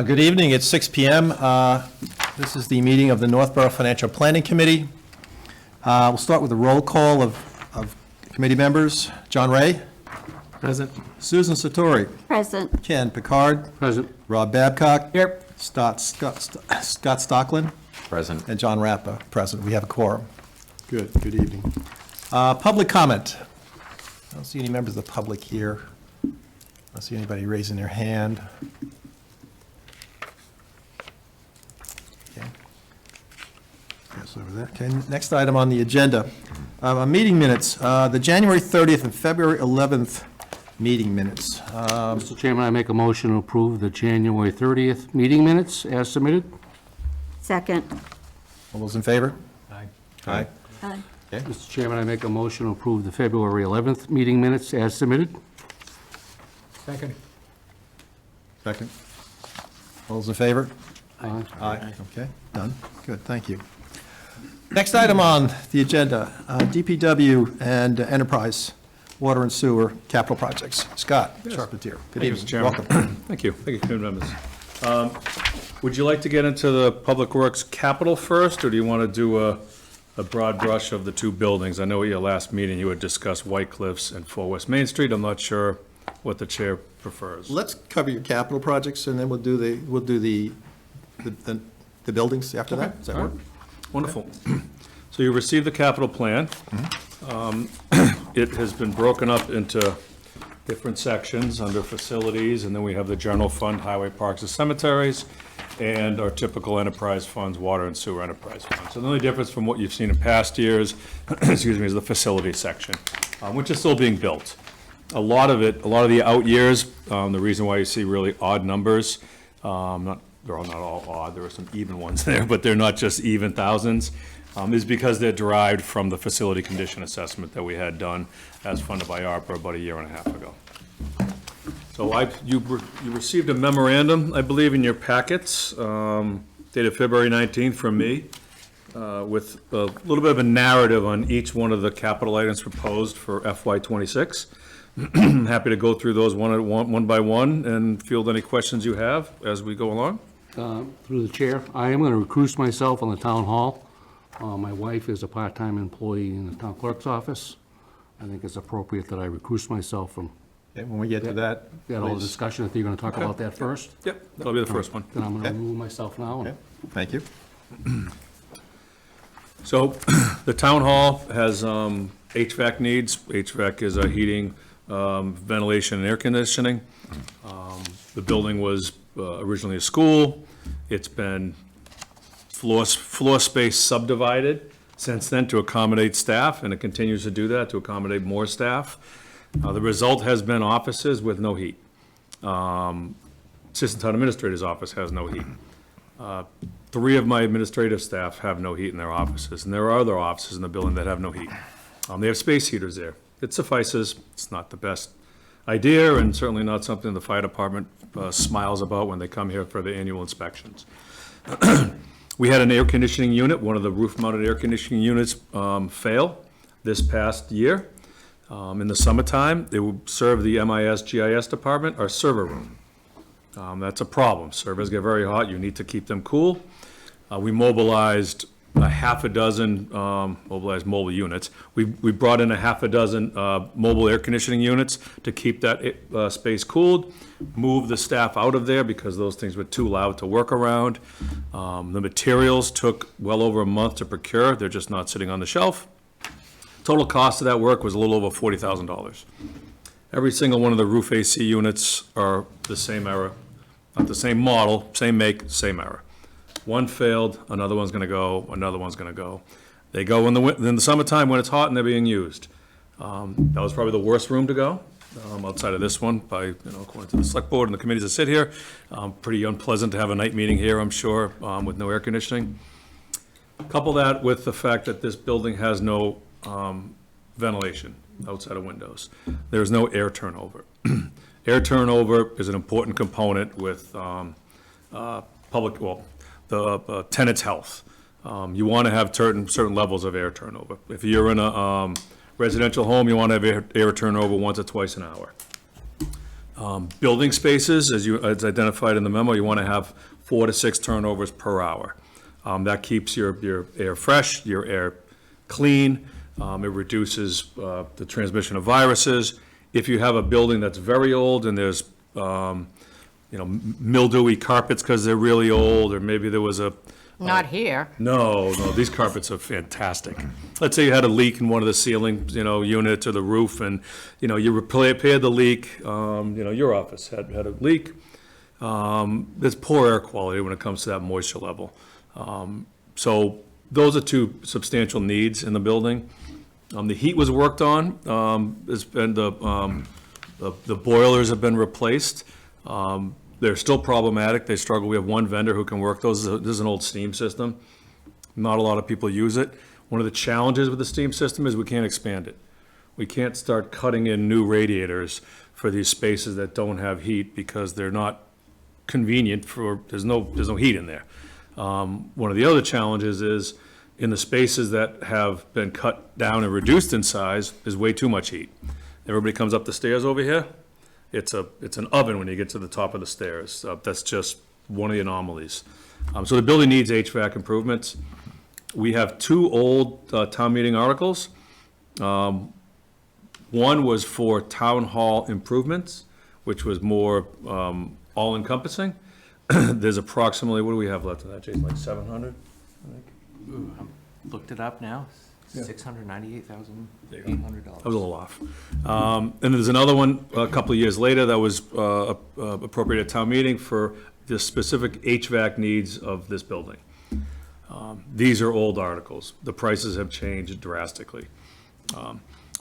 Good evening. It's 6 p.m. This is the meeting of the Northborough Financial Planning Committee. We'll start with a roll call of committee members. John Ray. Present. Susan Satori. Present. Ken Picard. Present. Rob Babcock. Here. Scott Stockland. Present. And John Rappa, present. We have a quorum. Good evening. Public comment. I don't see any members of the public here. I don't see anybody raising their hand. Okay. Yes, over there. Okay, next item on the agenda. Meeting minutes, the January 30th and February 11th meeting minutes. Mr. Chairman, I make a motion to approve the January 30th meeting minutes as submitted. Second. All those in favor? Aye. Aye. Aye. Okay. Mr. Chairman, I make a motion to approve the February 11th meeting minutes as submitted. Second. Second. All those in favor? Aye. Aye. Okay, done. Good, thank you. Next item on the agenda, DPW and Enterprise Water and Sewer Capital Projects. Scott Charpentier. Good Thank you, evening. Mr. Chairman. Welcome. Thank you. Thank you, committee members. Would you like to get into the Public Works capital first, or do you want to do a broad brush of the two buildings? I know at your last meeting you had discussed White Cliffs and 4 West Main Street. I'm not sure what the chair prefers. Let's cover your capital projects, and then we'll do the buildings after that. Does that All work? right. Wonderful. So you received the capital plan. It has been broken up into different sections under facilities, and then we have the general fund, highway, parks, and cemeteries, and our typical enterprise funds, water and sewer enterprise funds. So the only difference from what you've seen in past years, excuse me, is the facility section, which is still being built. A lot of the out years, the reason why you see really odd numbers, they're not all odd, there are some even ones there, but they're not just even thousands, is because they're derived from the facility condition assessment that we had done as funded by ARPA about 1.5 years ago. So you received a memorandum, I believe, in your packets, dated February 19th from me, with a little bit of a narrative on each one of the capital items proposed for FY26. I'm happy to go through those one by one and field any questions you have as we go along. Through the chair, I am going to recuse myself on the town hall. My wife is a part-time employee in the town clerk's office. I think it's appropriate that I recuse myself from Okay, when we get to that, that whole please. discussion. I think you're going to talk about that first. Yep, that'll be the first one. Then I'm going to Okay. remove myself now. Okay, thank you. So the town hall has HVAC needs. HVAC is heating, ventilation, and air conditioning. The building was originally a school. It's been floor space subdivided since then to accommodate staff, and it continues to do that to accommodate more staff. The result has been offices with no heat. Assistant Town Administrator's office has no heat. 3 of my administrative staff have no heat in their offices, and there are other offices in the building that have no heat. They have space heaters there. It suffices. It's not the best idea, and certainly not something the fire department smiles about when they come here for the annual inspections. We had an air conditioning unit, one of the roof-mounted air conditioning units, fail this past year. In the summertime, they would serve the MIS GIS department, our server room. That's a problem. Servers get very hot. You need to keep them cool. We mobilized a half a dozen mobilized mobile units. We brought in a half a dozen mobile air conditioning units to keep that space cooled, move the staff out of there because those things were too loud to work around. The materials took well over a month to procure. They're just not sitting on the shelf. Total cost of that work was a little over $40,000. Every single one of the roof AC units are the same era, not the same model, same make, same era. One failed, another one's gonna go, another one's gonna go. They go in the summertime when it's hot and they're being used. That was probably the worst room to go, outside of this one, according to the select board and the committees that sit here. Pretty unpleasant to have a night meeting here, I'm sure, with no air conditioning. Couple that with the fact that this building has no ventilation outside of windows. There's no air turnover. Air turnover is an important component with the tenant's health. You want to have certain levels of air turnover. If you're in a residential home, you want to have air turnover once or twice an hour. Building spaces, as identified in the memo, you want to have 4 to 6 turnovers per hour. That keeps your air fresh, your air clean. It reduces the transmission of viruses. If you have a building that's very old and there's, mildewy carpets because they're really old, or maybe there was a, Not here. no, these carpets are fantastic. Let's say you had a leak in one of the ceiling, units or the roof, and, you repaired the leak, your office had a leak. There's poor air quality when it comes to that moisture level. So those are 2 substantial needs in the building. The heat was worked on. It's been the boilers have been replaced. They're still problematic. They struggle. We have one vendor who can work those. This is an old steam system. Not a lot of people use it. One of the challenges with the steam system is we can't expand it. We can't start cutting in new radiators for these spaces that don't have heat because they're not convenient there's no heat in there. One of the other challenges is in the spaces that have been cut down and reduced in size, there's way too much heat. Everybody comes up the stairs over here. It's an oven when you get to the top of the stairs. That's just one of the anomalies. So the building needs HVAC improvements. We have 2 old town meeting articles. One was for town hall improvements, which was more all-encompassing. There's approximately, what do we have left of that, Jason, like 700? Looked it up now, Yeah. $698,800. I was a little off. And there's another one a couple of years later that was appropriated at town meeting for the specific HVAC needs of this building. These are old articles. The prices have changed drastically.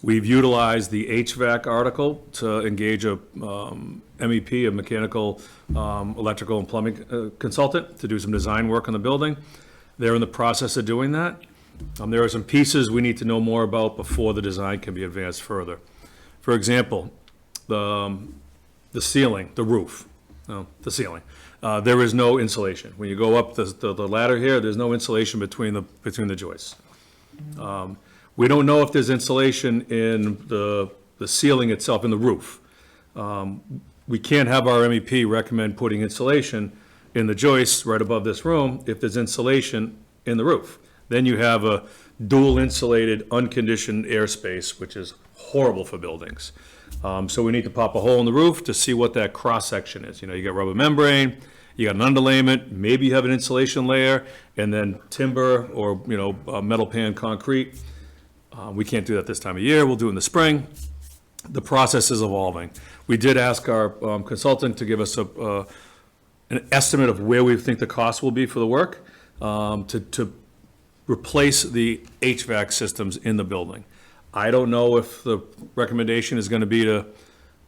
We've utilized the HVAC article to engage a MEP, a mechanical, electrical and plumbing consultant to do some design work on the building. They're in the process of doing that. There are some pieces we need to know more about before the design can be advanced further. For example, the ceiling, the roof, the ceiling. There is no insulation. When you go up the ladder here, there's no insulation between the joists. We don't know if there's insulation in the ceiling itself, in the roof. We can't have our MEP recommend putting insulation in the joists right above this room if there's insulation in the roof. Then you have a dual insulated, unconditioned airspace, which is horrible for buildings. So we need to pop a hole in the roof to see what that cross-section is. You got rubber membrane, you got an underlayment, maybe you have an insulation layer, and then timber or, metal pan concrete. We can't do that this time of year. We'll do it in the spring. The process is evolving. We did ask our consultant to give us an estimate of where we think the cost will be for the work to replace the HVAC systems in the building. I don't know if the recommendation is going to be to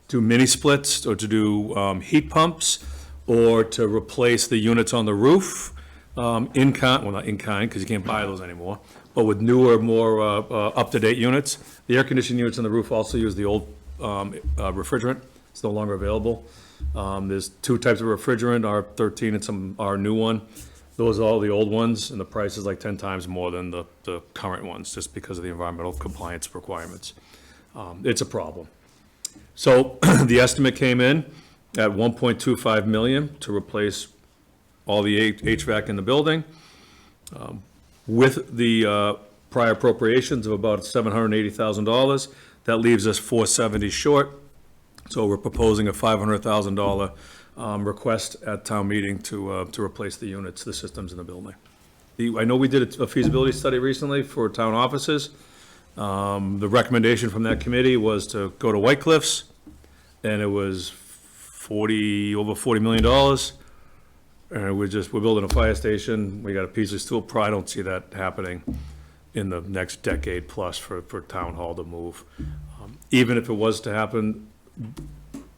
do mini splits or to do heat pumps or to replace the units on the roof not in kind, because you can't buy those anymore, but with newer, more up-to-date units. The air conditioning units on the roof also use the old refrigerant. It's no longer available. There's 2 types of refrigerant, R13 and some our new one. Those are all the old ones, and the price is like 10 times more than the current ones, just because of the environmental compliance requirements. It's a problem. So the estimate came in at $1.25 million to replace all the HVAC in the building. With the prior appropriations of about $780,000, that leaves us $470 short. So we're proposing a $500,000 request at town meeting to replace the units, the systems in the building. I know we did a feasibility study recently for town offices. The recommendation from that committee was to go to White Cliffs, and it was over $40 million. And we're building a fire station. We got a piece of steel. Probably don't see that happening in the next decade plus for town hall to move. Even if it was to happen,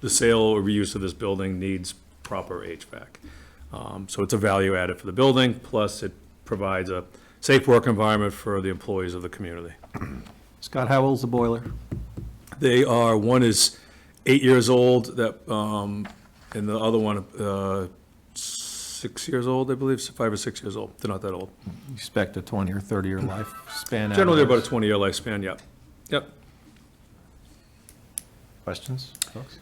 the sale or reuse of this building needs proper HVAC. So it's a value added for the building, plus it provides a safe work environment for the employees of the community. Scott, how old's the boiler? One is 8 years old, and the other one, 6 years old, I believe, 5 or 6 years old. They're not that old. You expect a 20 or 30-year lifespan out of Generally about those? a 20-year lifespan, yep. Yep. Questions, folks?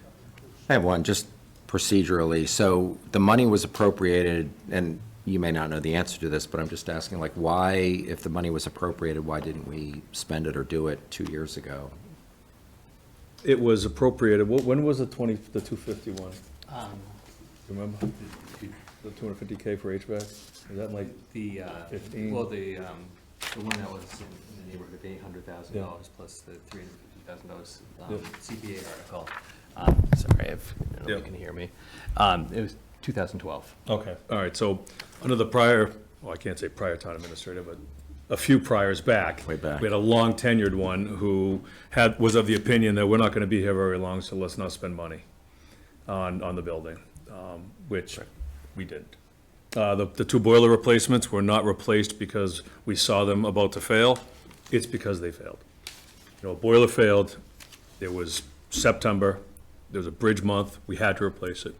I have one, just procedurally. So the money was appropriated, and you may not know the answer to this, but I'm just asking, like, why, if the money was appropriated, why didn't we spend it or do it 2 years ago? It was appropriated, when was the 251? Remember? The 250K for HVAC? Is that like The, 15? well, the one that was in the neighborhood of $800,000 plus the $350,000 Yeah. CPA article. Sorry, if nobody Yeah. can hear me. It was 2012. Okay, all right, so under the prior, well, I can't say prior town administrator, but a few priors back. Way back. We had a long tenured one who was of the opinion that we're not gonna be here very long, so let's not spend money on the building, which we didn't. The two boiler replacements were not replaced because we saw them about to fail, it's because they failed. You know, a boiler failed, it was September, there was a bridge month, we had to replace it.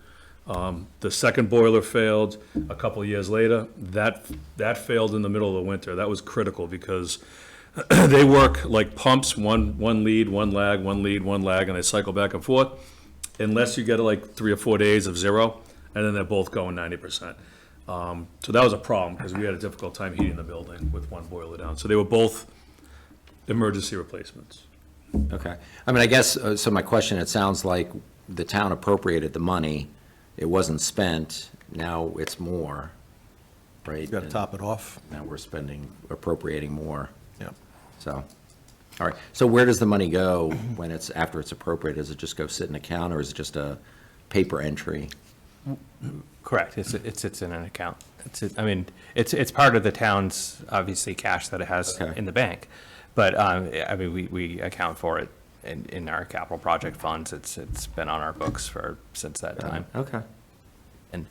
The second boiler failed a couple of years later. That failed in the middle of the winter. That was critical because they work like pumps, one lead, one lag, one lead, one lag, and they cycle back and forth. Unless you get like 3 or 4 days of zero, and then they're both going 90%. So that was a problem because we had a difficult time heating the building with one boiler down. So they were both emergency replacements. Okay. I mean, I guess, so my question, it sounds like the town appropriated the money, it wasn't spent, now it's more, right? You got to top it off. Now we're appropriating more, Yeah. so. All right, so where does the money go when after it's appropriated? Does it just go sit in an account, or is it just a paper entry? Correct. It sits in an account. It's part of the town's, obviously, cash that it has Okay. in the bank. But, we account for it in our capital project funds. It's been on our books since that time. Okay. And,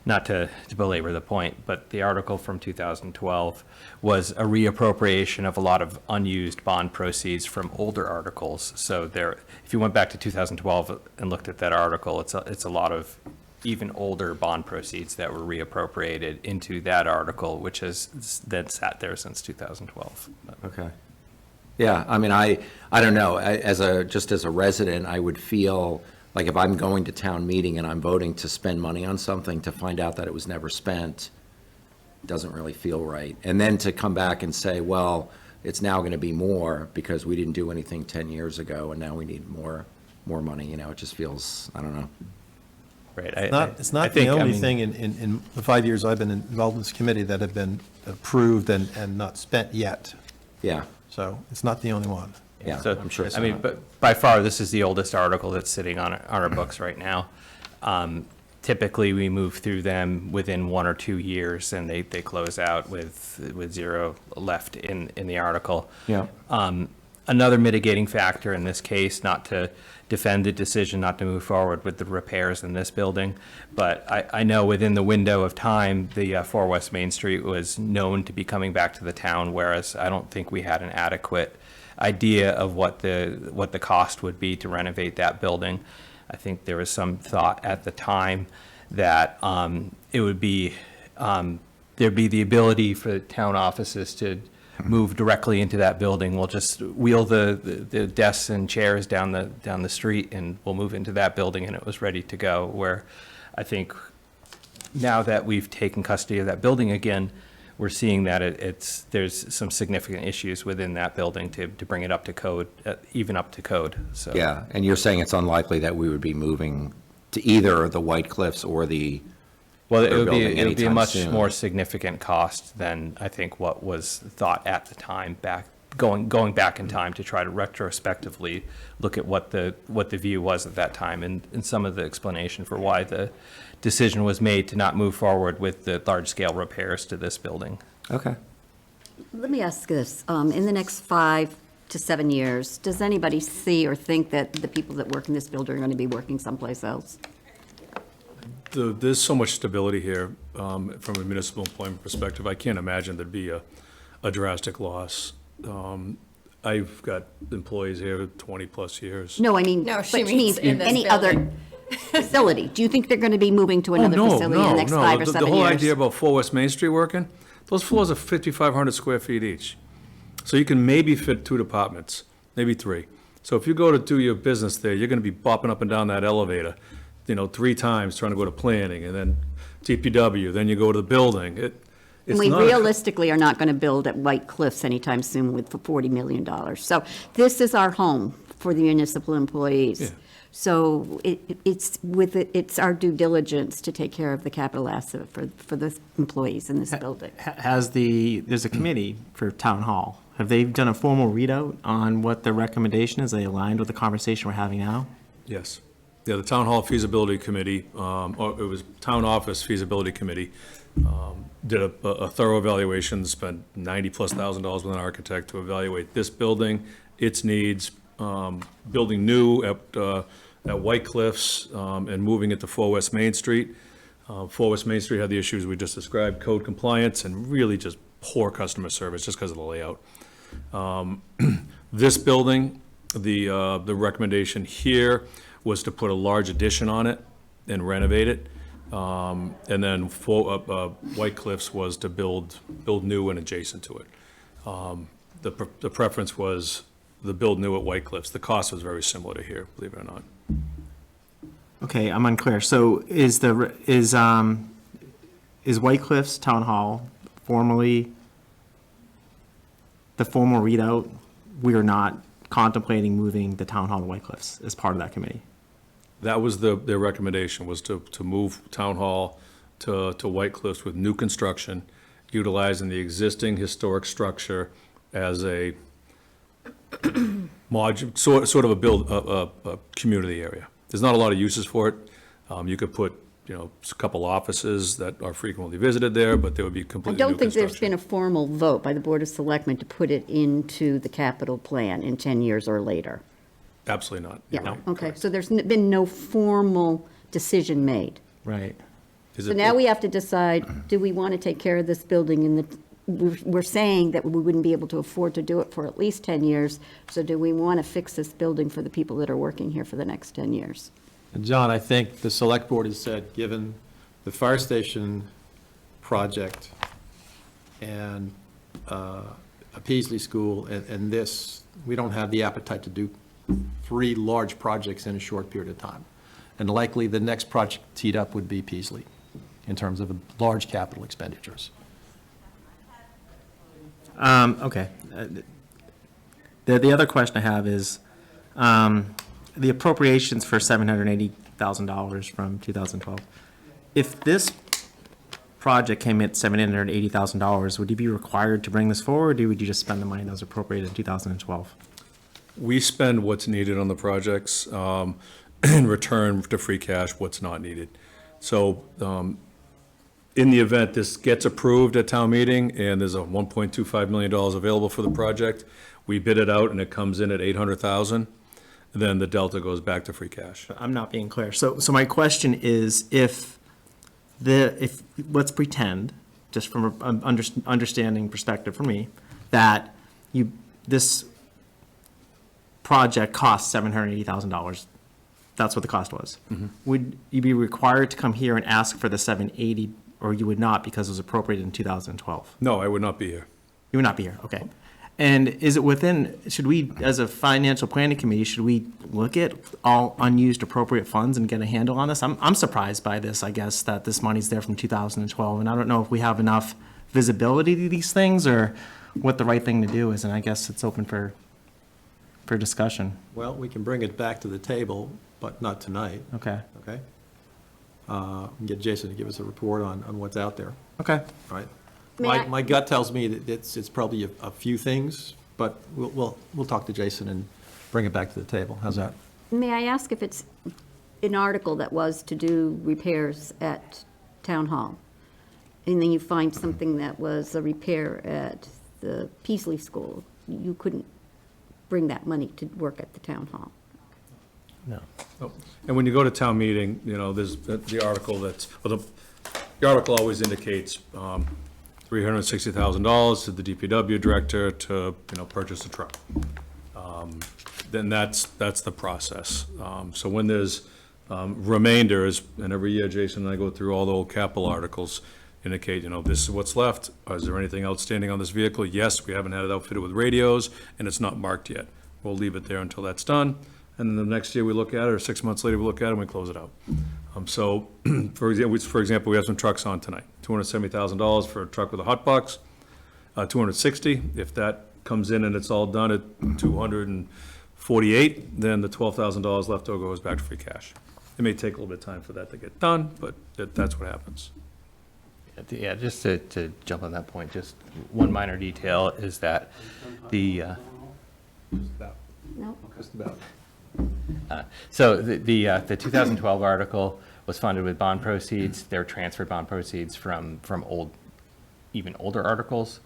not to belabor the point, but the article from 2012 was a reappropriation of a lot of unused bond proceeds from older articles. So if you went back to 2012 and looked at that article, it's a lot of even older bond proceeds that were reappropriated into that article, which has then sat there since 2012. Okay. Yeah, I mean, I don't know, just as a resident, I would feel like if I'm going to town meeting and I'm voting to spend money on something, to find out that it was never spent, doesn't really feel right. And then to come back and say, well, it's now gonna be more because we didn't do anything 10 years ago and now we need more money, it just feels, I don't know. Right. It's not the only thing in the 5 years I've been involved in this committee that have been approved and not spent yet. Yeah, So it's not the only one. yeah, So, I'm sure it's I mean, not. but by far, this is the oldest article that's sitting on our books right now. Typically, we move through them within 1 or 2 years, and they close out with zero left in the article. Yeah. Another mitigating factor in this case, not to defend the decision not to move forward with the repairs in this building, but I know within the window of time, the 4 West Main Street was known to be coming back to the town, whereas I don't think we had an adequate idea of what the cost would be to renovate that building. I think there was some thought at the time that it would be, there'd be the ability for town offices to move directly into that building. We'll just wheel the desks and chairs down the street and we'll move into that building, and it was ready to go. Where I think now that we've taken custody of that building again, we're seeing that there's some significant issues within that building to bring it up to code, even up to code, so. Yeah, and you're saying it's unlikely that we would be moving to either the White Cliffs or the Well, they're it would be building a anytime much soon. more significant cost than I think what was thought at the time, going back in time to try to retrospectively look at what the view was at that time, and some of the explanation for why the decision was made to not move forward with the large-scale repairs to this building. Okay. Let me ask this. In the next 5 to 7 years, does anybody see or think that the people that work in this building are going to be working someplace else? There's so much stability here from a municipal employment perspective. I can't imagine there'd be a drastic loss. I've got employees here 20-plus years. No, I mean, No, but she she means means in this any other building. facility. Do you think they're going to be moving to another facility in the next 5 or 7 years? The whole idea about 4 West Main Street working, those floors are 5,500 square feet each. So you can maybe fit 2 departments, maybe 3. So if you go to do your business there, you're gonna be bopping up and down that elevator, 3 times trying to go to planning, and then DPW, then you go to the building. And It's we not. realistically are not going to build at White Cliffs anytime soon for $40 million. So this is our home for the municipal employees. Yeah. So it's our due diligence to take care of the capital asset for the employees in this building. There's a committee for town hall. Have they done a formal readout on what the recommendation is? Are they aligned with the conversation we're having now? Yes. Yeah, the Town Hall Feasibility Committee, or it was Town Office Feasibility Committee, did a thorough evaluation, spent $90+ thousand with an architect to evaluate this building, its needs, building new at White Cliffs, and moving it to 4 West Main Street. 4 West Main Street had the issues we just described, code compliance, and really just poor customer service just because of the layout. This building, the recommendation here was to put a large addition on it and renovate it. And then White Cliffs was to build new and adjacent to it. The preference was the build new at White Cliffs. The cost was very similar to here, believe it or not. Okay, I'm unclear. So is White Cliffs Town Hall formally, the formal readout, we are not contemplating moving the town hall to White Cliffs as part of that committee? That was their recommendation, was to move Town Hall to White Cliffs with new construction, utilizing the existing historic structure as a sort of a community area. There's not a lot of uses for it. You could put, a couple offices that are frequently visited there, but there would be I completely new don't think there's been construction. a formal vote by the Board of Selectmen to put it into the capital plan in 10 years or later. Absolutely not. Yeah, No, okay, correct. so there's been no formal decision made. Right. Is So it- now we have to decide, do we want to take care of this building in the, we're saying that we wouldn't be able to afford to do it for at least 10 years, so do we want to fix this building for the people that are working here for the next 10 years? And John, I think the select board has said, given the fire station project and a Peasley School and this, we don't have the appetite to do 3 large projects in a short period of time. And likely the next project teed up would be Peasley in terms of large capital expenditures. Okay. The other question I have is, the appropriations for $780,000 from 2012. If this project came at $780,000, would you be required to bring this forward, or would you just spend the money that was appropriated in 2012? We spend what's needed on the projects, in return to free cash, what's not needed. So, in the event this gets approved at town meeting and there's a $1.25 million available for the project, we bid it out and it comes in at 800,000, then the delta goes back to free cash. I'm not being clear. So my question is, let's pretend, just from an understanding perspective for me, that this project cost $780,000. That's what the cost was. Would you be required to come here and ask for the 780, or you would not because it was appropriated in 2012? No, I would not be here. You would not be here, okay. And is it should we, as a financial planning committee, should we look at all unused appropriate funds and get a handle on this? I'm surprised by this, I guess, that this money's there from 2012, and I don't know if we have enough visibility to these things or what the right thing to do is, and I guess it's open for discussion. Well, we can bring it back to the table, but not tonight, Okay, okay? And get Jason to give us a report on what's out there, okay. right? May I- My gut tells me that it's probably a few things, but we'll talk to Jason and bring it back to the table. How's that? May I ask if it's an article that was to do repairs at Town Hall? And then you find something that was a repair at the Peasley School, you couldn't bring that money to work at the Town Hall? No. Oh, and when you go to town meeting, there's the article the article always indicates $360,000 to the DPW director to, purchase a truck. Then that's the process. So when there's remainders, and every year Jason and I go through all the old capital articles, indicate, this is what's left. Is there anything outstanding on this vehicle? Yes, we haven't had it outfitted with radios, and it's not marked yet. We'll leave it there until that's done, and then the next year we look at it, or 6 months later, we look at it and we close it out. So, for example, we have some trucks on tonight, $270,000 for a truck with a hot box, 260. If that comes in and it's all done at 248, then the $12,000 left over goes back to free cash. It may take a little bit of time for that to get done, but that's what happens. Yeah, just to jump on that point, just one minor detail is that the, No, so the 2012 article was funded with bond proceeds. They were transferred bond proceeds from even older articles.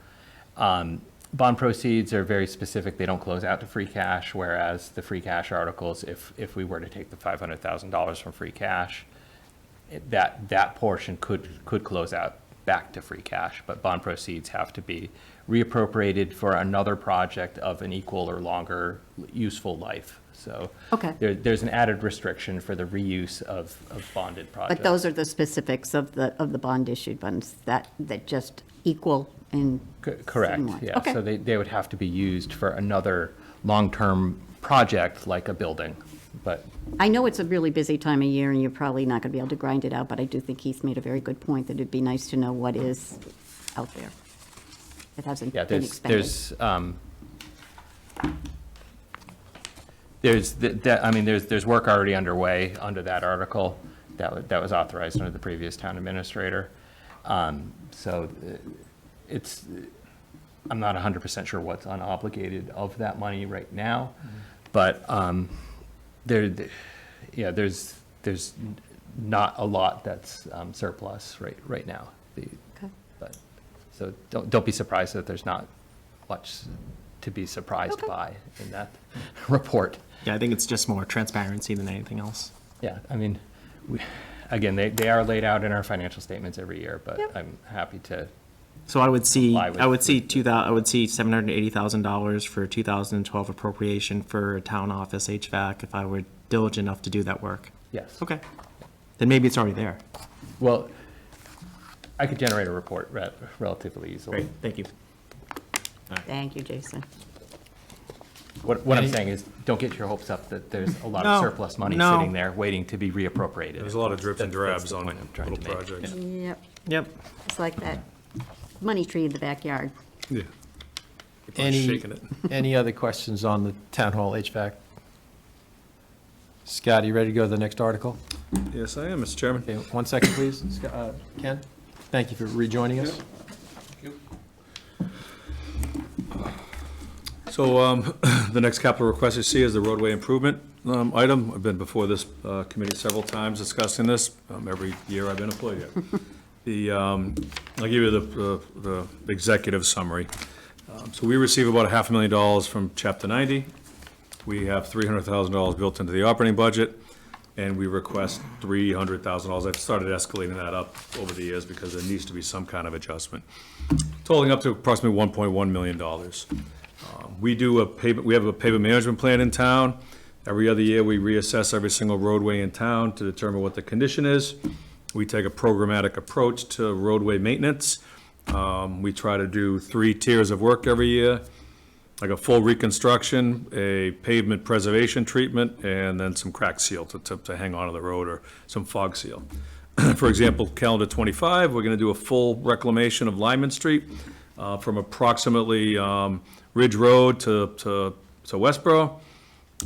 Bond proceeds are very specific. They don't close out to free cash, whereas the free cash articles, if we were to take the $500,000 from free cash, that portion could close out back to free cash, but bond proceeds have to be reappropriated for another project of an equal or longer useful life. So Okay. there's an added restriction for the reuse of bonded projects. but those are the specifics of the bond issued funds, that just equal in. Correct, somewhat. yeah. Okay. So they would have to be used for another long-term project like a building, but I know it's a really busy time of year, and you're probably not going to be able to grind it out, but I do think Keith made a very good point, that it'd be nice to know what is out there that hasn't yeah, been expended. There's work already underway under that article that was authorized under the previous town administrator. So I'm not 100% sure what's unobligated of that money right now, but there's not a lot that's surplus right now. Okay. But, so don't be surprised that there's not much to be surprised Okay. by in that report. Yeah, I think it's just more transparency than anything else. Yeah, I mean, again, they are laid out in our financial statements every year, but Yep. I'm happy to, So I would see, Why would- I would see $780,000 for 2012 appropriation for a town office HVAC if I were diligent enough to do that work. yes. Okay. Then maybe it's already there. Well, I could generate a report relatively easily. Great, thank you. Thank you, Jason. What I'm saying is, don't get your hopes up that there's a lot of No, surplus money no. sitting there waiting to be reappropriated. There's a lot of drips and That's drabs the on point I'm trying little to make. projects. Yep, Yep. it's like that money tree in the backyard. Yeah. People are Any, shaking it. any other questions on the town hall HVAC? Scott, are you ready to go to the next article? Yes, I am, Mr. Chairman. Okay, 1 second, please. Ken, thank you for rejoining us. So the next capital request you see is the roadway improvement item. I've been before this committee several times discussing this, every year I've been employed here. I'll give you the executive summary. So we receive about $500,000 from Chapter 90. We have $300,000 built into the operating budget, and we request $300,000. I've started escalating that up over the years because there needs to be some kind of adjustment, totaling up to approximately $1.1 million. We have a pavement management plan in town. Every other year, we reassess every single roadway in town to determine what the condition is. We take a programmatic approach to roadway maintenance. We try to do 3 tiers of work every year, like a full reconstruction, a pavement preservation treatment, and then some crack seal to hang onto the road, or some fog seal. For example, calendar 25, we're gonna do a full reclamation of Lyman Street, from approximately Ridge Road to Westboro.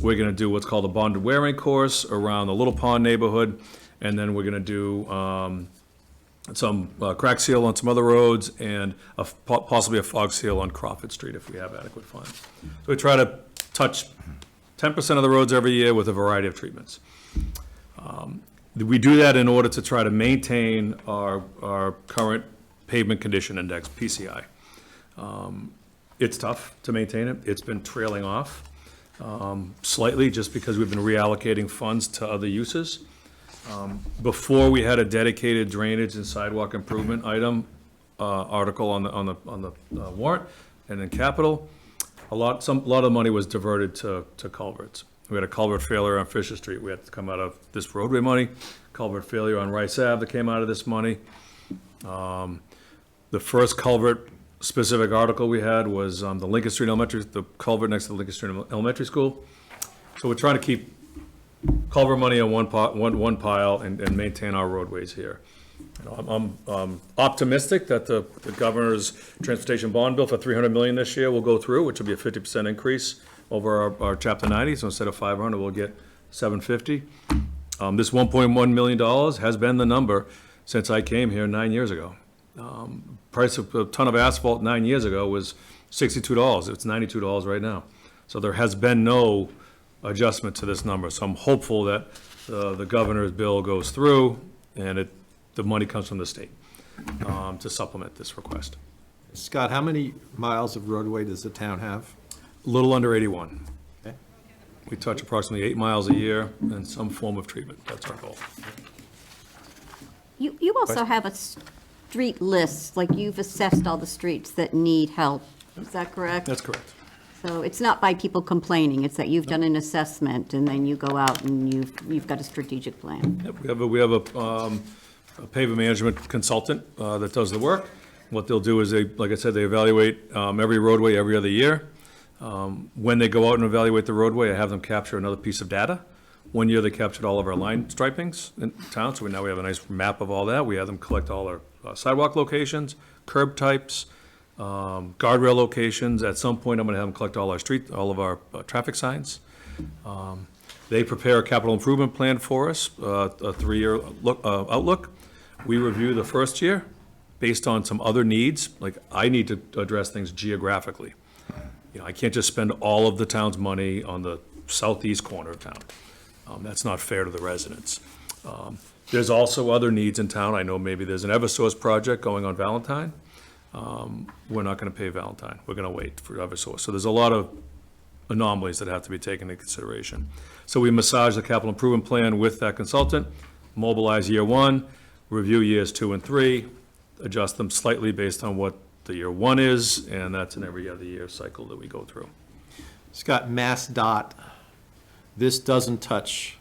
We're gonna do what's called a bonded wearing course around the Little Pond neighborhood, and then we're gonna do some crack seal on some other roads, and possibly a fog seal on Crawford Street if we have adequate funds. So we try to touch 10% of the roads every year with a variety of treatments. We do that in order to try to maintain our current pavement condition index, PCI. It's tough to maintain it. It's been trailing off slightly, just because we've been reallocating funds to other uses. Before, we had a dedicated drainage and sidewalk improvement item, article on the warrant, and in capital. A lot of money was diverted to culverts. We had a culvert failure on Fisher Street. We had to come out of this roadway money. Culvert failure on Rice Ave that came out of this money. The first culvert specific article we had was the Lincoln Street Elementary, the culvert next to the Lincoln Street Elementary School. So we're trying to keep culvert money on one pile and maintain our roadways here. You know, I'm optimistic that the governor's transportation bond bill for $300 million this year will go through, which will be a 50% increase over our Chapter 90. So instead of 500, we'll get 750. This $1.1 million has been the number since I came here 9 years ago. Price of a ton of asphalt 9 years ago was $62. It's $92 right now. So there has been no adjustment to this number. So I'm hopeful that the governor's bill goes through and the money comes from the state to supplement this request. Scott, how many miles of roadway does the town have? A little under 81. Okay. We touch approximately 8 miles a year in some form of treatment. That's our goal. You also have a street list, like you've assessed all the streets that need help. Is that correct? That's correct. So it's not by people complaining, it's that you've done an assessment and then you go out and you've got a strategic plan. Yep, we have a pavement management consultant that does the work. What they'll do is like I said, they evaluate every roadway every other year. When they go out and evaluate the roadway, I have them capture another piece of data. 1 year, they captured all of our line stripings in town, so now we have a nice map of all that. We have them collect all our sidewalk locations, curb types, guardrail locations. At some point, I'm gonna have them collect all of our traffic signs. They prepare a capital improvement plan for us, a 3-year outlook. We review the first year based on some other needs, like I need to address things geographically. You know, I can't just spend all of the town's money on the southeast corner of town. That's not fair to the residents. There's also other needs in town. I know maybe there's an Eversource project going on Valentine. We're not gonna pay Valentine. We're gonna wait for Eversource. So there's a lot of anomalies that have to be taken into consideration. So we massage the capital improvement plan with that consultant, mobilize year 1, review years 2 and 3, adjust them slightly based on what the year 1 is, and that's an every other year cycle that we go through. Scott, Mass Dot, this doesn't touch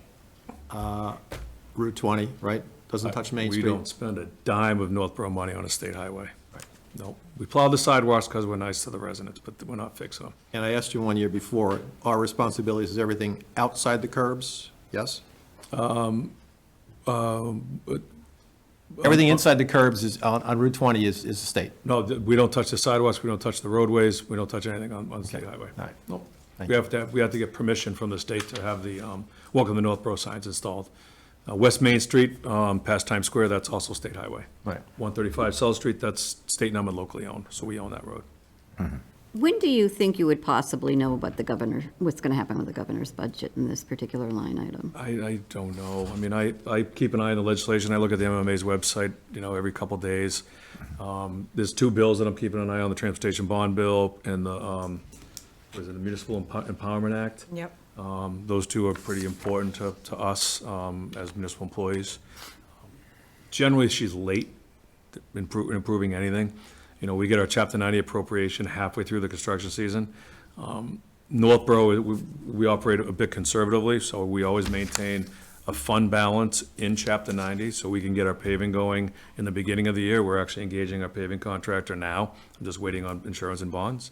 Route 20, right? Doesn't touch Main Street? We don't spend a dime of Northborough money on a state highway. No, we plow the sidewalks because we're nice to the residents, but we're not fixing them. And I asked you 1 year before, our responsibility is everything outside the curbs, yes? Everything inside the curbs is, on Route 20 is the state. No, we don't touch the sidewalks, we don't touch the roadways, we don't touch anything on the state highway. All right. Nope. Thank We have to get permission from the state to have the Welcome to Northborough signs installed. West Main Street, past Times Square, that's also state highway. Right. 135 South Street, that's state number locally owned, so we own that road. When do you think you would possibly know about the governor, what's going to happen with the governor's budget in this particular line item? I don't know. I mean, I keep an eye on the legislation. I look at the MMA's website, you know, every couple days. There's 2 bills that I'm keeping an eye on, the transportation bond bill and the, what is it, the Municipal Empowerment Act. Yep. Those 2 are pretty important to us as municipal employees. Generally, she's late in improving anything. You know, we get our Chapter 90 appropriation halfway through the construction season. Northborough, we operate a bit conservatively, so we always maintain a fund balance in Chapter 90, so we can get our paving going in the beginning of the year. We're actually engaging our paving contractor now. I'm just waiting on insurance and bonds.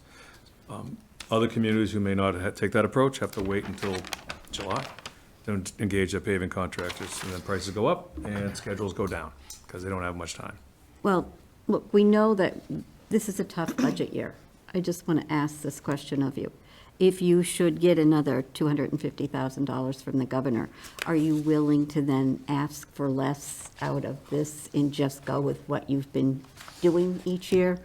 Other communities who may not take that approach have to wait until July to engage their paving contractors, and then prices go up and schedules go down, because they don't have much time. Well, look, we know that this is a tough budget year. I just want to ask this question of you. If you should get another $250,000 from the governor, are you willing to then ask for less out of this and just go with what you've been doing each year?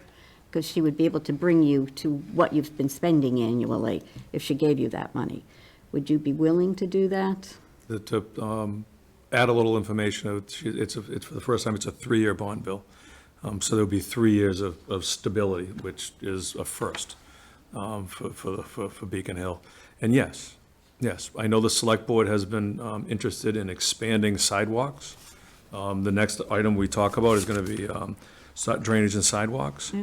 Because she would be able to bring you to what you've been spending annually if she gave you that money. Would you be willing to do that? To add a little information, it's for the first time, it's a 3-year bond bill. So there'll be 3 years of stability, which is a first for Beacon Hill. And yes, I know the Select Board has been interested in expanding sidewalks. The next item we talk about is going to be drainage and sidewalks.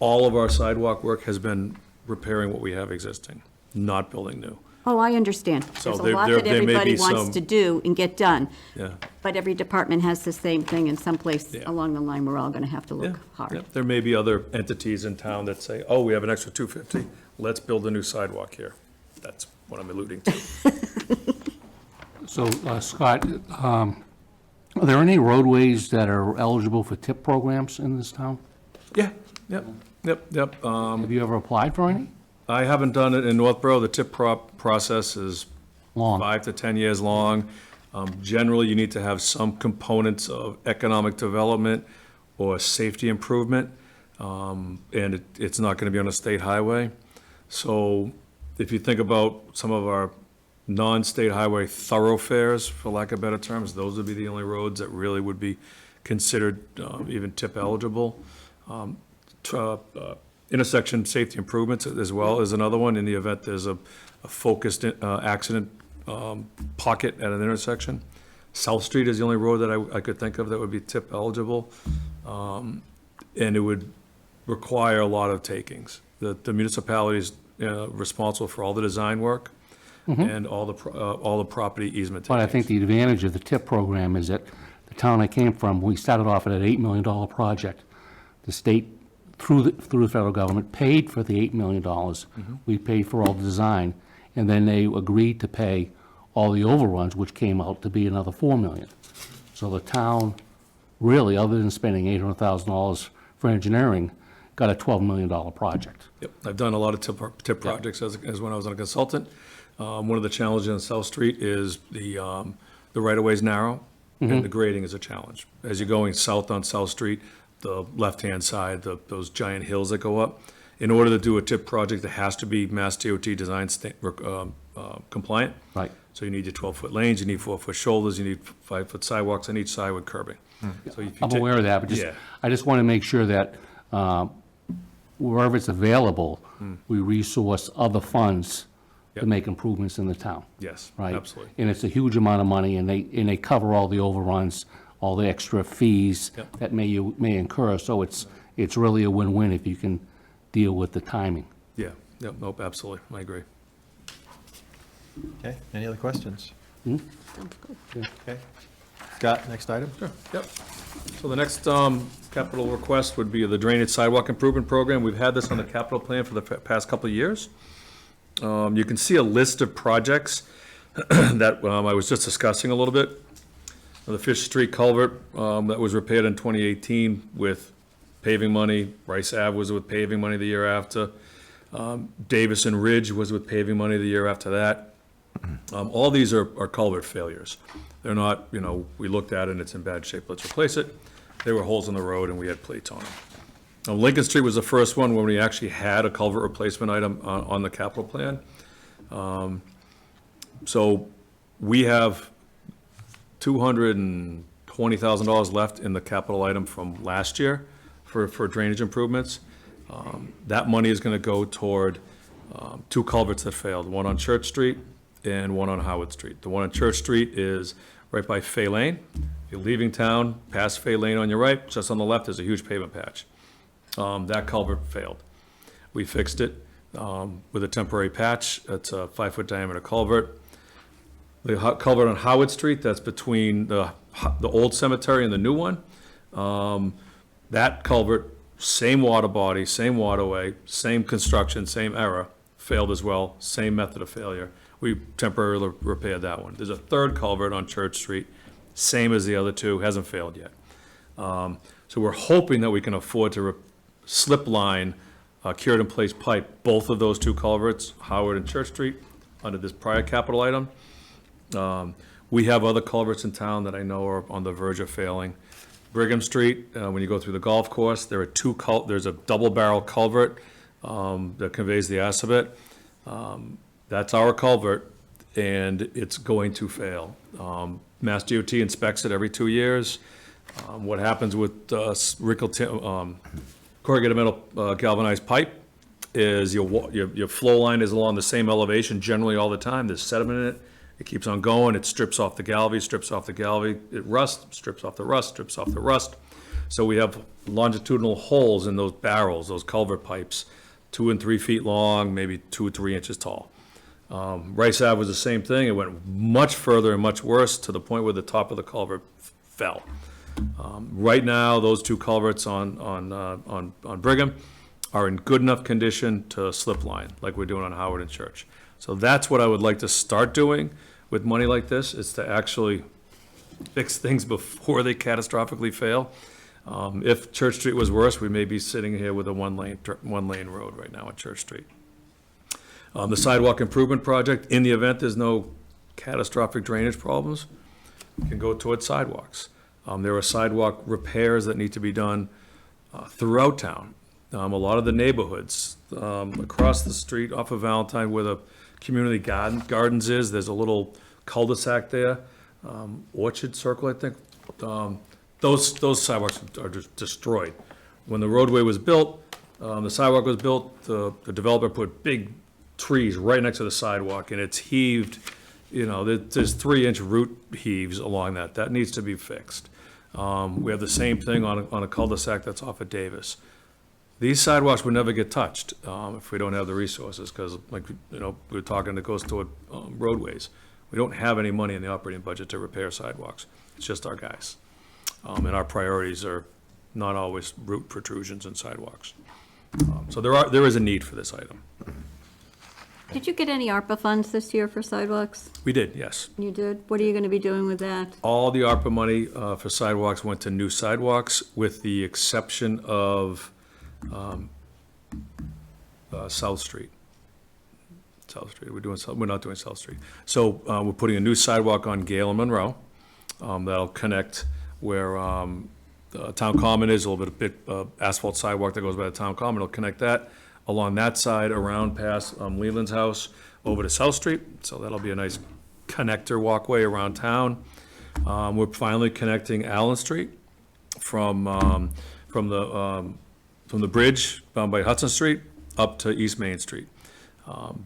All of our sidewalk work has been repairing what we have existing, not building new. Oh, I understand. So There's a there- lot there- that there may everybody be wants some- to do and get done. Yeah. But every department has the same thing, and someplace Yeah. along the line, we're all gonna have to Yeah, look yeah. hard. There may be other entities in town that say, oh, we have an extra 250, let's build a new sidewalk here. That's what I'm alluding to. So, Scott, are there any roadways that are eligible for TIP programs in this town? Yeah, yep. Have you ever applied for any? I haven't done it in Northborough. The tip process is Long. 5 to 10 years long. Generally, you need to have some components of economic development or safety improvement, and it's not going to be on a state highway. So if you think about some of our non-state highway thoroughfares, for lack of better terms, those would be the only roads that really would be considered even tip eligible. Intersection safety improvements as well is another one, in the event there's a focused accident pocket at an intersection. South Street is the only road that I could think of that would be tip eligible. And it would require a lot of takings. The municipality's responsible for all the design work and all the property easement takings. But I think the advantage of the TIP program is that the town I came from, we started off at an $8 million project. The state, through the federal government, paid for the $8 million. We paid for all the design, and then they agreed to pay all the overruns, which came out to be another $4 million. So the town, really, other than spending $800,000 for engineering, got a $12 million project. Yep, I've done a lot of tip projects as when I was a consultant. One of the challenges on South Street is the right-of-way is narrow, and the grading is a challenge. As you're going south on South Street, the left-hand side, those giant hills that go up, in order to do a tip project, it has to be Mass DOT design compliant. Right. So you need your 12-foot lanes, you need 4-foot shoulders, you need 5-foot sidewalks on each side with curbing. So if you I'm take- aware of that, but Yeah. I just want to make sure that wherever it's available, we resource other funds to Yep. make improvements in the town. Yes, Right? absolutely. And it's a huge amount of money, and they cover all the overruns, all the extra fees Yep. that you may incur, so it's really a win-win if you can deal with the timing. Yeah, yep, nope, absolutely, I agree. Okay, any other questions? Sounds good. Okay. Scott, next item? Sure, yep. So the next capital request would be the Drainage Sidewalk Improvement Program. We've had this on the capital plan for the past couple of years. You can see a list of projects that I was just discussing a little bit. The Fish Street culvert that was repaired in 2018 with paving money. Rice Ave was with paving money the year after. Davison Ridge was with paving money the year after that. All these are culvert failures. They're not, we looked at it and it's in bad shape, let's replace it. There were holes in the road and we had plates on them. Lincoln Street was the first one when we actually had a culvert replacement item on the capital plan. So we have $220,000 left in the capital item from last year for drainage improvements. That money is gonna go toward two culverts that failed, one on Church Street and one on Howard Street. The one on Church Street is right by Fay Lane. You're leaving town, past Fay Lane on your right, just on the left is a huge pavement patch. That culvert failed. We fixed it with a temporary patch. It's a 5-foot diameter culvert. The culvert on Howard Street, that's between the old cemetery and the new one. That culvert, same water body, same waterway, same construction, same era, failed as well, same method of failure. We temporarily repaired that one. There's a third culvert on Church Street, same as the other two, hasn't failed yet. So we're hoping that we can afford to slip line cured in place pipe, both of those two culverts, Howard and Church Street, under this prior capital item. We have other culverts in town that I know are on the verge of failing. Brigham Street, when you go through the golf course, there's a double barrel culvert that conveys the Assabet. That's our culvert, and it's going to fail. Mass DOT inspects it every 2 years. What happens with corrugated metal galvanized pipe is your flow line is along the same elevation generally all the time. There's sediment in it. It keeps on going. It strips off the galvy, It rusts, strips off the rust. So we have longitudinal holes in those barrels, those culvert pipes, 2 and 3 feet long, maybe 2 or 3 inches tall. Rice Ave was the same thing. It went much further and much worse to the point where the top of the culvert fell. Right now, those two culverts on Brigham are in good enough condition to slip line, like we're doing on Howard and Church. So that's what I would like to start doing with money like this, is to actually fix things before they catastrophically fail. If Church Street was worse, we may be sitting here with a one-lane road right now on Church Street. The sidewalk improvement project, in the event there's no catastrophic drainage problems, can go towards sidewalks. There are sidewalk repairs that need to be done throughout town. A lot of the neighborhoods, across the street off of Valentine where the community gardens is, there's a little cul-de-sac there, Orchard Circle, I think. Those sidewalks are just destroyed. When the roadway was built, the sidewalk was built, the developer put big trees right next to the sidewalk, and it's heaved, there's 3-inch root heaves along that. That needs to be fixed. We have the same thing on a cul-de-sac that's off of Davis. These sidewalks would never get touched if we don't have the resources, because we're talking that goes toward roadways. We don't have any money in the operating budget to repair sidewalks. It's just our guys. And our priorities are not always root protrusions and sidewalks. So there is a need for this item. Did you get any ARPA funds this year for sidewalks? We did, yes. You did? What are you going to be doing with that? All the ARPA money for sidewalks went to new sidewalks, with the exception of South Street. South Street, we're not doing South Street. So we're putting a new sidewalk on Gale and Monroe. That'll connect where the town common is, a little bit asphalt sidewalk that goes by the town common. It'll connect that along that side, around past Leland's house, over to South Street. So that'll be a nice connector walkway around town. We're finally connecting Allen Street from the bridge down by Hudson Street up to East Main Street.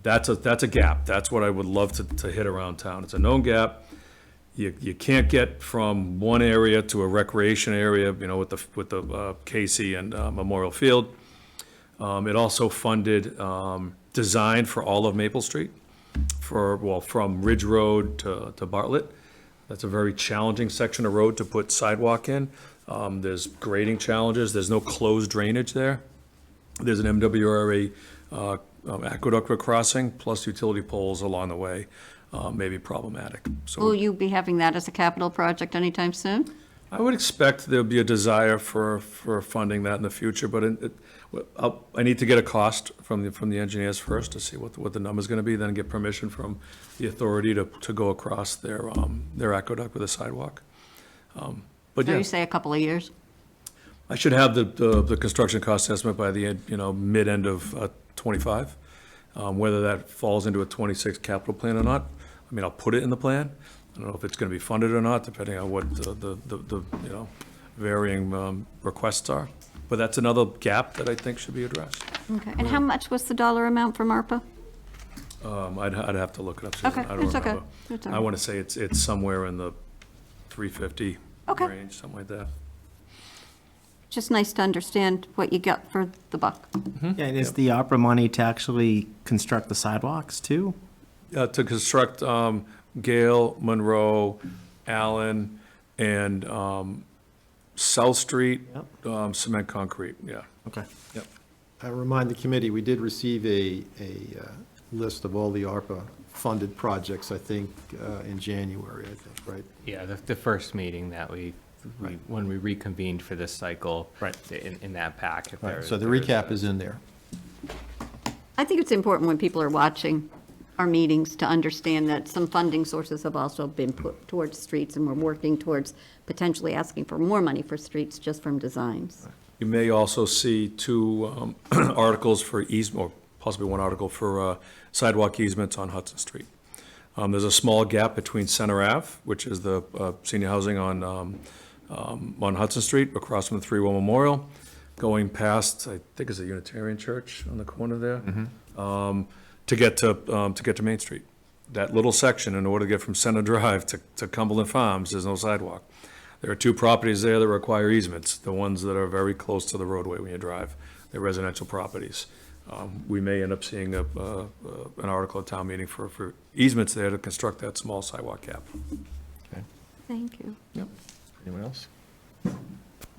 That's a gap. That's what I would love to hit around town. It's a known gap. You can't get from one area to a recreation area, with the Casey and Memorial Field. It also funded design for all of Maple Street, from Ridge Road to Bartlett. That's a very challenging section of road to put sidewalk in. There's grading challenges. There's no closed drainage there. There's an MWRA aqueduct crossing, plus utility poles along the way, may be problematic. Will So you be having that as a capital project anytime soon? I would expect there'll be a desire for funding that in the future, but I need to get a cost from the engineers first to see what the number's gonna be, then get permission from the authority to go across their aqueduct with a sidewalk. But So yeah, you say a couple of years? I should have the construction cost estimate by the end, mid-end of '25. Whether that falls into a '26 capital plan or not, I'll put it in the plan. I don't know if it's gonna be funded or not, depending on what the varying requests are. But that's another gap that I think should be addressed. Okay. And how much was the dollar amount from ARPA? I'd have to look it up, Susan. Okay, I don't it's okay. remember. It's all I right. wanna say it's somewhere in the 350 Okay. range, something like that. Just nice to understand what you got for the buck. Yeah, and is the opera money to actually construct the sidewalks too? To construct Gale, Monroe, Allen, and South Street, cement concrete, yeah. Okay. Yep. I remind the committee, we did receive a list of all the ARPA-funded projects, I think, in January, I think, right? Yeah, the first meeting that when we reconvened for this cycle. Right. In that pack. if Right, there- so the there is recap a- is in there. I think it's important when people are watching our meetings to understand that some funding sources have also been put towards streets, and we're working towards potentially asking for more money for streets just from designs. You may also see two articles for easement, or possibly one article for sidewalk easements on Hudson Street. There's a small gap between Center Ave, which is the senior housing on Hudson Street, across from the 3-Well Memorial, going past, I think it's a Unitarian church on the corner there, to get to Main Street. That little section, in order to get from Center Drive to Cumberland Farms, there's no sidewalk. There are two properties there that require easements, the ones that are very close to the roadway when you drive. They're residential properties. we may end up seeing an article at town meeting for easements there to construct that small sidewalk gap. Thank you. Anyone else? All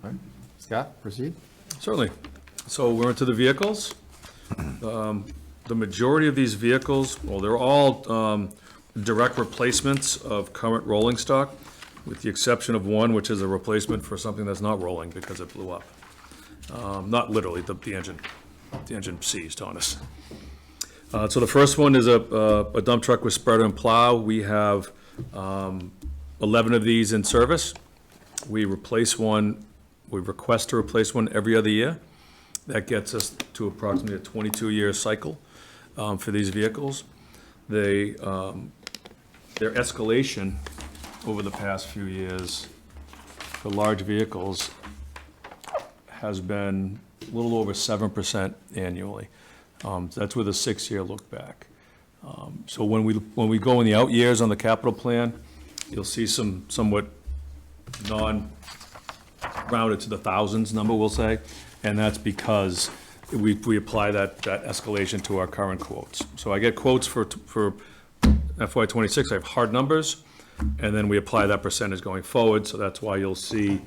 right. Scott, proceed. Certainly. So we're into the vehicles. The majority of these vehicles, well, they're all direct replacements of current rolling stock, with the exception of one, which is a replacement for something that's not rolling because it blew up. Not literally, the engine seized on us. So the first one is a dump truck with spreader and plow. We have 11 of these in service. We replace one, we request to replace one every other year. That gets us to approximately a 22-year cycle for these vehicles. Their escalation over the past few years for large vehicles has been a little over 7% annually. That's with a 6-year look back. So when we go in the out years on the capital plan, you'll see some somewhat rounded to the thousands number, we'll say, and that's because we apply that escalation to our current quotes. So I get quotes for FY '26, I have hard numbers, and then we apply that percentage going forward, so that's why you'll see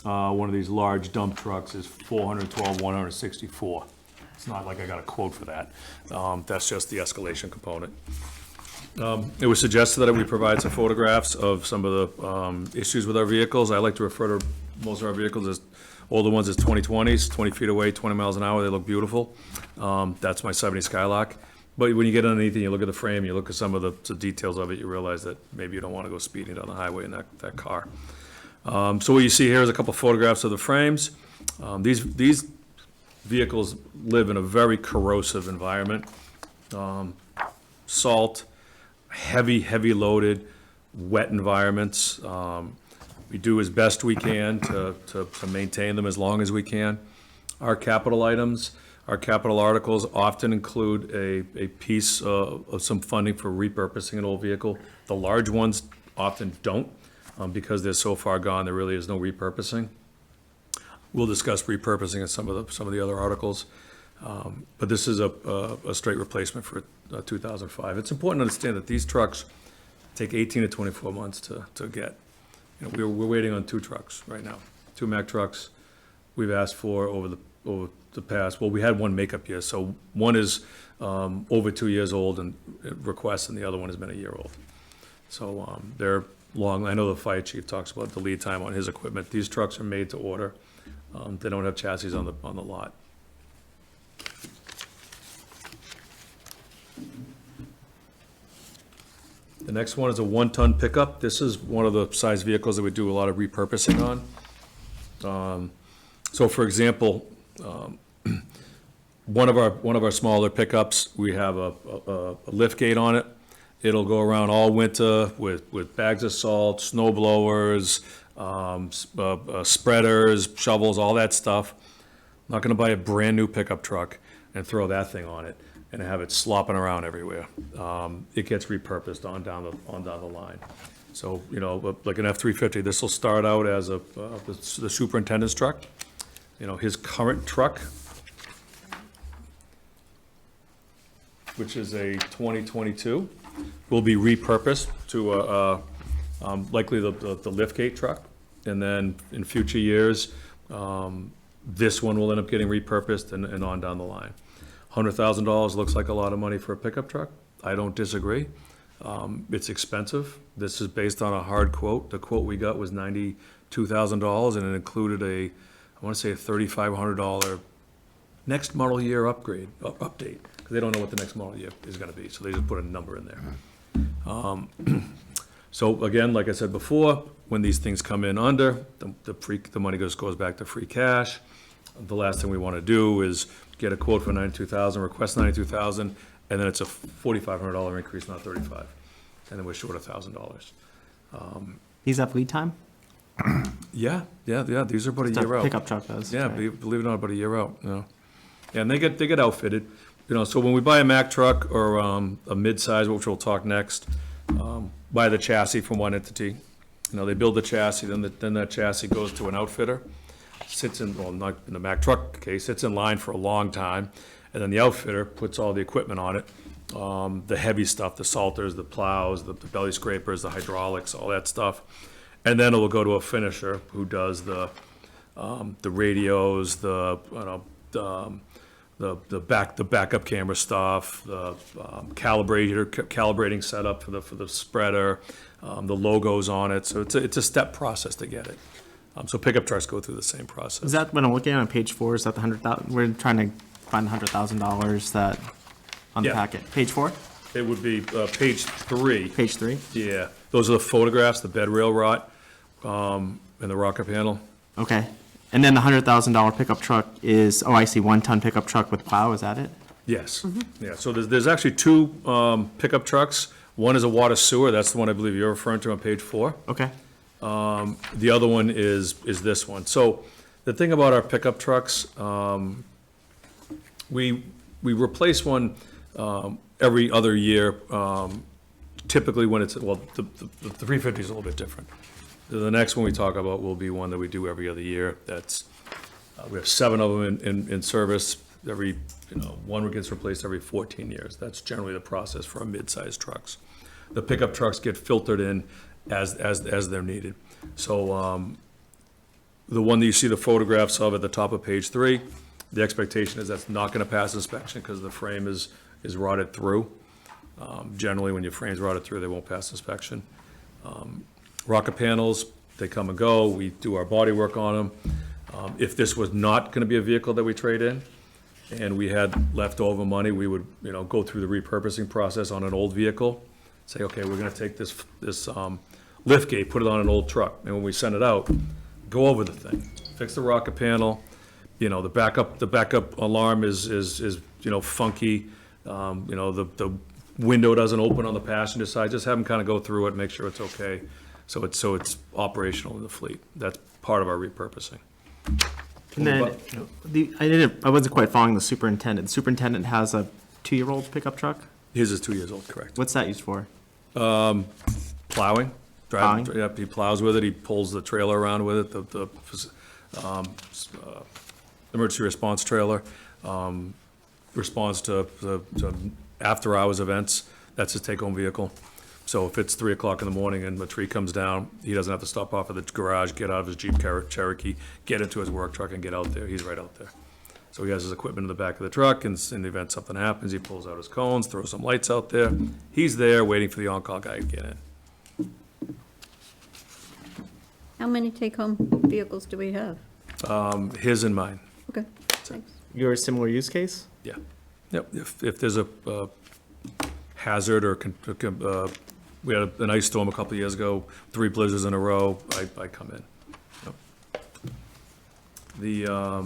one of these large dump trucks is 412, 164. It's not like I got a quote for that. That's just the escalation component. It was suggested that we provide some photographs of some of the issues with our vehicles. I like to refer to most of our vehicles as, older ones as 2020s, 20 feet away, 20 miles an hour, they look beautiful. That's my 70 Skylark. But when you get underneath and you look at the frame, you look at some of the details of it, you realize that maybe you don't want to go speeding down the highway in that car. So what you see here is a couple photographs of the frames. These vehicles live in a very corrosive environment. Salt, heavy loaded, wet environments. We do as best we can to maintain them as long as we can. Our capital items, our capital articles often include a piece of some funding for repurposing an old vehicle. The large ones often don't, because they're so far gone, there really is no repurposing. We'll discuss repurposing in some of the other articles, but this is a straight replacement for 2005. It's important to understand that these trucks take 18 to 24 months to get. You know, we're waiting on 2 trucks right now, 2 Mack trucks we've asked for over the past, well, we had one makeup year, so one is over 2 years old and requests, and the other one has been a year old. So they're long. I know the fire chief talks about the lead time on his equipment. These trucks are made to order. They don't have chassis on the lot. The next one is a 1-ton pickup. This is one of the size vehicles that we do a lot of repurposing on. So for example, one of our smaller pickups, we have a lift gate on it. It'll go around all winter with bags of salt, snow blowers, spreaders, shovels, all that stuff. I'm not gonna buy a brand-new pickup truck and throw that thing on it and have it slopping around everywhere. It gets repurposed on down the line. So, you know, like an F-350, this will start out as the superintendent's truck. You know, his current truck, which is a 2022, will be repurposed to likely the liftgate truck. And then in future years, this one will end up getting repurposed and on down the line. $100,000 looks like a lot of money for a pickup truck. I don't disagree. It's expensive. This is based on a hard quote. The quote we got was $92,000, and it included I want to say a $3,500 next model year update, because they don't know what the next model year is going to be, so they just put a number in there. So again, like I said before, when these things come in under, the money goes back to free cash. The last thing we want to do is get a quote for $92,000, request $92,000, and then it's a $4,500 increase, not $35,000, and then we're short $1,000. These have lead time? Yeah, these are about a The year out. pickup truck does. Yeah, right? believe it or not, about a year out, you know. Yeah, and they get outfitted, you know, so when we buy a Mack truck or a mid-size, which we'll talk next, buy the chassis from one entity. You know, they build the chassis, then that chassis goes to an outfitter, sits in, well, not in the Mack truck case, sits in line for a long time, and then the outfitter puts all the equipment on it. The heavy stuff, the salters, the plows, the belly scrapers, the hydraulics, all that stuff. And then it will go to a finisher who does the radios, the backup camera stuff, the calibrating setup for the spreader, the logos on it. So it's a step process to get it. So pickup trucks go through the same Is process. that what I'm looking at on page 4? Is that the 100,000? We're trying to find $100,000 that on the Yeah. packet. Page 4? It would be page 3. Page 3? Yeah, those are the photographs, the bed rail rot, and the rocker panel. Okay. And then the $100,000 pickup truck is, oh, I see, 1-ton pickup truck with plow, is that it? Yes, yeah, so there's actually two pickup trucks. One is a water sewer, that's the one I believe you're referring to on page 4. Okay. The other one is this one. So the thing about our pickup trucks, we replace one every other year, typically when it's, well, the 350 is a little bit different. The next one we talk about will be one that we do every other year. That's, we have 7 of them in service. Every, one gets replaced every 14 years. That's generally the process for our mid-sized trucks. The pickup trucks get filtered in as they're needed. So the one that you see the photographs of at the top of page 3, the expectation is that's not going to pass inspection because the frame is rotted through. Generally, when your frame's rotted through, they won't pass inspection. Rocker panels, they come and go. We do our body work on them. If this was not going to be a vehicle that we trade in, and we had leftover money, we would, go through the repurposing process on an old vehicle. Say, okay, we're going to take this lift gate, put it on an old truck, and when we send it out, go over the thing, fix the rocker panel. The backup alarm is funky. The window doesn't open on the passenger side. Just have them kind of go through it, make sure it's okay. So it's operational in the fleet. That's part of our repurposing. And then, I wasn't quite following the superintendent. The superintendent has a 2-year-old pickup truck? His is 2 years old, correct. What's that used for? Plowing. Plowing? Yep, he plows with it, he pulls the trailer around with it, the emergency response trailer, responds to after-hours events. That's his take-home vehicle. So if it's 3 o'clock in the morning and a tree comes down, he doesn't have to stop off at the garage, get out of his Jeep Cherokee, get into his work truck and get out there. He's right out there. So he has his equipment in the back of the truck, and in the event something happens, he pulls out his cones, throws some lights out there. He's there waiting for the on-call guy to get in. How many take-home vehicles do we have? His and mine, Okay, thanks. Your similar use case? yeah. Yep, if there's a hazard or, we had an ice storm a couple of years ago, 3 blizzards in a row, I come in. Yep.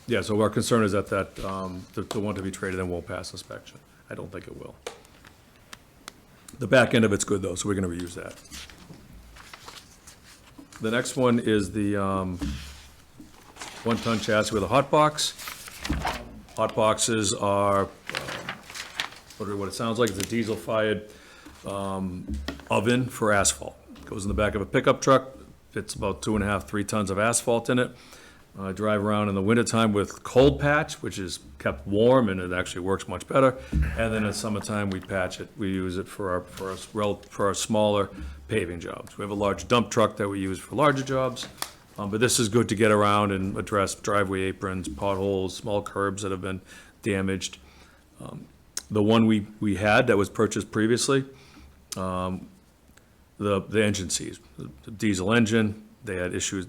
Yeah, so our concern is that the one to be traded in won't pass inspection. I don't think it will. The back end of it's good though, so we're gonna reuse that. The next one is the 1-ton chassis with a hot box. Hot boxes are, what it sounds like, it's a diesel-fired oven for asphalt. Goes in the back of a pickup truck, fits about 2.5, 3 tons of asphalt in it. I drive around in the wintertime with cold patch, which is kept warm and it actually works much better. And then in the summertime, we patch it. We use it for our smaller paving jobs. We have a large dump truck that we use for larger jobs. But this is good to get around and address driveway aprons, potholes, small curbs that have been damaged. The one we had that was purchased previously, the engine seized. The diesel engine, they had issues.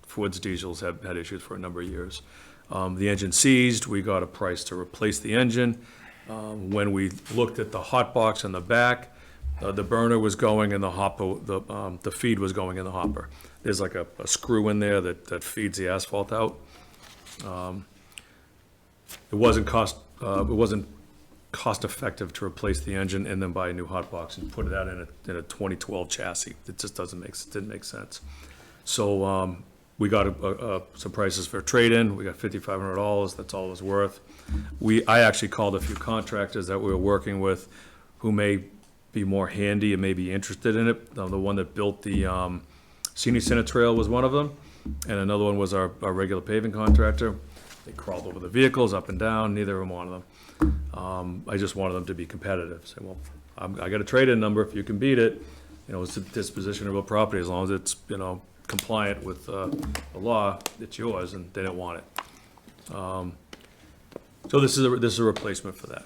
Ford's diesels have had issues for a number of years. The engine seized, we got a price to replace the engine. When we looked at the hot box in the back, the burner was going in the hopper, the feed was going in the hopper. There's like a screw in there that feeds the asphalt out. It wasn't cost effective to replace the engine and then buy a new hot box and put that in a 2012 chassis. It just didn't make sense. So, we got some prices for trade-in. We got $5,500. That's all it was worth. I actually called a few contractors that we were working with who may be more handy and may be interested in it. The one that built the Senior Center Trail was one of them, and another one was our regular paving contractor. They crawled over the vehicles, up and down, neither of them wanted them. I just wanted them to be competitive, say, well, I got a trade-in number, if you can beat it, you know, it's a disposition of a property, as long as it's, you know, compliant with the law, it's yours, and they didn't want it. So this is a replacement for that.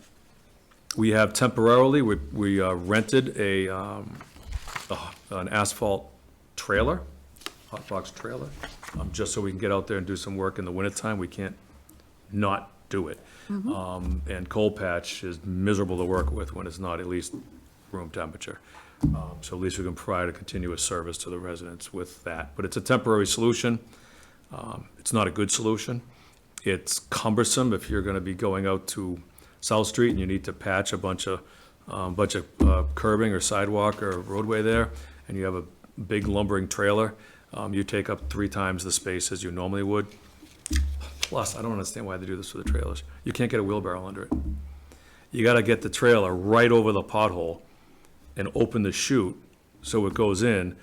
We have temporarily, we rented an asphalt trailer, hot box trailer, just so we can get out there and do some work in the wintertime. We can't not do it. And coal patch is miserable to work with when it's not at least room temperature. So at least we can provide a continuous service to the residents with that. But it's a temporary solution. It's not a good solution. It's cumbersome if you're gonna be going out to South Street and you need to patch a bunch of curbing or sidewalk or roadway there, and you have a big lumbering trailer. You take up 3 times the space as you normally would. Plus, I don't understand why they do this for the trailers. You can't get a wheelbarrow under it. You gotta get the trailer right over the pothole and open the chute so it goes in.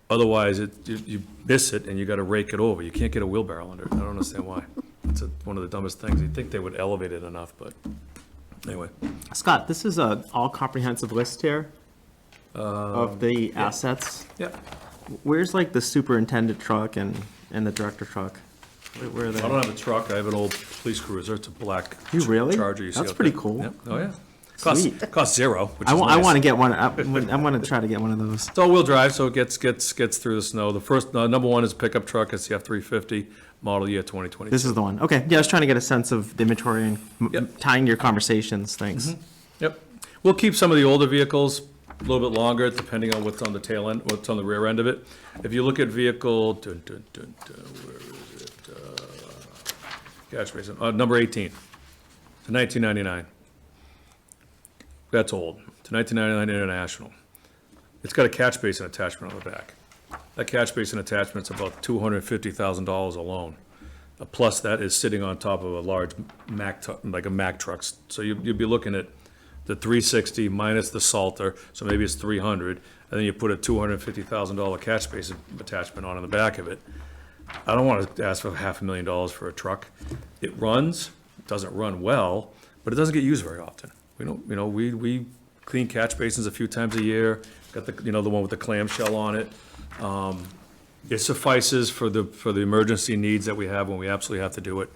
Otherwise, you miss it and you gotta rake it over. You can't get a wheelbarrow under it. I don't understand why. It's one of the dumbest things. You'd think they would elevate it enough, but anyway. Scott, this is a all-comprehensive list here of the assets. Yeah. Where's like the superintendent truck and the director truck? Where are they? I don't have a truck. I have an old police cruiser. It's a black You really? Charger. You see That's out pretty there. cool. Yep. Oh, yeah. Sweet. Costs zero, which is I nice. want to get one. I want to try to get one of those. It's all-wheel drive, so it gets through the snow. The first, number one is pickup truck. It's the F-350, model year 2022. This is the one. Okay. Yeah, I was trying to get a sense of the inventory and Yep. tying to your conversations. Thanks. Yep. We'll keep some of the older vehicles a little bit longer, depending on what's on the tail end, what's on the rear end of it. If you look at vehicle, where is it? Catch basin, number 18, to 1999. That's old, to 1999 International. It's got a catch basin attachment on the back. That catch basin attachment's about $250,000 alone. Plus that is sitting on top of a large Mack, like a Mack trucks. So you'd be looking at the 360 minus the Salter, so maybe it's 300, and then you put a $250,000 catch basin attachment on the back of it. I don't want to ask for $500,000 for a truck. It runs, it doesn't run well, but it doesn't get used very often. We don't, you know, we clean catch basins a few times a year, got the, you know, the one with the clamshell on it. It suffices for the emergency needs that we have when we absolutely have to do it.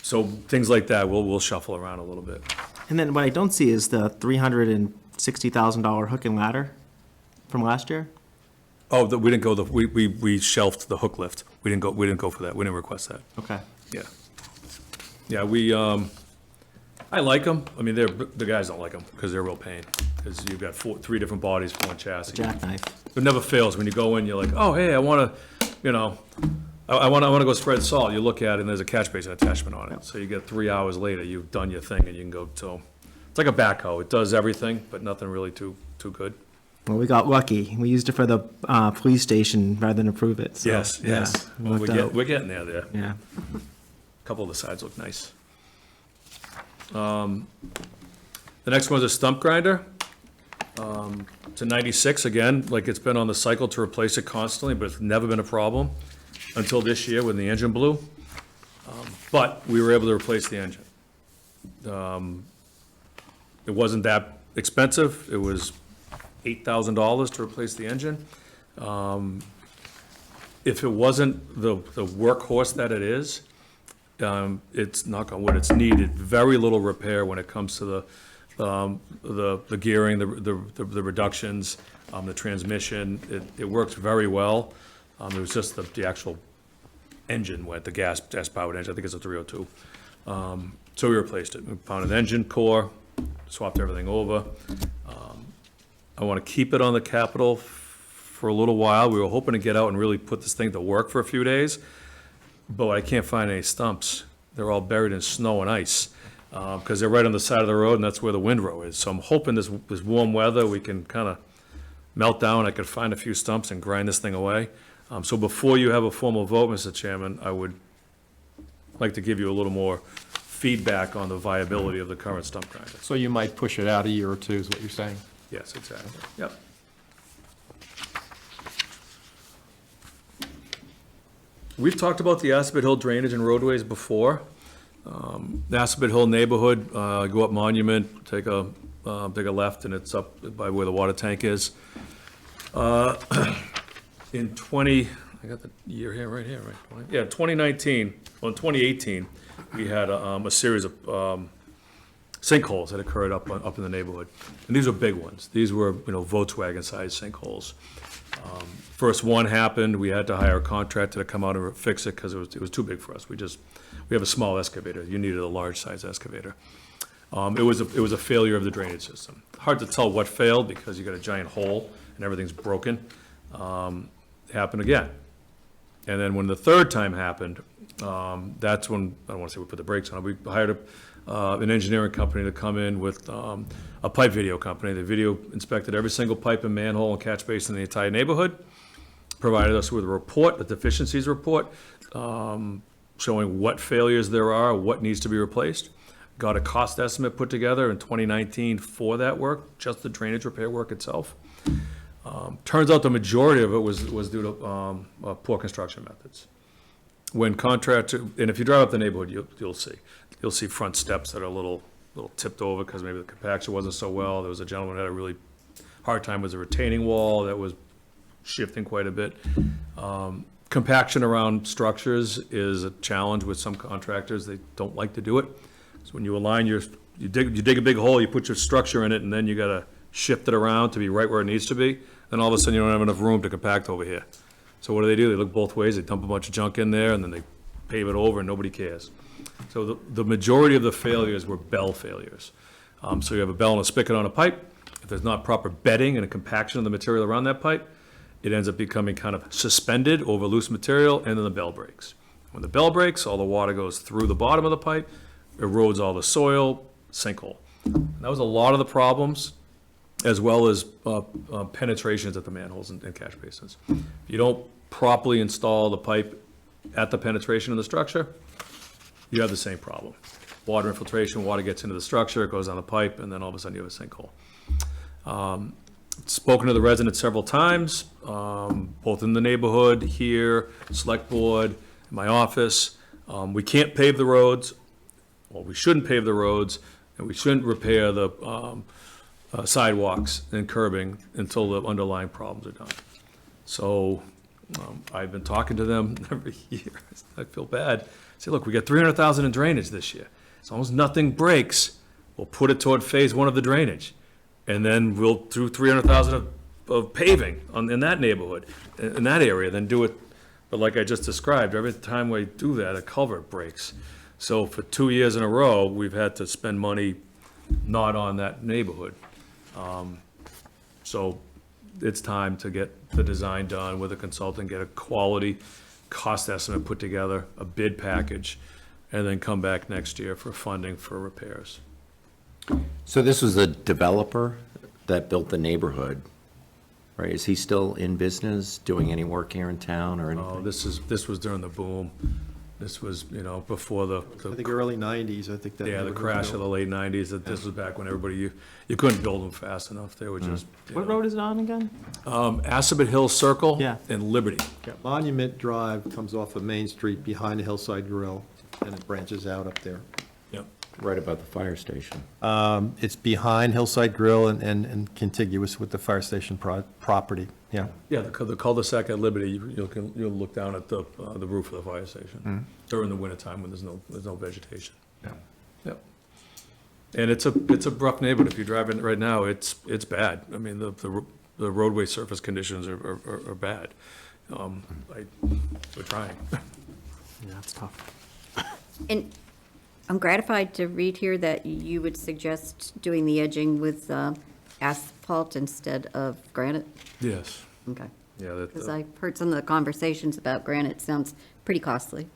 So things like that, we'll shuffle around a little bit. And then what I don't see is the $360,000 hook and ladder from last year. Oh, we didn't go, we shelved the hook lift. We didn't go for that. We didn't request that. Okay. Yeah. Yeah, I like them. I mean, the guys don't like them because they're a real pain. Because you've got 3 different bodies for one chassis. Jackknife. It never fails. When you go in, you're like, oh, hey, I want to, you know, I want to go spread salt. You look at it and there's a catch basin attachment on it. So you get 3 hours later, you've done your thing and you can go. So it's like a backhoe. It does everything, but nothing really too good. Well, we got lucky. We used it for the police station rather than approve it. So, Yes. yeah, Well, worked out. we're getting there. Yeah. A couple of the sides look nice. The next one's a stump grinder. It's a 96, again, like it's been on the cycle to replace it constantly, but it's never been a problem until this year when the engine blew. But we were able to replace the engine. It wasn't that expensive. It was $8,000 to replace the engine. If it wasn't the workhorse that it is, it's, knock on wood, it's needed very little repair when it comes to the gearing, the reductions, the transmission. It works very well. It was just the actual engine went, the gas-powered engine. I think it's a 302. So we replaced it. We found an engine core, swapped everything over. I want to keep it on the capital for a little while. We were hoping to get out and really put this thing to work for a few days, but I can't find any stumps. They're all buried in snow and ice, because they're right on the side of the road, and that's where the windrow is. So I'm hoping this warm weather, we can kind of melt down. I could find a few stumps and grind this thing away. So before you have a formal vote, Mr. Chairman, I would like to give you a little more feedback on the viability of the current stump grinder. So you might push it out a year or two, is what you're saying? Yes, exactly. Yep. We've talked about the Assabet Hill drainage and roadways before. The Assabet Hill neighborhood, go up Monument, take a left, and it's up by where the water tank is. In 20, I got the year here, right here, right? 20 Yeah, 2019, well, in 2018, we had a series of sinkholes that occurred up in the neighborhood. And these were big ones. These were, Volkswagen-sized sinkholes. First one happened, we had to hire a contractor to come out and fix it because it was too big for us. We have a small excavator. You needed a large-size excavator. It was a failure of the drainage system. Hard to tell what failed because you got a giant hole and everything's broken. It happened again. And then when the third time happened, that's when, I don't want to say we put the brakes on it, we hired an engineering company to come in with a pipe video company. They video inspected every single pipe and manhole and catch basin in the entire neighborhood, provided us with a report, a deficiencies report, showing what failures there are, what needs to be replaced. Got a cost estimate put together in 2019 for that work, just the drainage repair work itself. Turns out the majority of it was due to poor construction methods. When contractor, and if you drive up the neighborhood, you'll see front steps that are a little tipped over because maybe the compaction wasn't so well. There was a gentleman who had a really hard time with a retaining wall that was shifting quite a bit. Compaction around structures is a challenge with some contractors. They don't like to do it. So when you align you dig a big hole, you put your structure in it, and then you gotta shift it around to be right where it needs to be. Then all of a sudden you don't have enough room to compact over here. So what do? They look both ways. They dump a bunch of junk in there, and then they pave it over, and nobody cares. So the majority of the failures were bell failures. So you have a bell and a spigot on a pipe. If there's not proper bedding and a compaction of the material around that pipe, it ends up becoming kind of suspended over loose material, and then the bell breaks. When the bell breaks, all the water goes through the bottom of the pipe, erodes all the soil, sinkhole. And that was a lot of the problems, as well as penetrations at the manholes and catch basins. If you don't properly install the pipe at the penetration of the structure, you have the same problem. Water infiltration, water gets into the structure, it goes on the pipe, and then all of a sudden you have a sinkhole. Spoken to the residents several times, both in the neighborhood, here, select board, in my office. We can't pave the roads, well, we shouldn't pave the roads, and we shouldn't repair the sidewalks and curbing until the underlying problems are done. So I've been talking to them every year. I feel bad. I say, look, we got $300,000 in drainage this year. As long as nothing breaks, we'll put it toward phase one of the drainage. And then we'll do $300,000 of paving in that neighborhood, in that area, then do it. But like I just described, every time we do that, a culvert breaks. So for 2 years in a row, we've had to spend money not on that neighborhood. So it's time to get the design done with a consultant, get a quality cost estimate put together, a bid package, and then come back next year for funding for repairs. So this was a developer that built the neighborhood, right? Is he still in business, doing any work here in town or anything? Oh, this was during the boom. This was, before I think early 90s, I think that. the neighborhood crash of built. the late 90s. That This was back when everybody, you couldn't build them fast enough. They were just. What road is it on again? Assabet Hill Circle. Yeah. And Liberty. Monument Drive comes off of Main Street behind the Hillside Grill, and it branches out up there. Yep. Right above the fire station. It's behind Hillside Grill and contiguous with the fire station property, yeah. Yeah, the cul-de-sac at Liberty, you'll look down at the roof of the fire station during the wintertime when there's no vegetation. Yeah. Yep. And it's a rough neighborhood. If you drive in right now, it's bad. I mean, the roadway surface conditions are bad. We're trying. Yeah, it's tough. And I'm gratified to read here that you would suggest doing the edging with asphalt instead of granite. Yes. Okay. Yeah, Because I've heard some of the conversations about granite sounds pretty costly.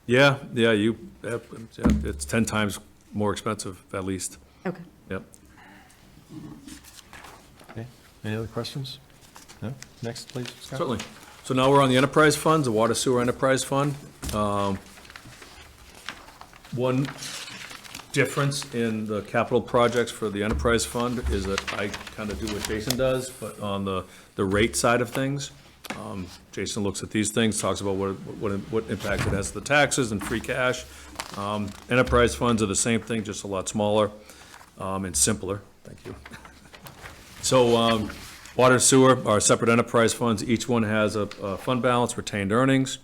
yeah, it's 10 times more expensive, at least. Okay. Yep. Okay. Any other questions? No? Next, please, Scott. Certainly. So now we're on the enterprise funds, the water sewer enterprise fund. One difference in the capital projects for the enterprise fund is that I kind of do what Jason does, but on the rate side of things. Jason looks at these things, talks about what impact it has to the taxes and free cash. Enterprise funds are the same thing, just a lot smaller and simpler. Thank you. So water and sewer are separate enterprise funds. Each one has a fund balance, retained earnings.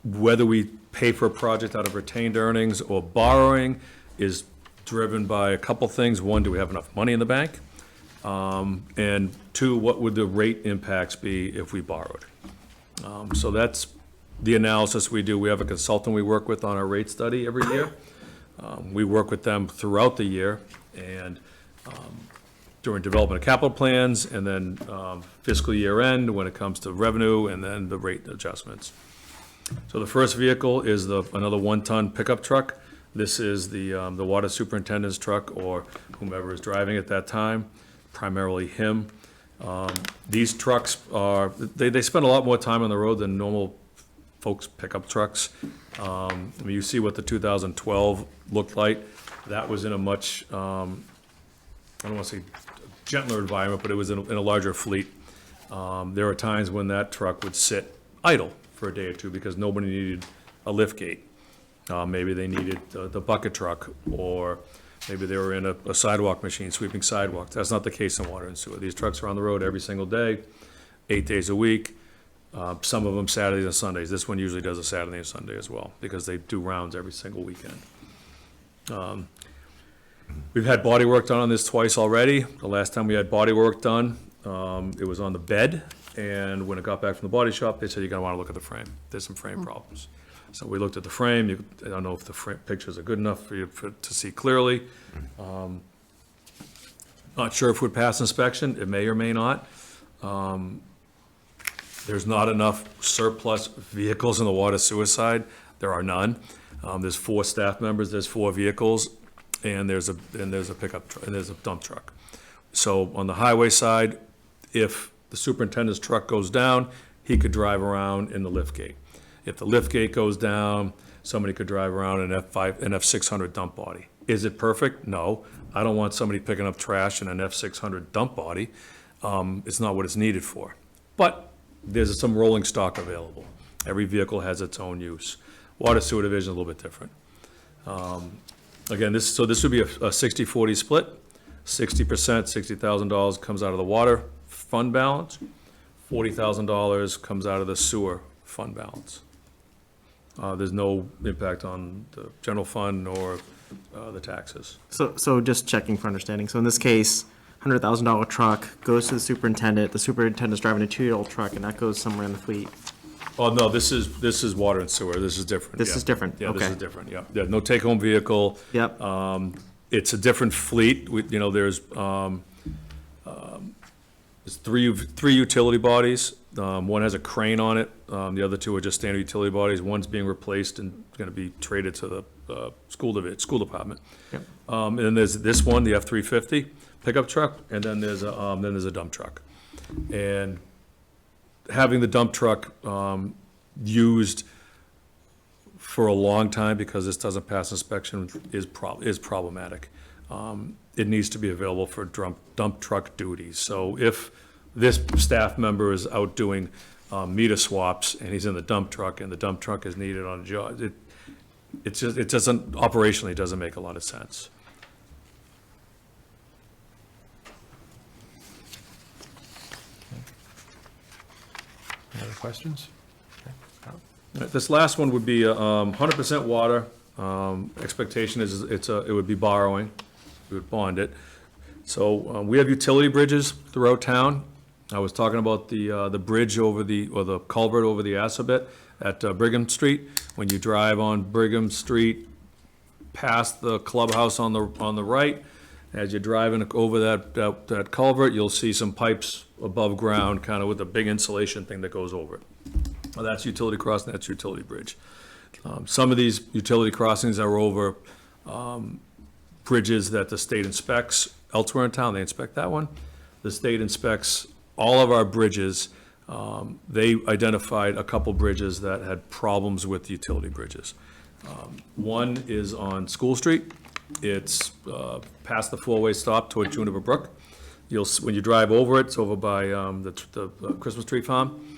Whether we pay for a project out of retained earnings or borrowing is driven by a couple things. One, do we have enough money in the bank? And two, what would the rate impacts be if we borrowed? So that's the analysis we do. We have a consultant we work with on our rate study every year. We work with them throughout the year and during development of capital plans and then fiscal year end when it comes to revenue and then the rate adjustments. So the first vehicle is another 1-ton pickup truck. This is the water superintendent's truck or whomever is driving at that time, primarily him. These trucks they spend a lot more time on the road than normal folks' pickup trucks. I mean, you see what the 2012 looked like. That was in a much, I don't want to say gentler environment, but it was in a larger fleet. There were times when that truck would sit idle for a day or two because nobody needed a lift gate. Maybe they needed the bucket truck, or maybe they were in a sidewalk machine sweeping sidewalks. That's not the case in water and sewer. These trucks are on the road every single day, 8 days a week. Some of them Saturdays and Sundays. This one usually does a Saturday and Sunday as well because they do rounds every single weekend. We've had body work done on this twice already. The last time we had body work done, it was on the bed, and when it got back from the body shop, they said, you're gonna wanna look at the frame. There's some frame problems. So we looked at the frame. I don't know if the pictures are good enough for you to see clearly. Not sure if it would pass inspection. It may or may not. There's not enough surplus vehicles in the water sewer side. There are none. There's 4 staff members, there's 4 vehicles, and there's a pickup truck, and there's a dump truck. So on the highway side, if the superintendent's truck goes down, he could drive around in the lift gate. If the lift gate goes down, somebody could drive around an F600 dump body. Is it perfect? No. I don't want somebody picking up trash in an F600 dump body. It's not what it's needed for. But there's some rolling stock available. Every vehicle has its own use. Water sewer division is a little bit different. Again, this would be a 60-40 split. 60%, $60,000 comes out of the water fund balance. $40,000 comes out of the sewer fund balance. There's no impact on the general fund nor the taxes. So just checking for understanding. So in this case, $100,000 truck goes to the superintendent's driving a 2-year-old truck, and that goes somewhere in the fleet. Oh, no, this is water and sewer. This is different. This yeah. is different, Yeah, this okay. is different, yeah. Yeah, no take-home vehicle. Yep. It's a different fleet. There's 3 utility bodies. One has a crane on it. The other 2 are just standard utility bodies. One's being replaced and going to be traded to the school department. Yep. And then there's this one, the F-350 pickup truck, and then there's a dump truck. And having the dump truck used for a long time because this doesn't pass inspection is problematic. It needs to be available for dump truck duties. So if this staff member is out doing meter swaps and he's in the dump truck and the dump truck is needed on a job, it doesn't, operationally, it doesn't make a lot of sense. Any other questions? This last one would be 100% water. Expectation is it would be borrowing. We would bond it. So we have utility bridges throughout town. I was talking about the bridge or the culvert over the Assabet at Brigham Street. When you drive on Brigham Street past the clubhouse on the right, as you're driving over that culvert, you'll see some pipes above ground, kind of with a big insulation thing that goes over it. Well, that's utility crossing, that's utility bridge. Some of these utility crossings are over bridges that the state inspects elsewhere in town. They inspect that one. The state inspects all of our bridges. They identified a couple bridges that had problems with utility bridges. One is on School Street. It's past the four-way stop toward Juniper Brook. when you drive over it, it's over by the Christmas tree farm,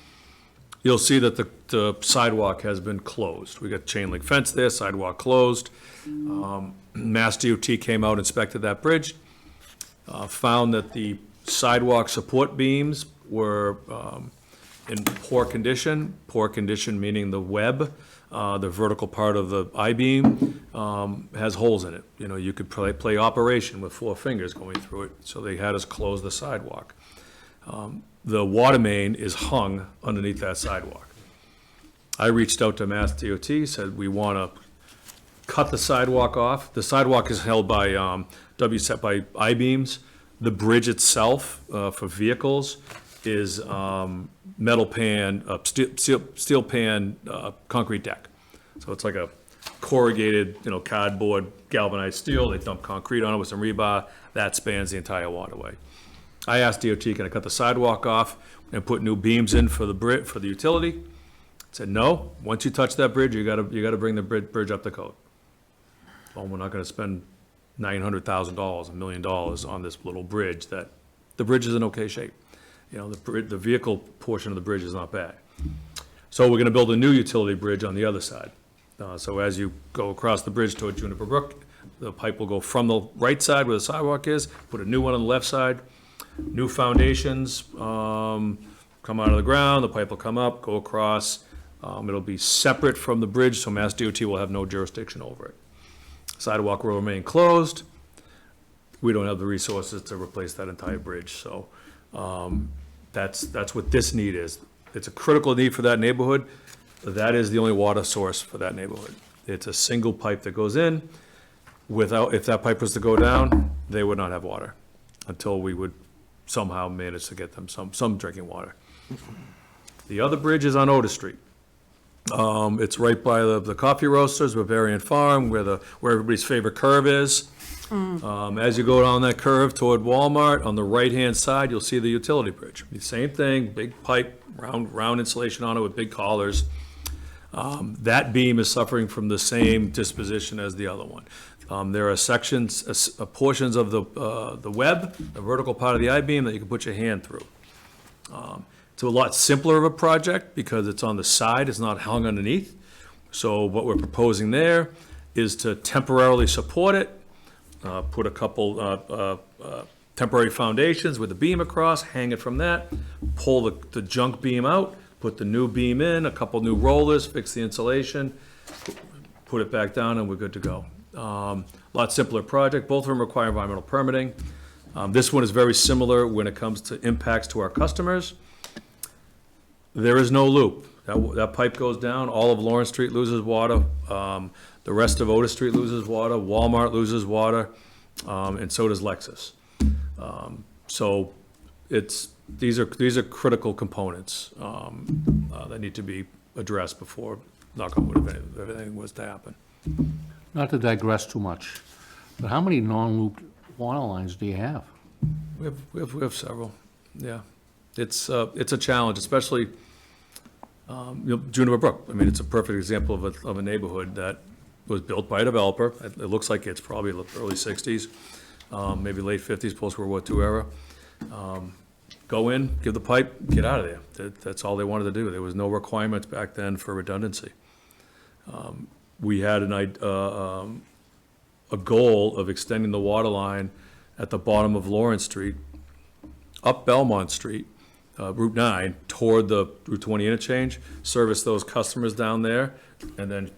you'll see that the sidewalk has been closed. We got chain link fence there, sidewalk closed. Mass DOT came out, inspected that bridge, found that the sidewalk support beams were in poor condition meaning the web, the vertical part of the I-beam has holes in it. You know, you could play operation with 4 fingers going through it, so they had us close the sidewalk. The water main is hung underneath that sidewalk. I reached out to Mass DOT, said we want to cut the sidewalk off. The sidewalk is held by by I-beams. The bridge itself for vehicles is metal pan, steel pan, concrete deck. So it's like a corrugated, cardboard galvanized steel. They dump concrete on it with some rebar. That spans the entire waterway. I asked DOT, can I cut the sidewalk off and put new beams in for the utility? Said, no, once you touch that bridge, you gotta bring the bridge up to code. Well, we're not gonna spend $900,000, $1 million on this little bridge that, the bridge is in okay shape. The vehicle portion of the bridge is not bad. So we're gonna build a new utility bridge on the other side. So as you go across the bridge toward Juniper Brook, the pipe will go from the right side where the sidewalk is, put a new one on the left side, new foundations, come out of the ground, the pipe will come up, go across. It'll be separate from the bridge, so Mass DOT will have no jurisdiction over it. Sidewalk will remain closed. We don't have the resources to replace that entire bridge, so that's what this need is. It's a critical need for that neighborhood. That is the only water source for that neighborhood. It's a single pipe that goes in. If that pipe was to go down, they would not have water until we would somehow manage to get them some drinking water. The other bridge is on Otis Street. It's right by the coffee roasters, Bavarian Farm, where everybody's favorite curve is. As you go down that curve toward Walmart, on the right-hand side, you'll see the utility bridge. The same thing, big pipe, round insulation on it with big collars. That beam is suffering from the same disposition as the other one. There are sections, portions of the web, the vertical part of the I-beam that you can put your hand through. It's a lot simpler of a project because it's on the side, it's not hung underneath. So what we're proposing there is to temporarily support it, put a couple temporary foundations with the beam across, hang it from that, pull the junk beam out, put the new beam in, a couple new rollers, fix the insulation, put it back down, and we're good to go. Lot simpler project. Both of them require environmental permitting. This one is very similar when it comes to impacts to our customers. There is no loop. That pipe goes down, all of Lawrence Street loses water, the rest of Otis Street loses water, Walmart loses water, and so does Lexus. So these are critical components that need to be addressed before, knock on wood, if anything was to happen. Not to digress too much, but how many non-looped water lines do you have? We have several, yeah. It's a challenge, especially Juniper Brook. I mean, it's a perfect example of a neighborhood that was built by a developer. It looks like it's probably early 60s, maybe late 50s, post-World War II era. Go in, give the pipe, get out of there. That's all they wanted to do. There was no requirements back then for redundancy. We had a goal of extending the water line at the bottom of Lawrence Street, up Belmont Street, Route 9, toward the Route 20 interchange, service those customers down there, and then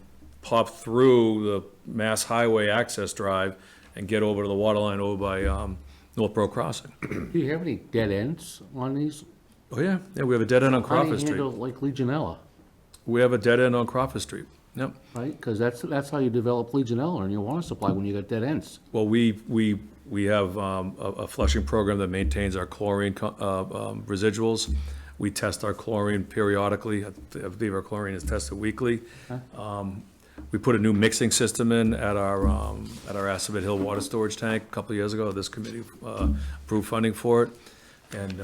pop through the Mass Highway access drive and get over to the water line over by Northborough Crossing. Do you have any dead ends on these? Oh, yeah, we have a dead end on How do Crawford you Street. handle like Legionella, We have a dead end on Crawford Street, yep. right? Because that's how you develop Legionella in your water supply, when you got dead ends. Well, we have a flushing program that maintains our chlorine residuals. We test our chlorine periodically. I believe our chlorine is tested weekly. We put a new mixing system in at our Assabet Hill water storage tank a couple of years ago. This committee approved funding for it. And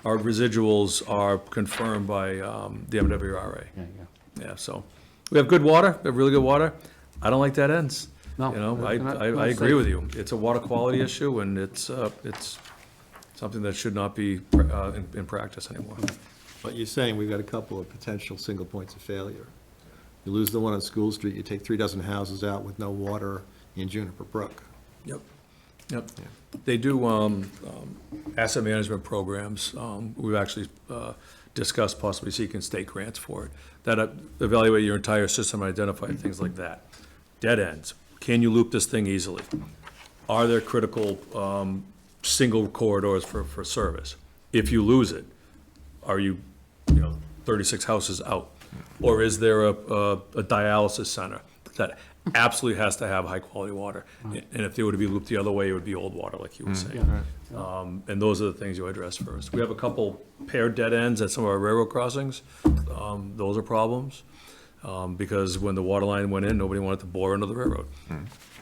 our residuals are confirmed by the MWRA. Yeah, so we have good water, we have really good water. I don't like dead ends. No, You know, not I agree safe. with you. It's a water quality issue, and it's something that should not be in practice anymore. But you're saying we've got a couple of potential single points of failure. You lose the one on School Street, you take 3 dozen houses out with no water in Juniper Brook. Yep, yep. They do asset management programs. We've actually discussed possibly seeking state grants for it, that evaluate your entire system and identify things like that. Dead ends. Can you loop this thing easily? Are there critical single corridors for service? If you lose it, are you 36 houses out? Or is there a dialysis center that absolutely has to have high-quality water? And if they were to be looped the other way, it would be old water, like you were saying. And those are the things you address first. We have a couple paired dead ends at some of our railroad crossings. Those are problems, because when the water line went in, nobody wanted to bore into the railroad.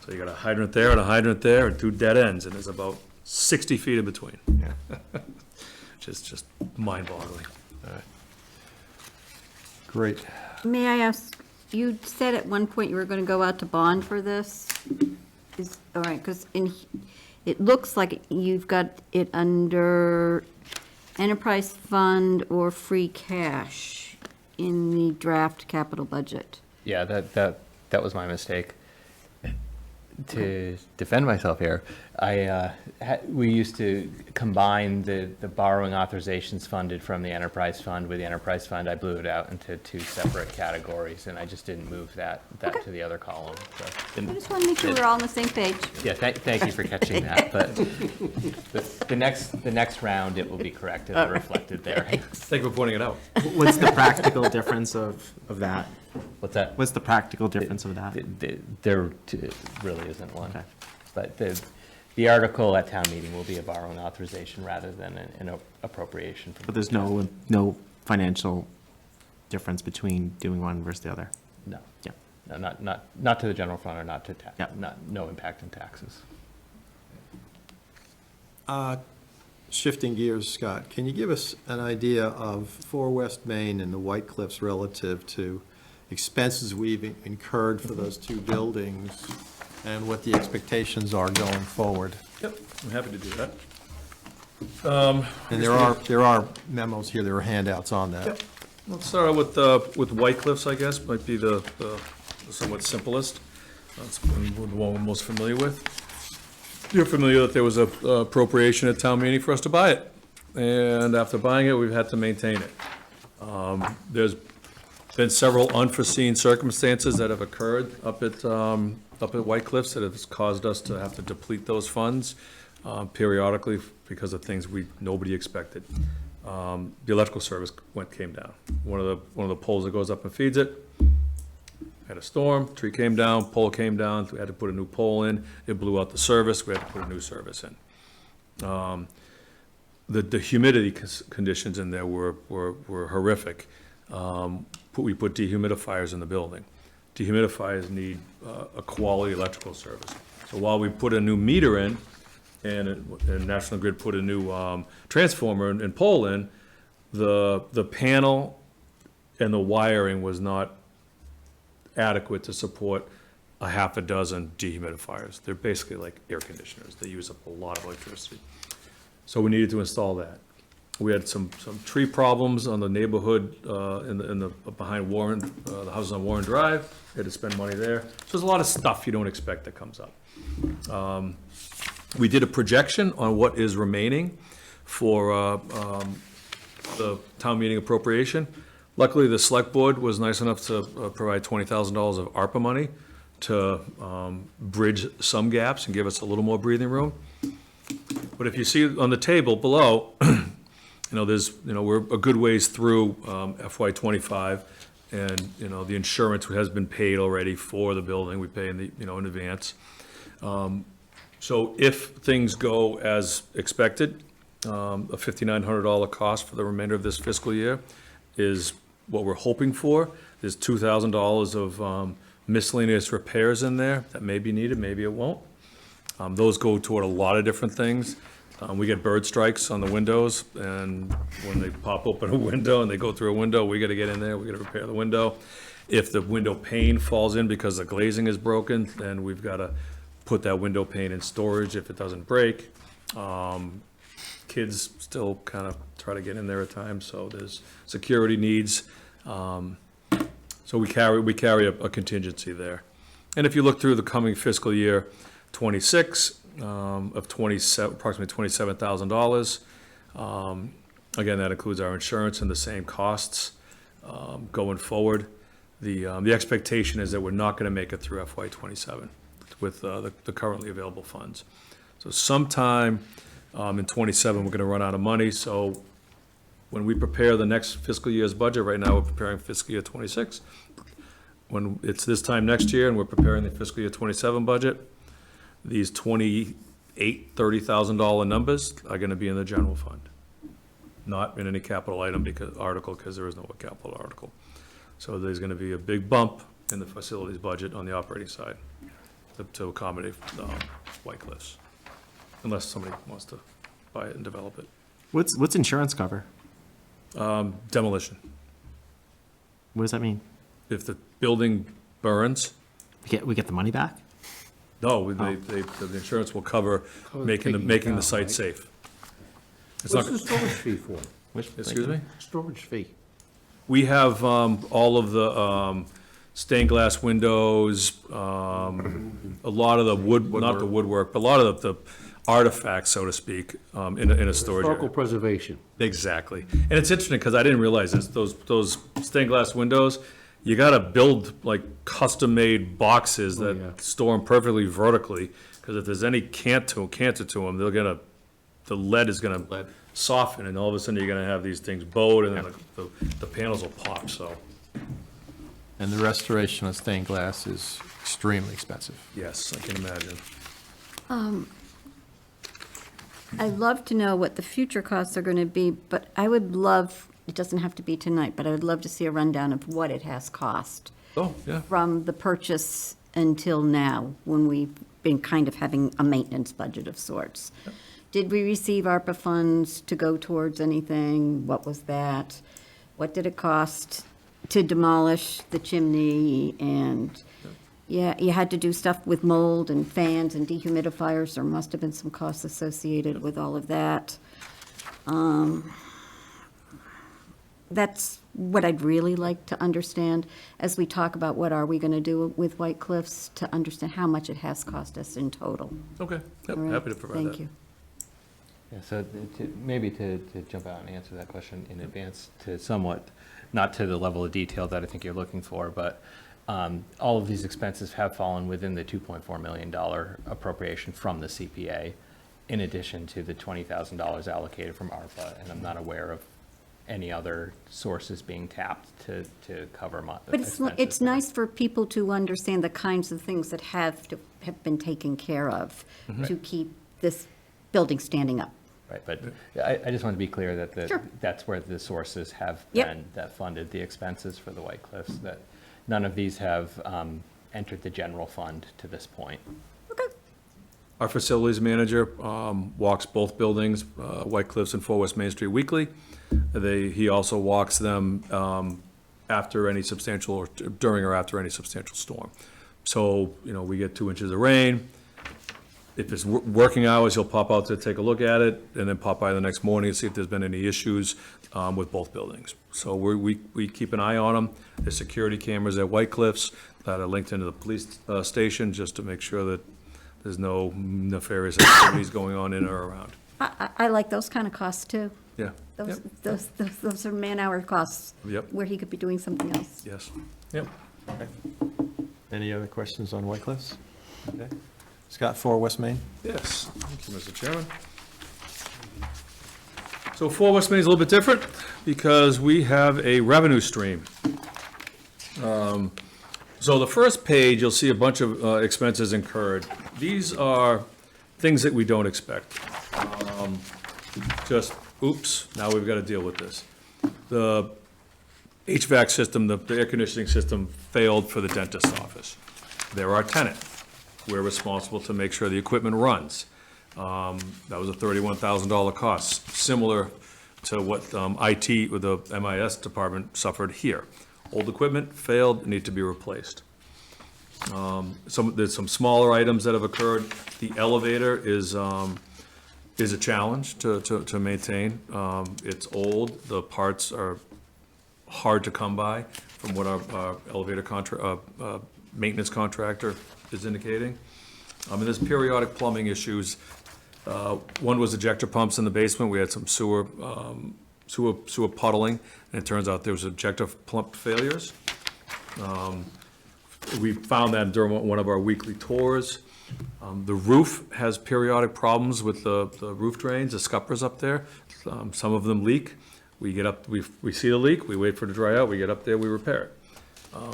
So you got a hydrant there and a hydrant there and 2 dead ends, and there's about 60 feet in between. Which is just mind-boggling. Great. May I ask, you said at one point you were going to go out to bond for this? All right, because it looks like you've got it under enterprise fund or free cash in the draft capital budget. Yeah, that was my mistake. To defend myself here, we used to combine the borrowing autherizations funded from the enterprise fund with the enterprise fund. I blew it out into 2 separate categories, and I just didn't move that Okay. to the other column. So I just want to make sure we're all on the same page. yeah, thank you for catching that. But the next round, it will be corrected and reflected there. Thank you for pointing it out. What's the practical difference of that? What's that? What's the practical difference of that? There really isn't one. Okay. But the article at town meeting will be a borrowing authorization rather than an appropriation. But there's no financial difference between doing one versus the other? No. Yeah. No, not to the general fund or not to Yeah. no impact on taxes. Shifting gears, Scott, can you give us an idea of 4 West Main and the White Cliffs relative to expenses we've incurred for those 2 buildings and what the expectations are going forward? Yep, I'm happy to do that. And there are memos here, there are handouts on that. Let's start out with White Cliffs, I guess, might be the somewhat simplest. That's the one we're most familiar with. You're familiar that there was a appropriation at town meeting for us to buy it. And after buying it, we've had to maintain it. There's been several unforeseen circumstances that have occurred up at White Cliffs that have caused us to have to deplete those funds periodically because of things nobody expected. The electrical service came down. One of the poles that goes up and feeds it had a storm, tree came down, pole came down, we had to put a new pole in, it blew out the service, we had to put a new service in. The humidity conditions in there were horrific. We put dehumidifiers in the building. Dehumidifiers need a quality electrical service. So while we put a new meter in, and National Grid put a new transformer and pole in, the panel and the wiring was not adequate to support a half a dozen dehumidifiers. They're basically like air conditioners. They use up a lot of electricity. So we needed to install that. We had some tree problems on the neighborhood behind Warren, the houses on Warren Drive. We had to spend money there. So there's a lot of stuff you don't expect that comes up. We did a projection on what is remaining for the town meeting appropriation. Luckily, the select board was nice enough to provide $20,000 of ARPA money to bridge some gaps and give us a little more breathing room. But if you see on the table below, we're a good ways through FY '25, and, the insurance has been paid already for the building. We pay in advance. So if things go as expected, a $5,900 cost for the remainder of this fiscal year is what we're hoping for. There's $2,000 of miscellaneous repairs in there that may be needed, maybe it won't. Those go toward a lot of different things. We get bird strikes on the windows, and when they pop open a window and they go through a window, we gotta get in there, we gotta repair the window. If the window pane falls in because the glazing is broken, then we've gotta put that window pane in storage if it doesn't break. kids still kind of try to get in there at times, so there's security needs. So we carry a contingency there. And if you look through the coming fiscal year 26, of approximately $27,000. Again, that includes our insurance and the same costs going forward. The expectation is that we're not going to make it through FY '27 with the currently available funds. So sometime in '27, we're going to run out of money. So when we prepare the next fiscal year's budget, right now we're preparing fiscal year '26. When it's this time next year and we're preparing the fiscal year '27 budget, these $30,000 numbers are going to be in the general fund, not in any capital item because there is no capital article. So there's going to be a big bump in the facilities budget on the operating side to accommodate White Cliffs, unless somebody wants to buy it and develop it. What's insurance cover? Demolition. What does that mean? If the building burns, We get the money back? no, the insurance will cover making taking the it site down, safe. It's What's not, the storage fee for? excuse me? Storage fee. We have all of the stained glass windows, a lot of the wood, not the woodwork, but a lot of the artifacts, so to speak, in a storage Historical area. preservation. Exactly. And it's interesting, because I didn't realize this, those stained glass windows, you gotta build like custom-made boxes Oh, that yeah. store them perfectly vertically, because if there's any cancer to them, the lead is gonna soften, and all of a sudden you're gonna have these things bowed, and then the panels will pop, so, And the restoration of stained glass is extremely expensive. yes, I can imagine. I'd love to know what the future costs are going to be, but I would love, it doesn't have to be tonight, but I would love to see a rundown of what it has cost Oh, yeah. from the purchase until now, when we've been kind of having a maintenance budget of sorts. Did we receive ARPA funds to go towards anything? What was that? What did it cost to demolish the chimney? And, yeah, you had to do stuff with mold and fans and dehumidifiers. There must have been some costs associated with all of that. That's what I'd really like to understand as we talk about what are we going to do with White Cliffs, to understand how much it has cost us in total. Okay, yep, All right? happy to provide that. Thank you. Yeah, so maybe to jump out and answer that question in advance to somewhat, not to the level of detail that I think you're looking for, but all of these expenses have fallen within the $2.4 million appropriation from the CPA, in addition to the $20,000 allocated from ARPA, and I'm not aware of any other sources being tapped to cover But it's nice for people to understand the kinds of things that have been taken care of to keep this building standing up. Right, but I just want to be clear that Sure. that's where the sources have Yep. been that funded the expenses for the White Cliffs, that none of these have entered the general fund to this point. Okay. Our facilities manager walks both buildings, White Cliffs and 4 West Main Street, weekly. He also walks them after any substantial, or during or after any substantial storm. So, we get 2 inches of rain. If it's working hours, he'll pop out to take a look at it, and then pop by the next morning and see if there's been any issues with both buildings. So we keep an eye on them. There's security cameras at White Cliffs that are linked into the police station, just to make sure that there's no nefarious activities going on in or around. I like those kind of costs, too. Yeah. Those, Yep. those are man-hour costs. Yep. Where he could be doing something else. Yes. Yep. Any other questions on White Cliffs? Okay. Scott, 4 West Main? Yes, thank you, Mr. Chairman. So 4 West Main is a little bit different because we have a revenue stream. So the first page, you'll see a bunch of expenses incurred. These are things that we don't expect. Just, oops, now we've got to deal with this. The HVAC system, the air conditioning system failed for the dentist's office. They're our tenant. We're responsible to make sure the equipment runs. That was a $31,000 cost, similar to what IT, with the MIS department suffered here. Old equipment failed, need to be replaced. There's some smaller items that have occurred. The elevator is is a challenge to maintain. It's old, the parts are hard to come by, from what our elevator maintenance contractor is indicating. And there's periodic plumbing issues. One was ejector pumps in the basement. We had some sewer puddling, and it turns out there was ejector pump failures. We found that during one of our weekly tours. The roof has periodic problems with the roof drains, the scuppers up there. Some of them leak. We get up, we see the leak, we wait for it to dry out, we get up there, we repair it.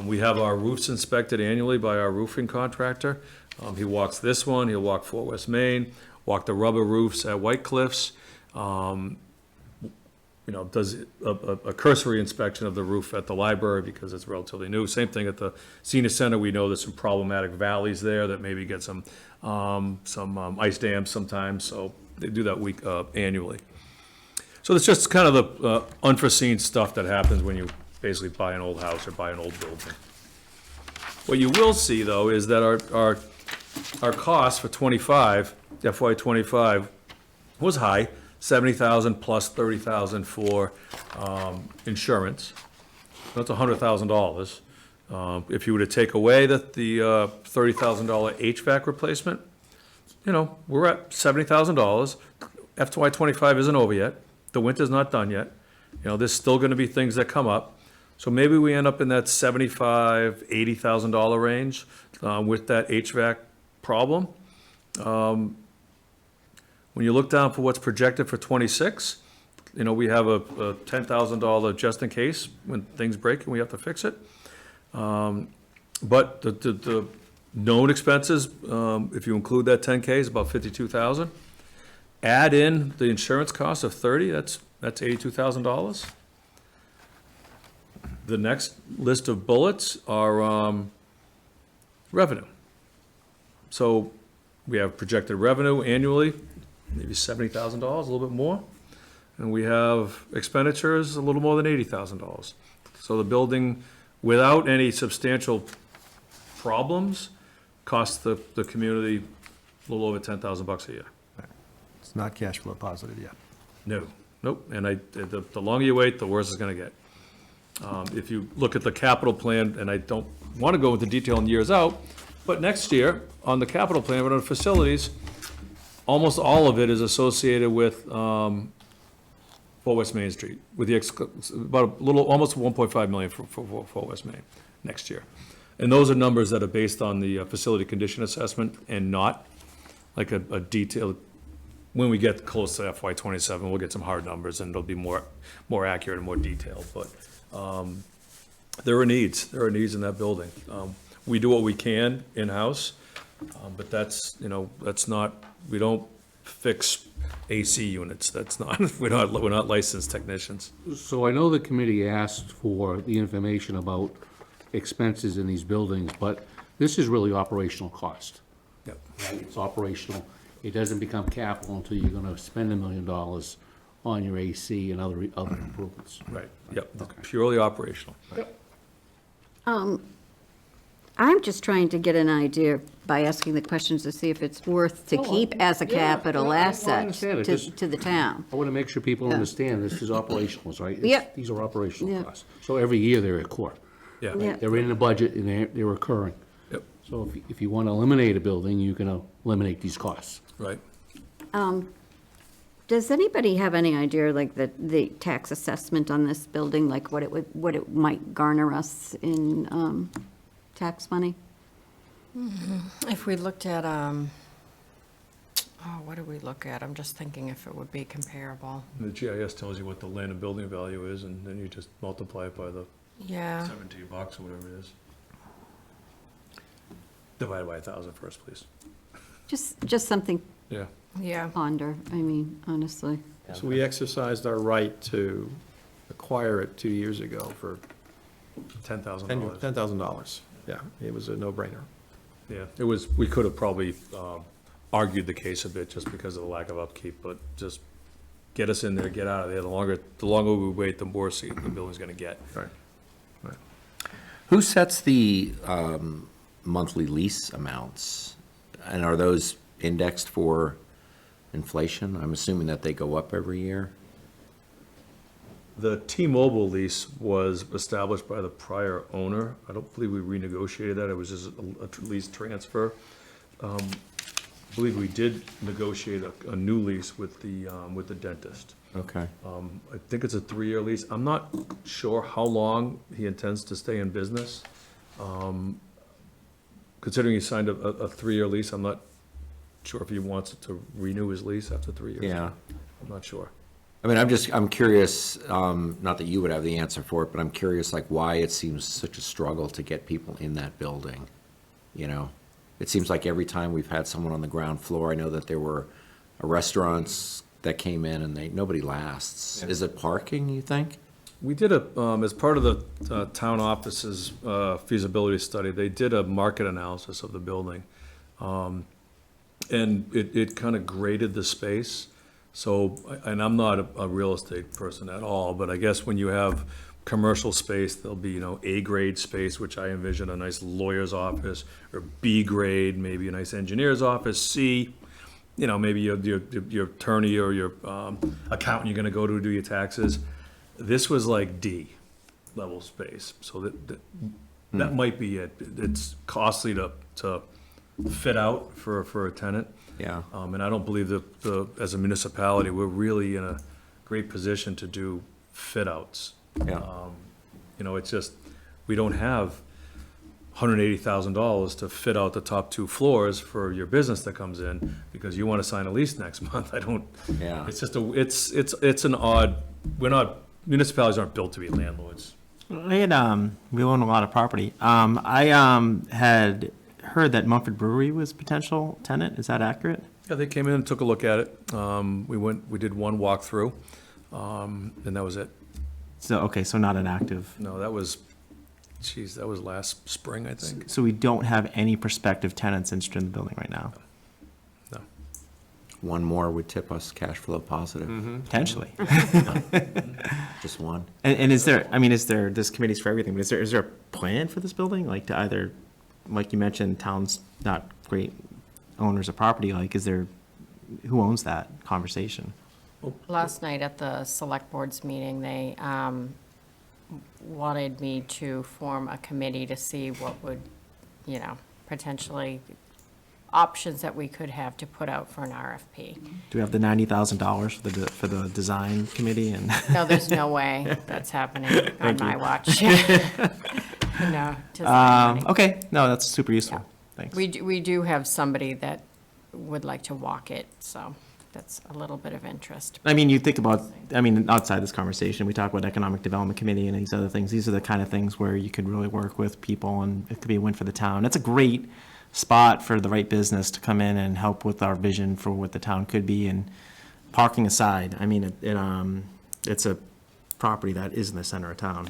We have our roofs inspected annually by our roofing contractor. He walks this one, he'll walk Fort West Main, walk the rubber roofs at White Cliffs. Does a cursory inspection of the roof at the library because it's relatively new. Same thing at the senior center. We know there's some problematic valleys there that maybe get some ice dams sometimes, so they do that annually. So it's just kind of the unforeseen stuff that happens when you basically buy an old house or buy an old building. What you will see, though, is that our cost for FY '25 was high, $70,000 plus $30,000 for insurance. That's $100,000. If you were to take away the $30,000 HVAC replacement, we're at $70,000. FY '25 isn't over yet. The winter's not done yet. There's still gonna be things that come up. So maybe we end up in that $75,000, $80,000 range with that HVAC problem. When you look down for what's projected for '26, we have a $10,000 just in case when things break and we have to fix it. But the known expenses, if you include that 10K, is about 52,000. Add in the insurance cost of 30, that's $82,000. The next list of bullets are revenue. So we have projected revenue annually, maybe $70,000, a little bit more. And we have expenditures a little more than $80,000. So the building, without any substantial problems, costs the community a little over $10,000 a year. It's not cash flow positive yet. No, nope, and the longer you wait, the worse it's gonna get. If you look at the capital plan, and I don't wanna go into detail in years out, but next year, on the capital plan, on facilities, almost all of it is associated with, Fort West Main Street, with about a little, almost 1.5 million for Fort West Main next year. And those are numbers that are based on the facility condition assessment and not like a detailed. When we get close to FY '27, we'll get some hard numbers and it'll be more accurate and more detailed, but there are needs in that building. We do what we can in-house, but that's not, we don't fix AC units, that's not, we're not licensed technicians. So I know the committee asked for the information about expenses in these buildings, but this is really operational cost. Yep. It's operational. It doesn't become capital until you're gonna spend $1 million on your AC and other improvements. Right, yep, Okay. purely operational. I'm just trying to get an idea by asking the questions to see if it's worth to keep as a capital I asset understand it. Just- to the town. I wanna make sure people Yeah. understand this is operationals, right? Yep. These are operational Yeah. costs. So every year they're at court. Yeah, Yeah. They're in the budget and they're recurring. yep, So if you wanna eliminate a building, you can eliminate these costs. right. Does anybody have any idea, like, the tax assessment on this building, like what it might garner us in tax money? If we looked at, what do we look at? I'm just thinking if it would be comparable. The GIS tells you what the land and building value is, and then you just multiply it by the Yeah, $17 or whatever it is. Divided by 1,000 first, please. Just something Yeah. yeah. to ponder, I mean, honestly. So we exercised our right to acquire it 2 years ago for $10,000. $10,000. Yeah, it was a no-brainer. Yeah, it was, we could have probably argued the case a bit just because of the lack of upkeep, but just get us in there, get out of there. The longer we wait, the worse the building's gonna get. Right. Who sets the monthly lease amounts? And are those indexed for inflation? I'm assuming that they go up every year. The T-Mobile lease was established by the prior owner. I don't believe we renegotiated that. It was just a lease transfer. I believe we did negotiate a new lease with the dentist. Okay. I think it's a 3-year lease. I'm not sure how long he intends to stay in business. Considering he signed a 3-year lease, I'm not sure if he wants to renew his lease after 3 years. Yeah. I'm not sure. I mean, I'm curious, not that you would have the answer for it, but I'm curious, like, why it seems such a struggle to get people in that building, you know? It seems like every time we've had someone on the ground floor, I know that there were restaurants that came in and nobody lasts. Is it parking, you think? We did as part of the town office's feasibility study, they did a market analysis of the building. And it kind of graded the space. So, and I'm not a real estate person at all, but I guess when you have commercial space, there'll be, A-grade space, which I envision a nice lawyer's office, or B-grade, maybe a nice engineer's office, C, maybe your attorney or your accountant you're gonna go to do your taxes. This was like D level space, so that might be it. It's costly to fit out for a tenant. Yeah. And I don't believe that as a municipality, we're really in a great position to do fit outs. Yeah. It's just, we don't have $180,000 to fit out the top 2 floors for your business that comes in, because you want to sign a lease next month. I don't, Yeah. it's just it's an odd, municipalities aren't built to be landlords. I had, we own a lot of property. I had heard that Mumford Brewery was a potential tenant. Is that accurate? Yeah, they came in and took a look at it. We did one walkthrough, and that was it. So, okay, so not an active. No, that was last spring, I think. So we don't have any prospective tenants interested in the building right now, No. One more would tip us cash flow positive. potentially. Just one. And is there, this committee's for everything, but is there a plan for this building? Like to either, like you mentioned, town's not great owners of property, like who owns that conversation? Last night at the select board's meeting, they wanted me to form a committee to see what would, potentially options that we could have to put out for an RFP. Do we have the $90,000 for the design committee and? No, there's no way that's happening on my watch. No. design money. Okay, no, that's super useful. Thanks. We do have somebody that would like to walk it, so that's a little bit of interest. You think about, outside this conversation, we talk about economic development committee and these other things. These are the kind of things where you could really work with people and it could be a win for the town. It's a great spot for the right business to come in and help with our vision for what the town could be. And parking aside, it's a property that is in the center of town.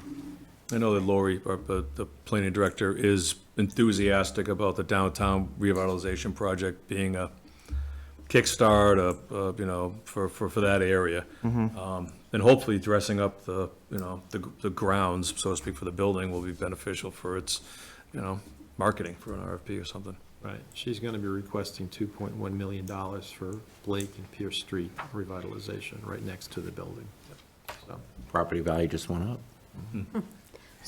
I know that Lori, the planning director, is enthusiastic about the downtown revitalization project being a kickstart, for that area. And hopefully dressing up the grounds, so to speak, for the building will be beneficial for its, marketing for an RFP or something. Right. She's going to be requesting $2.1 million for Blake and Pierce Street revitalization right next to the building. So, Property value just went up.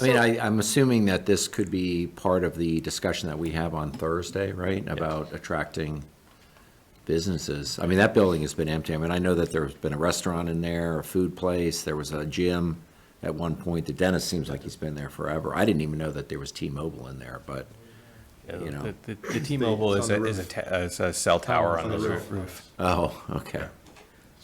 I'm assuming that this could be part of the discussion that we have on Thursday, right? About attracting businesses. That building has been empty. I know that there's been a restaurant in there, a food place, there was a gym at one point. The dentist seems like he's been there forever. I didn't even know that there was T-Mobile in there, but, The T-Mobile is a cell tower on the roof. Oh, okay.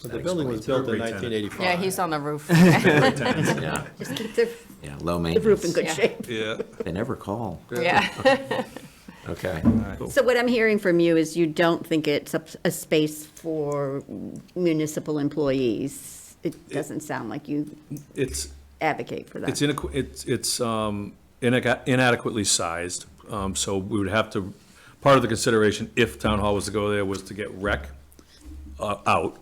but the building was built in Great tenant. 1985. Yeah, he's on the roof. Yeah, Just keep the yeah, low the roof in maintenance. good Yeah. shape. Yeah. They never call. Yeah. Okay. So what I'm hearing from you is you don't think it's a space for municipal employees. It doesn't sound like you It's advocate for that. It's inadequately sized, so we would have to, part of the consideration, if town hall was to go there, was to get rec out,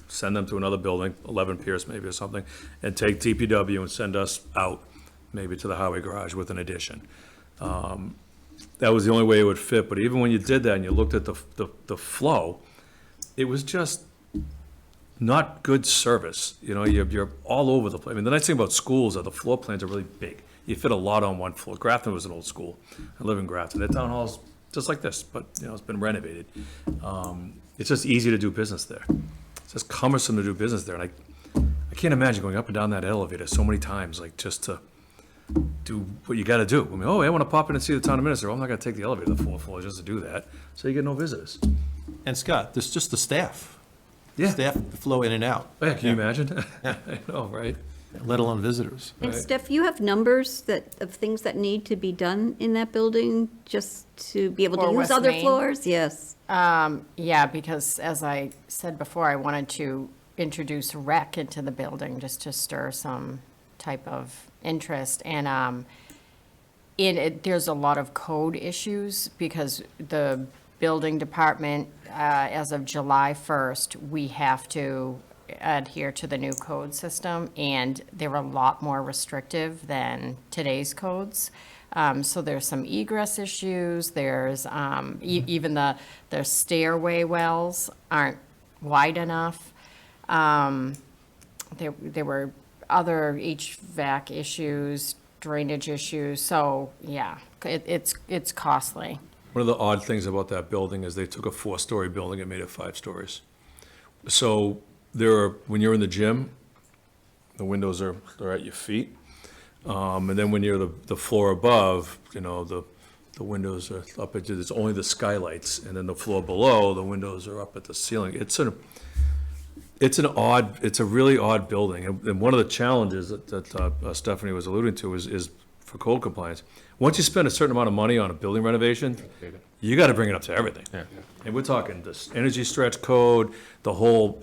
send them to another building, 11 Pierce maybe or something, and take DPW and send us out, maybe to the highway garage with an addition. That was the only way it would fit, but even when you did that and you looked at the flow, it was just not good service. You know, you're all over the place. I mean, the nice thing about schools are the floor plans are really big. You fit a lot on one floor. Grafton was an old school. I live in Grafton. Their town hall's just like this, but, you know, it's been renovated. It's just easy to do business there. It's just cumbersome to do business there. And I can't imagine going up and down that elevator so many times, like, just to do what you gotta do. I mean, oh, I wanna pop in and see the town administrator. Well, I'm not gonna take the elevator to the fourth floor just to do that. So you get no visitors. And Scott, there's just the staff. Yeah. Staff flow in and out, Oh, yeah, can you imagine? I know, right? let alone visitors. And Steph, you have numbers of things that need to be done in that building just to be able to For use West other Main? floors? Yes. Yeah, because as I said before, I wanted to introduce rec into the building just to stir some type of interest. And there's a lot of code issues because the building department, as of July 1st, we have to adhere to the new code system, and they're a lot more restrictive than today's codes. So there's some egress issues, there's, even the stairway wells aren't wide enough. There were other HVAC issues, drainage issues, so, yeah, it's costly. One of the odd things about that building is they took a 4-story building and made it 5 stories. So when you're in the gym, the windows are at your feet. And then when you're the floor above, you know, the windows are up at, it's only the skylights. And then the floor below, the windows are up at the ceiling. It's a really odd building. And one of the challenges that Stephanie was alluding to is for code compliance. Once you spend a certain amount of money on a building renovation, you got to bring it up to everything. And we're talking this energy stretch code,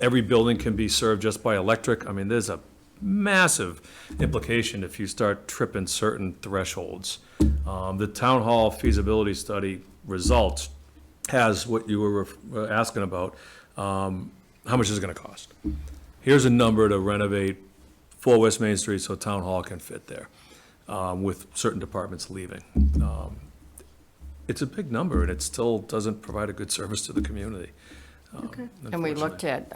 every building can be served just by electric. I mean, there's a massive implication if you start tripping certain thresholds. The town hall feasibility study results has what you were asking about, how much is it going to cost? Here's a number to renovate 4 West Main Street so town hall can fit there, with certain departments leaving. It's a big number, and it still doesn't provide a good service to the community. And we looked at,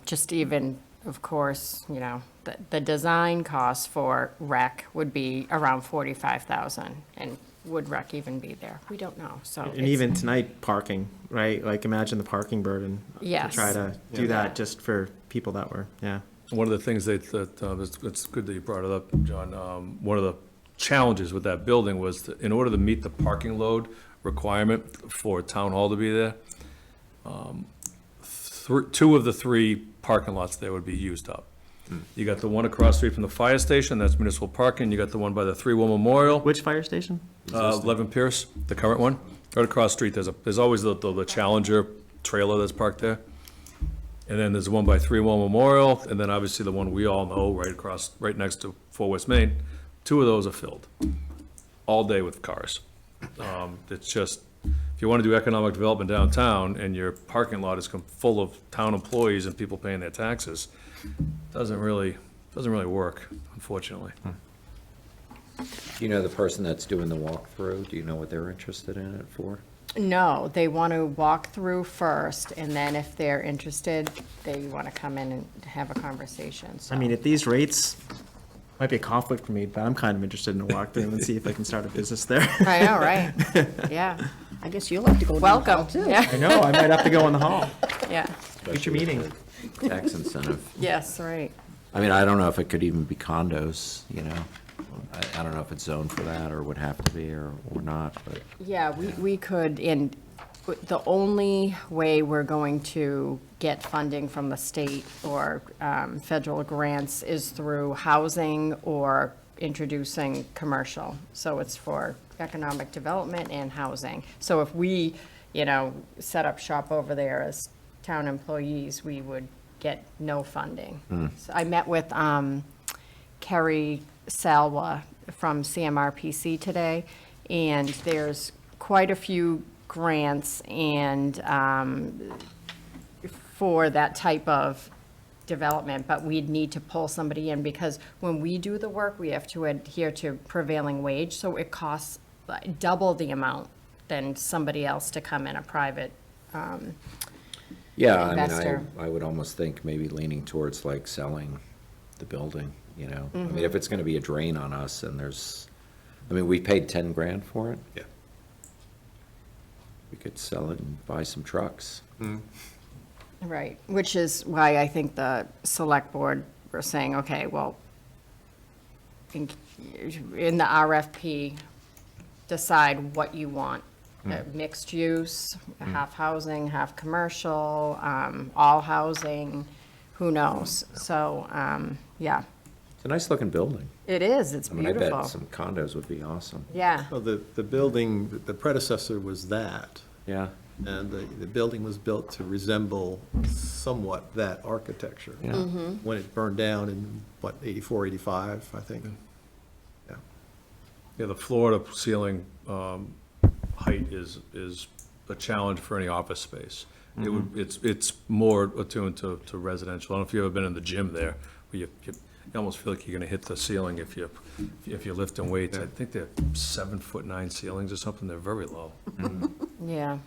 just even, of course, you know, the design cost for rec would be around 45,000, and would rec even be there? We don't know, so. And it's- even tonight, parking, right? Like, imagine the parking burden. Yes. To try to do that just for people that were, yeah. One of the things it's good that you brought it up, John. One of the challenges with that building was in order to meet the parking load requirement for town hall to be there, 2 of the 3 parking lots there would be used up. You got the one across the street from the fire station, that's municipal parking. You got the one by the 3-1 Memorial, Which fire station? 11 Pierce, the current one. Right across the street, there's always the Challenger trailer that's parked there. And then there's one by 3-1 Memorial, and then obviously the one we all know right next to 4 West Main. 2 of those are filled all day with cars. It's just, if you want to do economic development downtown and your parking lot is full of town employees and people paying their taxes, doesn't really work, unfortunately. Do you know the person that's doing the walkthrough? Do you know what they're interested in it for? No, they want to walk through first, and then if they're interested, they want to come in and have a conversation, so. I mean, at these rates, might be a conflict for me, but I'm kind of interested in a walkthrough and see if I can start a business there. I know, right? Yeah, I guess you'll have to go down the hall, welcome, too. yeah, I know, I might have to go in the hall. yeah, Future meeting. Tax incentive. yes, right. I mean, I don't know if it could even be condos, you know? I don't know if it's zoned for that or would have to be or not, but. Yeah, we could, and the only way we're going to get funding from the state or federal grants is through housing or introducing commercial. So it's for economic development and housing. So if we, you know, set up shop over there as town employees, we would get no funding. So I met with Kerry Salwa from CMRPC today, and there's quite a few grants and for that type of development, but we'd need to pull somebody in because when we do the work, we have to adhere to prevailing wage, so it costs double the amount than somebody else to come in, a private. Yeah, I mean, investor. I would almost think maybe leaning towards like selling the building, you know? I mean, if it's gonna be a drain on us and we paid 10 grand for it. Yeah. We could sell it and buy some trucks. Right, which is why I think the select board were saying, okay, well, in the RFP, decide what you want. Mixed use, half housing, half commercial, all housing, who knows? So, yeah, It's a nice looking building. it is, it's I mean, I bet beautiful. some condos would be awesome. Yeah, Well, the building, the predecessor was that, Yeah, and the building was built to resemble somewhat that architecture. yeah. When it burned down in, what, 84, 85, I think? Yeah. Yeah, the floor to ceiling height is a challenge for any office space. It's more attuned to residential. I don't know if you've ever been in the gym there, where you almost feel like you're gonna hit the ceiling if you're lifting weights. I think they're 7'9" ceilings or something. They're very low. yeah.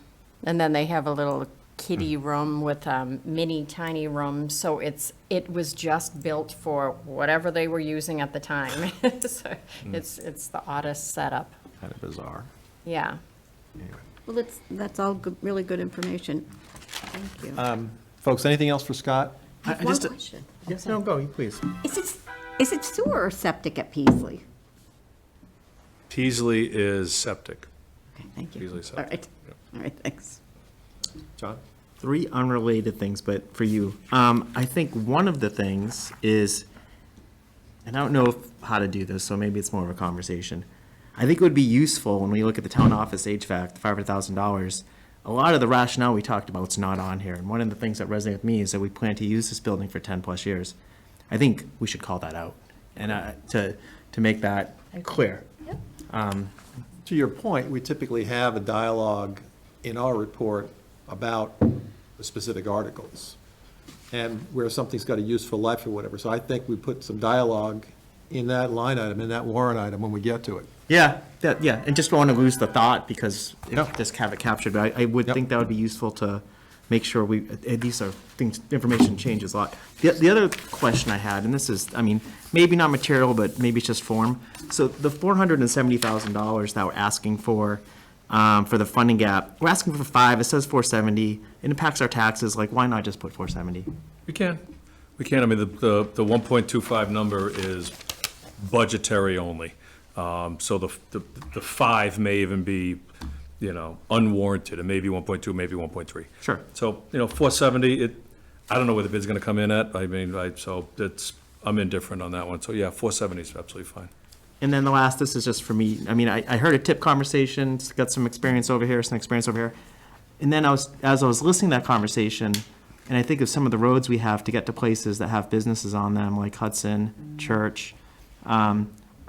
And then they have a little kiddie room with mini tiny rooms, so it was just built for whatever they were using at the time. So it's the oddest setup, Kind of bizarre. yeah. Well, that's all good, really good information. Thank you. Folks, anything else for Scott? I have I one just- question. Yes, no, go, please. Is it sewer or septic at Peasley? Peasley is septic. Okay, thank you. Peasley All septic, right, all right, thanks. John? 3 unrelated things, but for you. I think one of the things is, and I don't know how to do this, so maybe it's more of a conversation. I think it would be useful when we look at the town office HVAC, $500,000, a lot of the rationale we talked about is not on here. And one of the things that resonated with me is that we plan to use this building for 10-plus years. I think we should call that out and to make that clear. To your point, we typically have a dialogue in our report about the specific articles and where something's got a useful life or whatever. So I think we put some dialogue in that line item, in that warrant item when we get to it. Yeah, and just don't want to lose the thought because Yeah. just have it captured, but I would Yep. think that would be useful to make sure these are things, information changes a lot. The other question I had, and this is, I mean, maybe not material, but maybe it's just form. So the $470,000 that we're asking for the funding gap, we're asking for 5, it says 470, it impacts our taxes, like, why not just put 470? We can. I mean, the 1.25 number is budgetary only. So the 5 may even be, unwarranted, and maybe 1.2, maybe 1.3. Sure. So, 470, I don't know where the bid's gonna come in at. I mean, I'm indifferent on that one. So, yeah, 470 is absolutely fine. And then the last, this is just for me, I mean, I heard a tip conversation, got some experience over here, some experience over here. And then as I was listening to that conversation, and I think of some of the roads we have to get to places that have businesses on them, like Hudson, Church, do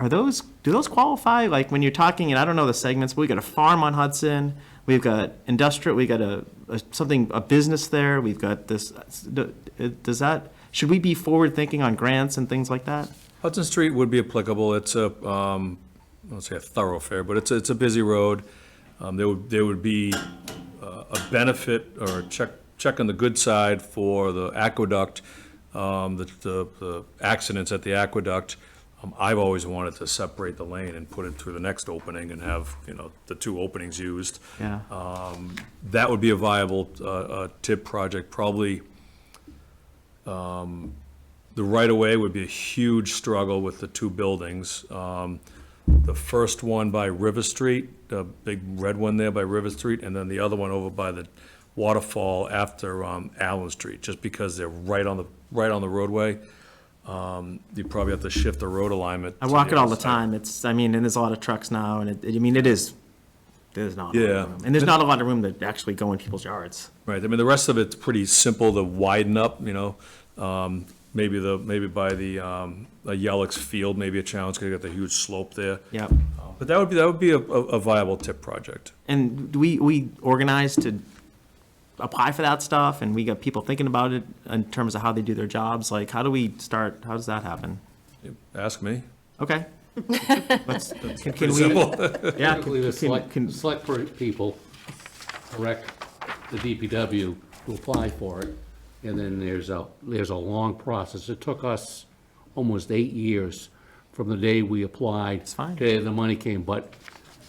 those qualify? Like when you're talking, and I don't know the segments, but we got a farm on Hudson, we've got industrial, we got a business there, we've got this, should we be forward thinking on grants and things like that? Hudson Street would be applicable. It's I won't say a thoroughfare, but it's a busy road. There would be a benefit or check on the good side for the aqueduct, the accidents at the aqueduct. I've always wanted to separate the lane and put it through the next opening and have, the 2 openings used. Yeah. That would be a viable tip project, probably. The right-of-way would be a huge struggle with the 2 buildings. The first one by River Street, the big red one there by River Street, and then the other one over by the waterfall after Allen Street, just because they're right on the roadway. You probably have to shift the road alignment. I to walk it all other the side. time. And there's a lot of trucks now, and there's not a lot Yeah. of room. And there's not a lot of room to actually go in people's yards. Right, I mean, the rest of it's pretty simple to widen up, maybe by the Yelix Field, maybe a challenge, because you got the huge slope there. Yep. But that would be a viable tip project. And do we organize to apply for that stuff, and we got people thinking about it in terms of how they do their jobs? Like, how does that happen? Ask me. Okay. Can we, Simple. yeah, Typically, the can- select board people direct the DPW to apply for it, and then there's a long process. It took us almost 8 years from the day we applied. It's fine. To the money came, but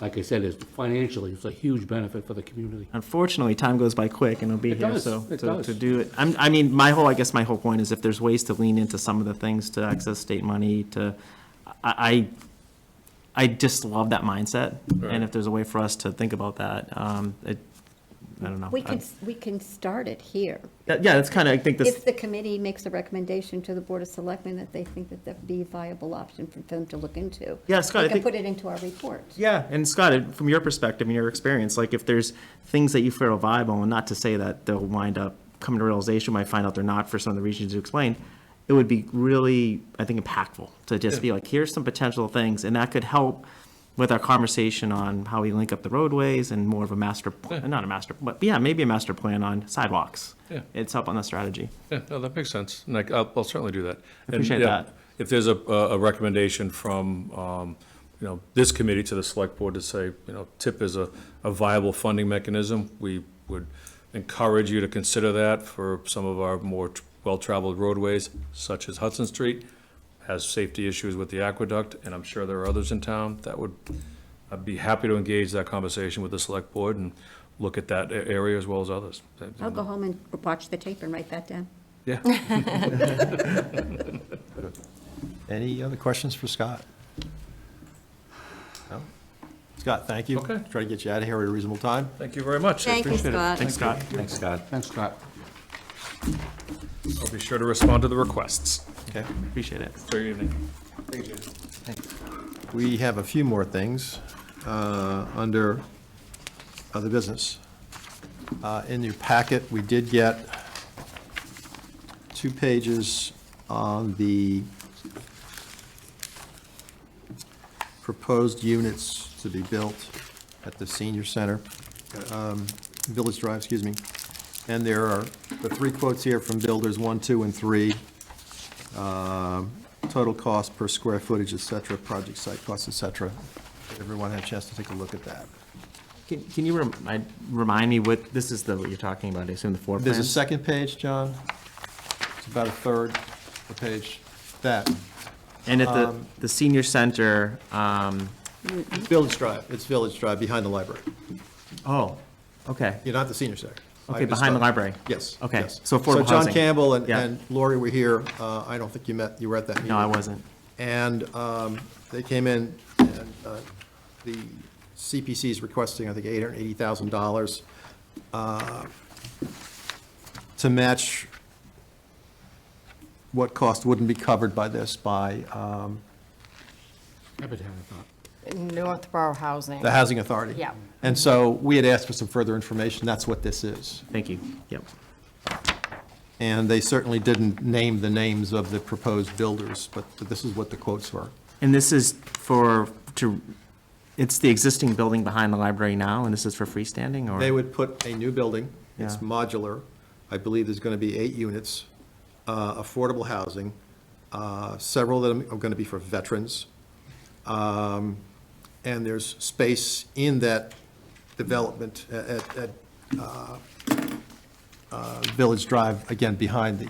like I said, financially, it's a huge benefit for the community. Unfortunately, time goes by quick, and it'll be It here, does, so it to does. do it. I mean, I guess my whole point is if there's ways to lean into some of the things to access state money, I just love that mindset. And if there's a way for us to think about that, I don't know. We can start it here. Yeah, that's kind of, I think this, If the committee makes a recommendation to the Board of Selectmen that they think that that'd be a viable option for them to look into. Yeah, Scott, I We can think- put it into our report. yeah, and Scott, from your perspective and your experience, like if there's things that you feel are viable, and not to say that they'll wind up coming to realization, might find out they're not for some of the reasons you explained, it would be really, I think, impactful to just be like, here's some potential things, and that could help with our conversation on how we link up the roadways and more of a master, not a master, but yeah, maybe a master plan on sidewalks. Yeah. It's help on the strategy. Yeah, no, that makes sense. And I'll certainly do that. And, Appreciate yeah, that. If there's a recommendation from, this committee to the select board to say, TIP is a viable funding mechanism, we would encourage you to consider that for some of our more well-traveled roadways, such as Hudson Street, has safety issues with the aqueduct, and I'm sure there are others in town I'd be happy to engage that conversation with the select board and look at that area as well as others. I'll go home and watch the tape and write that down. Yeah. Any other questions for Scott? No? Scott, thank you. Okay. Try to get you out of here at a reasonable time. Thank you very much. I Thank you, appreciate it. Scott. Thanks, Scott. Thanks, Scott. Thanks, Scott. I'll be sure to respond to the requests. Okay. Appreciate it. Enjoy your evening. We have a few more things under other business. In your packet, we did get 2 pages on the proposed units to be built at the senior center, Village Drive, excuse me. And there are the 3 quotes here from builders 1, 2, and 3. Total cost per square footage, et cetera, project site costs, et cetera. Everyone had a chance to take a look at that. Can you remind me what, this is what you're talking about, I assume the floor There's a plans? second page, John. It's about a third of the page. That, And at the senior center, Village Drive, it's Village Drive, behind the library. oh, okay. You're not the senior center. I Okay, behind the misspoke. library. Yes. Okay, yes. so affordable John housing. Campbell and Yeah. and Lori were here. I don't think you were at that meeting. No, I wasn't. And they came in, and the CPC is requesting, I think, $880,000 to match what cost wouldn't be covered by this by Northborough Housing. the Housing Authority. Yeah. And so we had asked for some further information. That's what this is. Thank you. Yep. And they certainly didn't name the names of the proposed builders, but this is what the quotes were. And this is it's the existing building behind the library now, and this is for freestanding, or? They would put a new building, it's Yeah. modular, I believe there's going to be 8 units, affordable housing, several of them are going to be for veterans, and there's space in that development at Village Drive, again, behind the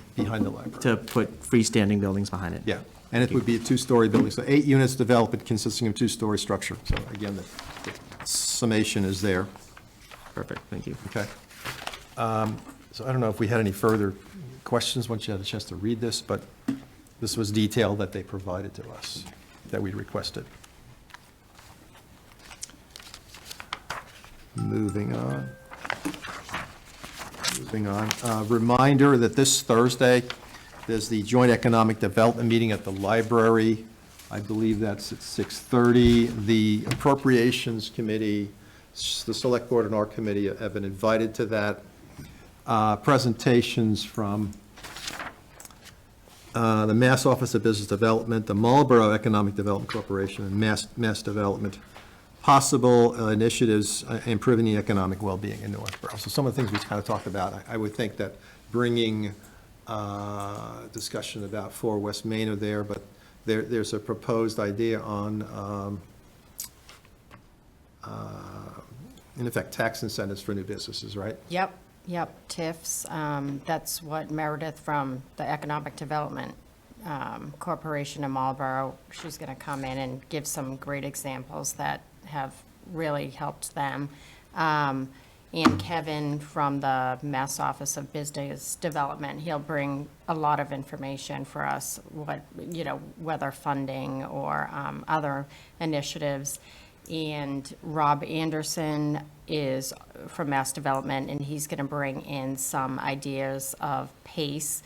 library. To put freestanding buildings behind it? Yeah, and it would be a 2-story building, so 8 units development consisting of 2-story structure. So again, the summation is there. Perfect, thank you. Okay. So I don't know if we had any further questions once you had a chance to read this, but this was detail that they provided to us, that we requested. Moving on. Reminder that this Thursday, there's the Joint Economic Development meeting at the library. I believe that's at 6:30. The Appropriations Committee, the Select Board and our committee have been invited to that. Presentations from the Mass Office of Business Development, the Marlborough Economic Development Corporation, and Mass Development. Possible initiatives improving the economic well-being in Northborough. So some of the things we kind of talked about, I would think that bringing discussion about 4 West Main are there, but there's a proposed idea on, in effect, tax incentives for new businesses, right? Yep, Yep, TIFs. That's what Meredith from the Economic Development Corporation of Marlboro, she's going to come in and give some great examples that have really helped them. And Kevin from the Mass Office of Business Development, he'll bring a lot of information for us, whether funding or other initiatives. And Rob Anderson is from Mass Development, and he's going to bring in some ideas of PACE.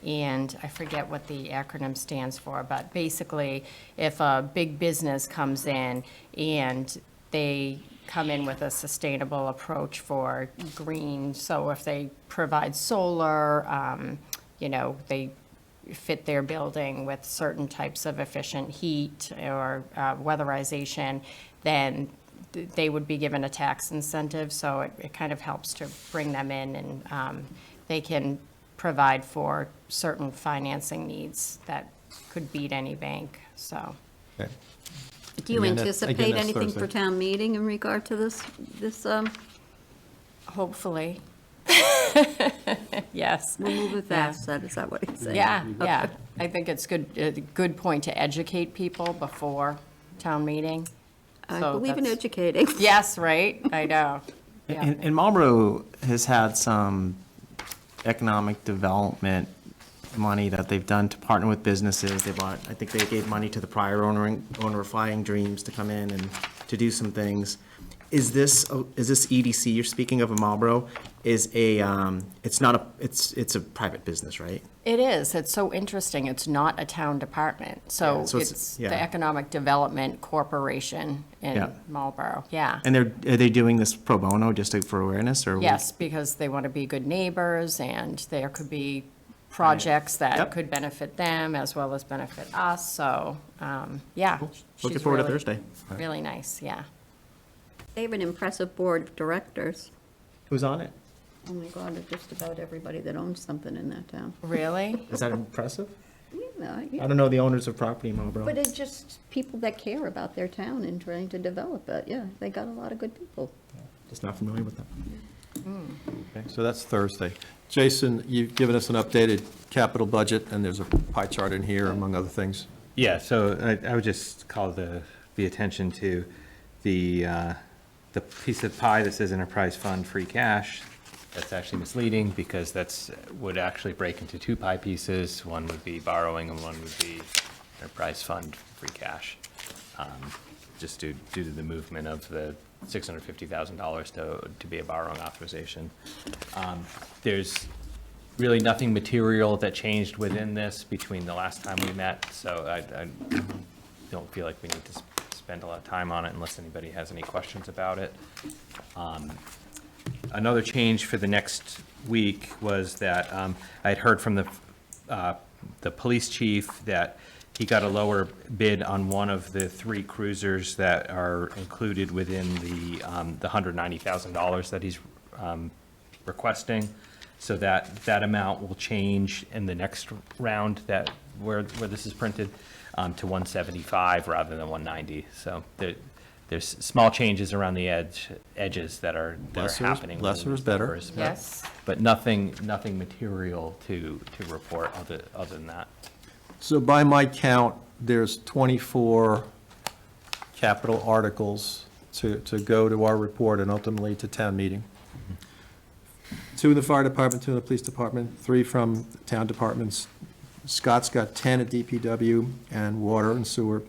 And I forget what the acronym stands for, but basically, if a big business comes in and they come in with a sustainable approach for green, so if they provide solar, they fit their building with certain types of efficient heat or weatherization, then they would be given a tax incentive, so it kind of helps to bring them in, and they can provide for certain financing needs that could beat any bank, so. Okay. Do you Again, that's anticipate anything Thursday. for town meeting in regard to this, Hopefully. Yes. we'll move it fast, is that what he's saying? Yeah, yeah. Okay. I think it's a good point to educate people before town meeting. I So believe in that's- educating. Yes, right? I know. Yeah. And Marlboro has had some economic development money that they've done to partner with businesses. I think they gave money to the prior owner of Flying Dreams to come in and to do some things. Is this EDC you're speaking of in Marlboro it's a private business, right? It is. It's so interesting. It's not a town department. So Yeah, so it's yeah. the Economic Development Corporation Yeah. in Marlboro. Yeah. And are they doing this pro bono just for awareness or? Yes, because they want to be good neighbors, and there could be projects that Yep. could benefit them as well as benefit us. So, yeah. Looking she's forward to really- Thursday. Really nice, yeah. They have an impressive board of directors. Who's on it? Oh my God, it's just about everybody that owns something in that town. Really? Is that impressive? Yeah, I don't know the owners of property in Marlboro. But it's just people that care about their town and trying to develop it. Yeah, they got a lot of good people. Just not familiar with them. So that's Thursday. Jason, you've given us an updated capital budget, and there's a pie chart in here, among other things. Yeah, so I would just call the attention to the piece of pie that says enterprise fund free cash. That's actually misleading, because would actually break into two pie pieces. One would be borrowing and one would be enterprise fund free cash. Just due to the movement of the $650,000 to be a borrowing authorization. There's really nothing material that changed within this between the last time we met, so I don't feel like we need to spend a lot of time on it unless anybody has any questions about it. Another change for the next week was that I'd heard from the police chief that he got a lower bid on one of the three cruisers that are included within the $190,000 that he's requesting. So that amount will change in the next round where this is printed to 175 rather than 190. So there's small changes around the edges that are happening. within Lesser is these better. numbers, but- Yes. But nothing material to report other than that. So by my count, there's 24 capital articles to go to our report and ultimately to town meeting. 2 in the fire department, 2 in the police department, 3 from town departments. Scott's got 10 at DPW and water and sewer,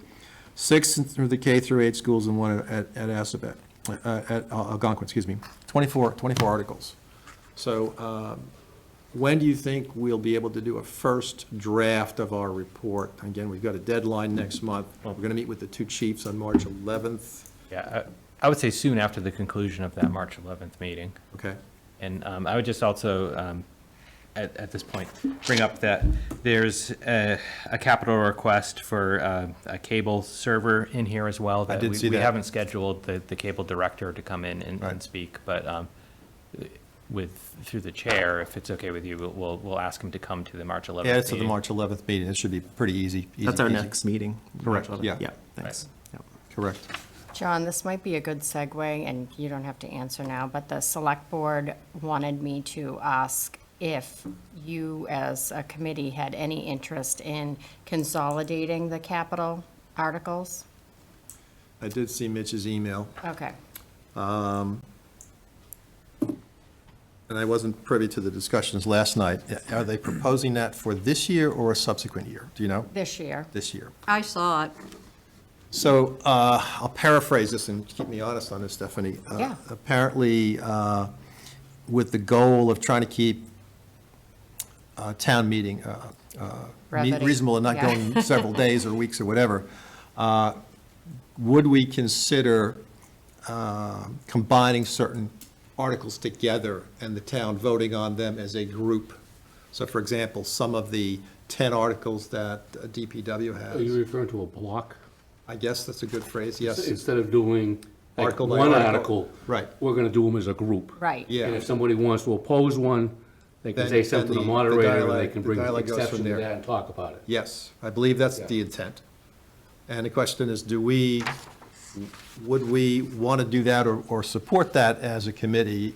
6 through the K through 8 schools and 1 at Assabet, at Algonquin, excuse me. 24 articles. So when do you think we'll be able to do a first draft of our report? Again, we've got a deadline next month. We're going to meet with the 2 chiefs on March 11th. Yeah, I would say soon after the conclusion of that March 11th meeting. Okay. And I would just also, at this point, bring up that there's a capital request for a cable server in here as well. I did see We that. haven't scheduled the cable director to come in and Right. speak, but through the chair, if it's okay with you, we'll ask him to come to the March 11th meeting. Yeah, it's at the March 11th meeting. It should be pretty easy. That's our peasy. next meeting. Correct, March 11th. yeah. Yeah, thanks. Yep. Correct. John, this might be a good segue, and you don't have to answer now, but the select board wanted me to ask if you, as a committee, had any interest in consolidating the capital articles? I did see Mitch's email, Okay. and I wasn't privy to the discussions last night. Are they proposing that for this year or a subsequent year? Do you know? This year. This year. I saw it. So I'll paraphrase this and keep me honest on this, Stephanie. Yeah. Apparently, with the goal of trying to keep town meeting Brevity. reasonable and not Yeah. going several days or weeks or whatever, would we consider combining certain articles together and the town voting on them as a group? So for example, some of the 10 articles that DPW Are you has, referring to a block? I guess that's a good phrase, yes. Instead of doing like Article by one article. article. Right. We're gonna do them as a group. Right. Yeah. And if somebody wants to oppose one, they can Then- say something to then the the moderator, and dialogue- they can the bring dialogue goes from exception to there. that and talk about it. Yes, I believe that's Yeah. the intent. And the question is, would we want to do that or support that as a committee?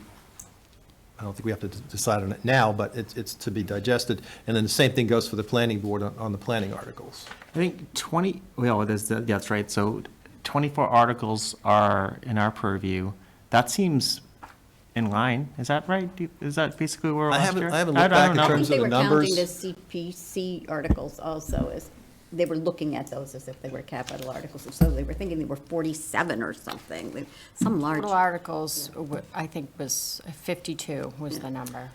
I don't think we have to decide on it now, but it's to be digested. And then the same thing goes for the planning board on the planning articles. I think 20, well, that's right, so 24 articles are in our purview. That seems in line, is that right? Is that basically where we're I last haven't- year? I haven't looked don't back in know. I terms think they of the were counting the numbers. CPC articles also as, they were looking at those as if they were capital articles. So they were thinking they were 47 or something, some large. Total articles, I think was 52 was the number.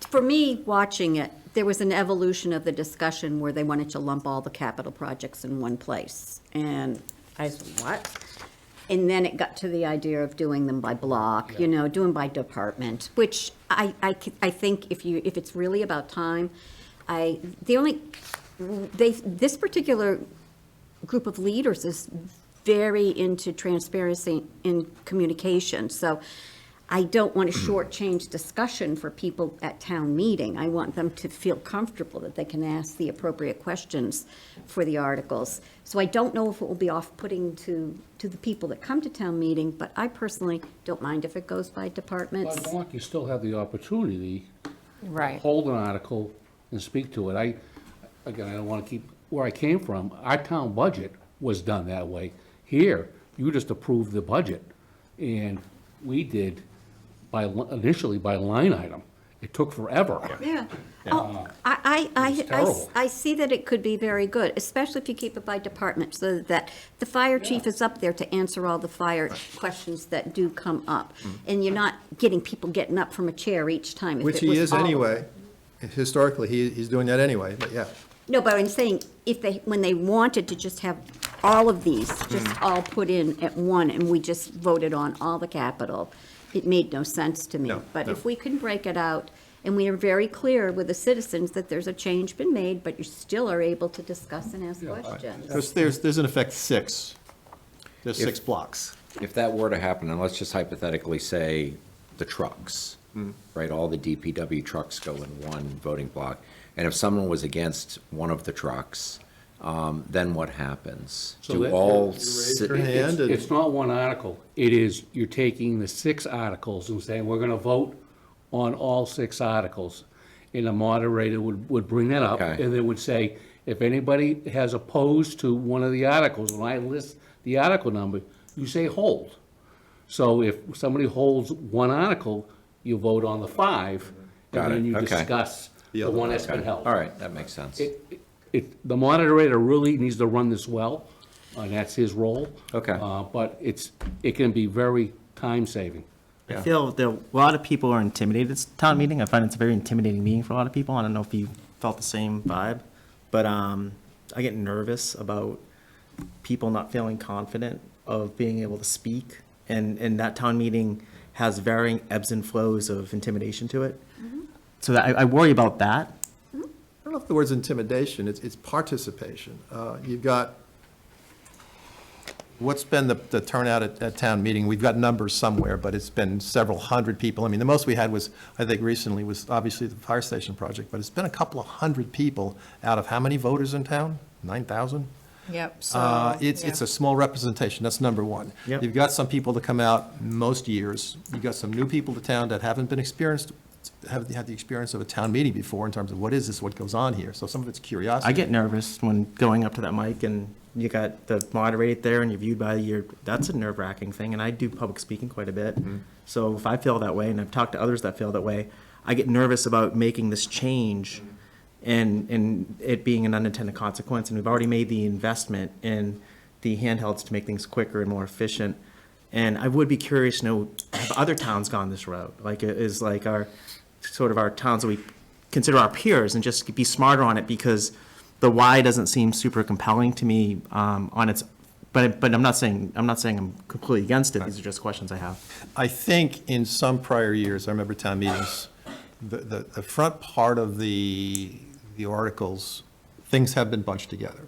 For me, watching it, there was an evolution of the discussion where they wanted to lump all the capital projects in one place. And I said, what? And then it got to the idea of doing them by block, doing by department, which I think if it's really about time, this particular group of leaders is very into transparency in communication. So I don't want to shortchange discussion for people at town meeting. I want them to feel comfortable that they can ask the appropriate questions for the articles. So I don't know if it will be off-putting to the people that come to town meeting, but I personally don't mind if it goes by departments. By block, you still have the opportunity Right. hold an article and speak to it. Again, I don't want to keep, where I came from, our town budget was done that way. Here, you just approved the budget, and we did initially by line item. It took forever. Yeah. Yeah. Oh, It's terrible. I see that it could be very good, especially if you keep it by department, so that the fire chief is up there to answer all the fire questions that do come up. And you're not getting people getting up from a chair each time. If Which it he was is all- anyway. Historically, he's doing that anyway, but yeah. No, but I'm saying, when they wanted to just have all of these, just all put in at one, and we just voted on all the capital, it made no sense to me. No, But no. if we can break it out, and we are very clear with the citizens that there's a change been made, but you still are able to discuss and ask questions. There's in effect six. There's If- 6 blocks. If that were to happen, and let's just hypothetically say the trucks, right, all the DPW trucks go in one voting block, and if someone was against one of the trucks, then what happens? So Do that- all, You raise ci- your hand. and- It's not one article. It is, you're taking the 6 articles and saying, we're gonna vote on all 6 articles. And the moderator would bring that up, Okay. and then would say, if anybody has opposed to one of the articles, when I list the article number, you say hold. So if somebody holds one article, you vote on the 5, Got and then it. you Okay. discuss The the other one that's Okay. been held. All right, that makes sense. The moderator really needs to run this well, and that's his role. Okay. But it can be very time-saving. I feel that a lot of people are intimidated at town meeting. I find it's a very intimidating meeting for a lot of people. I don't know if you felt the same vibe, but I get nervous about people not feeling confident of being able to speak, and that town meeting has varying ebbs and flows of intimidation to it. So I worry about that. I don't know if the word's intimidation, it's participation. You've got, what's been the turnout at town meeting? We've got numbers somewhere, but it's been several hundred people. I mean, the most we had was, I think recently, was obviously the fire station project, but it's been a couple of hundred people out of how many voters in town? 9,000? Yep, so. It's a small representation, that's number one. Yep. You've got some people that come out most years, you've got some new people to town that haven't had the experience of a town meeting before in terms of what is this, what goes on here, so some of it's curiosity. I get nervous when going up to that mic and you got the moderator there and you're viewed by that's a nerve-wracking thing, and I do public speaking quite a bit. So if I feel that way, and I've talked to others that feel that way, I get nervous about making this change and it being an unintended consequence, and we've already made the investment in the handhelds to make things quicker and more efficient. And I would be curious to know, have other towns gone this route? Like, is like our towns that we consider our peers, and just be smarter on it, because the why doesn't seem super compelling to me on its, but I'm not saying I'm completely against it. These are just questions I have. I think in some prior years, I remember town meetings, the front part of the articles, things have been bunched together.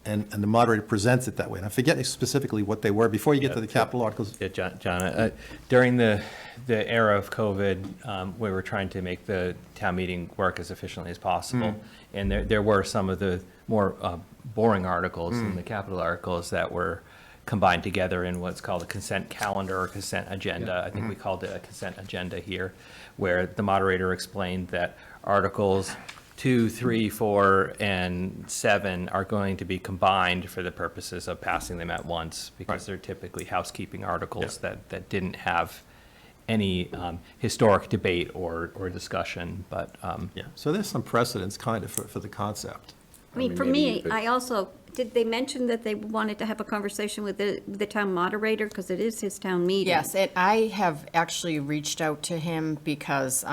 And the moderator presents it that way. And I forget specifically what they were before you get to the capital articles. Yeah, John, during the era of COVID, we were trying to make the town meeting work as efficiently as possible. And there were some of the more boring articles in the capital articles that were combined together in what's called a consent calendar or consent agenda. I think we called it a consent agenda here, where the moderator explained that Articles 2, 3, 4, and 7 are going to be combined for the purposes of passing them at once, because they're typically housekeeping articles that didn't have any historic debate or discussion, but. Yeah, so there's some precedence kind of for the concept. I mean, mean, for maybe me, you could- I also, did they mention that they wanted to have a conversation with the town moderator? Because it is his town meeting. Yes, I have actually reached out to him because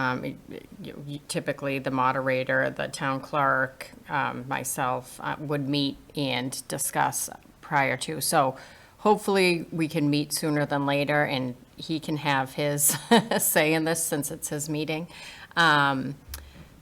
typically the moderator, the town clerk, myself would meet and discuss prior to. So hopefully we can meet sooner than later and he can have his say in this since it's his meeting.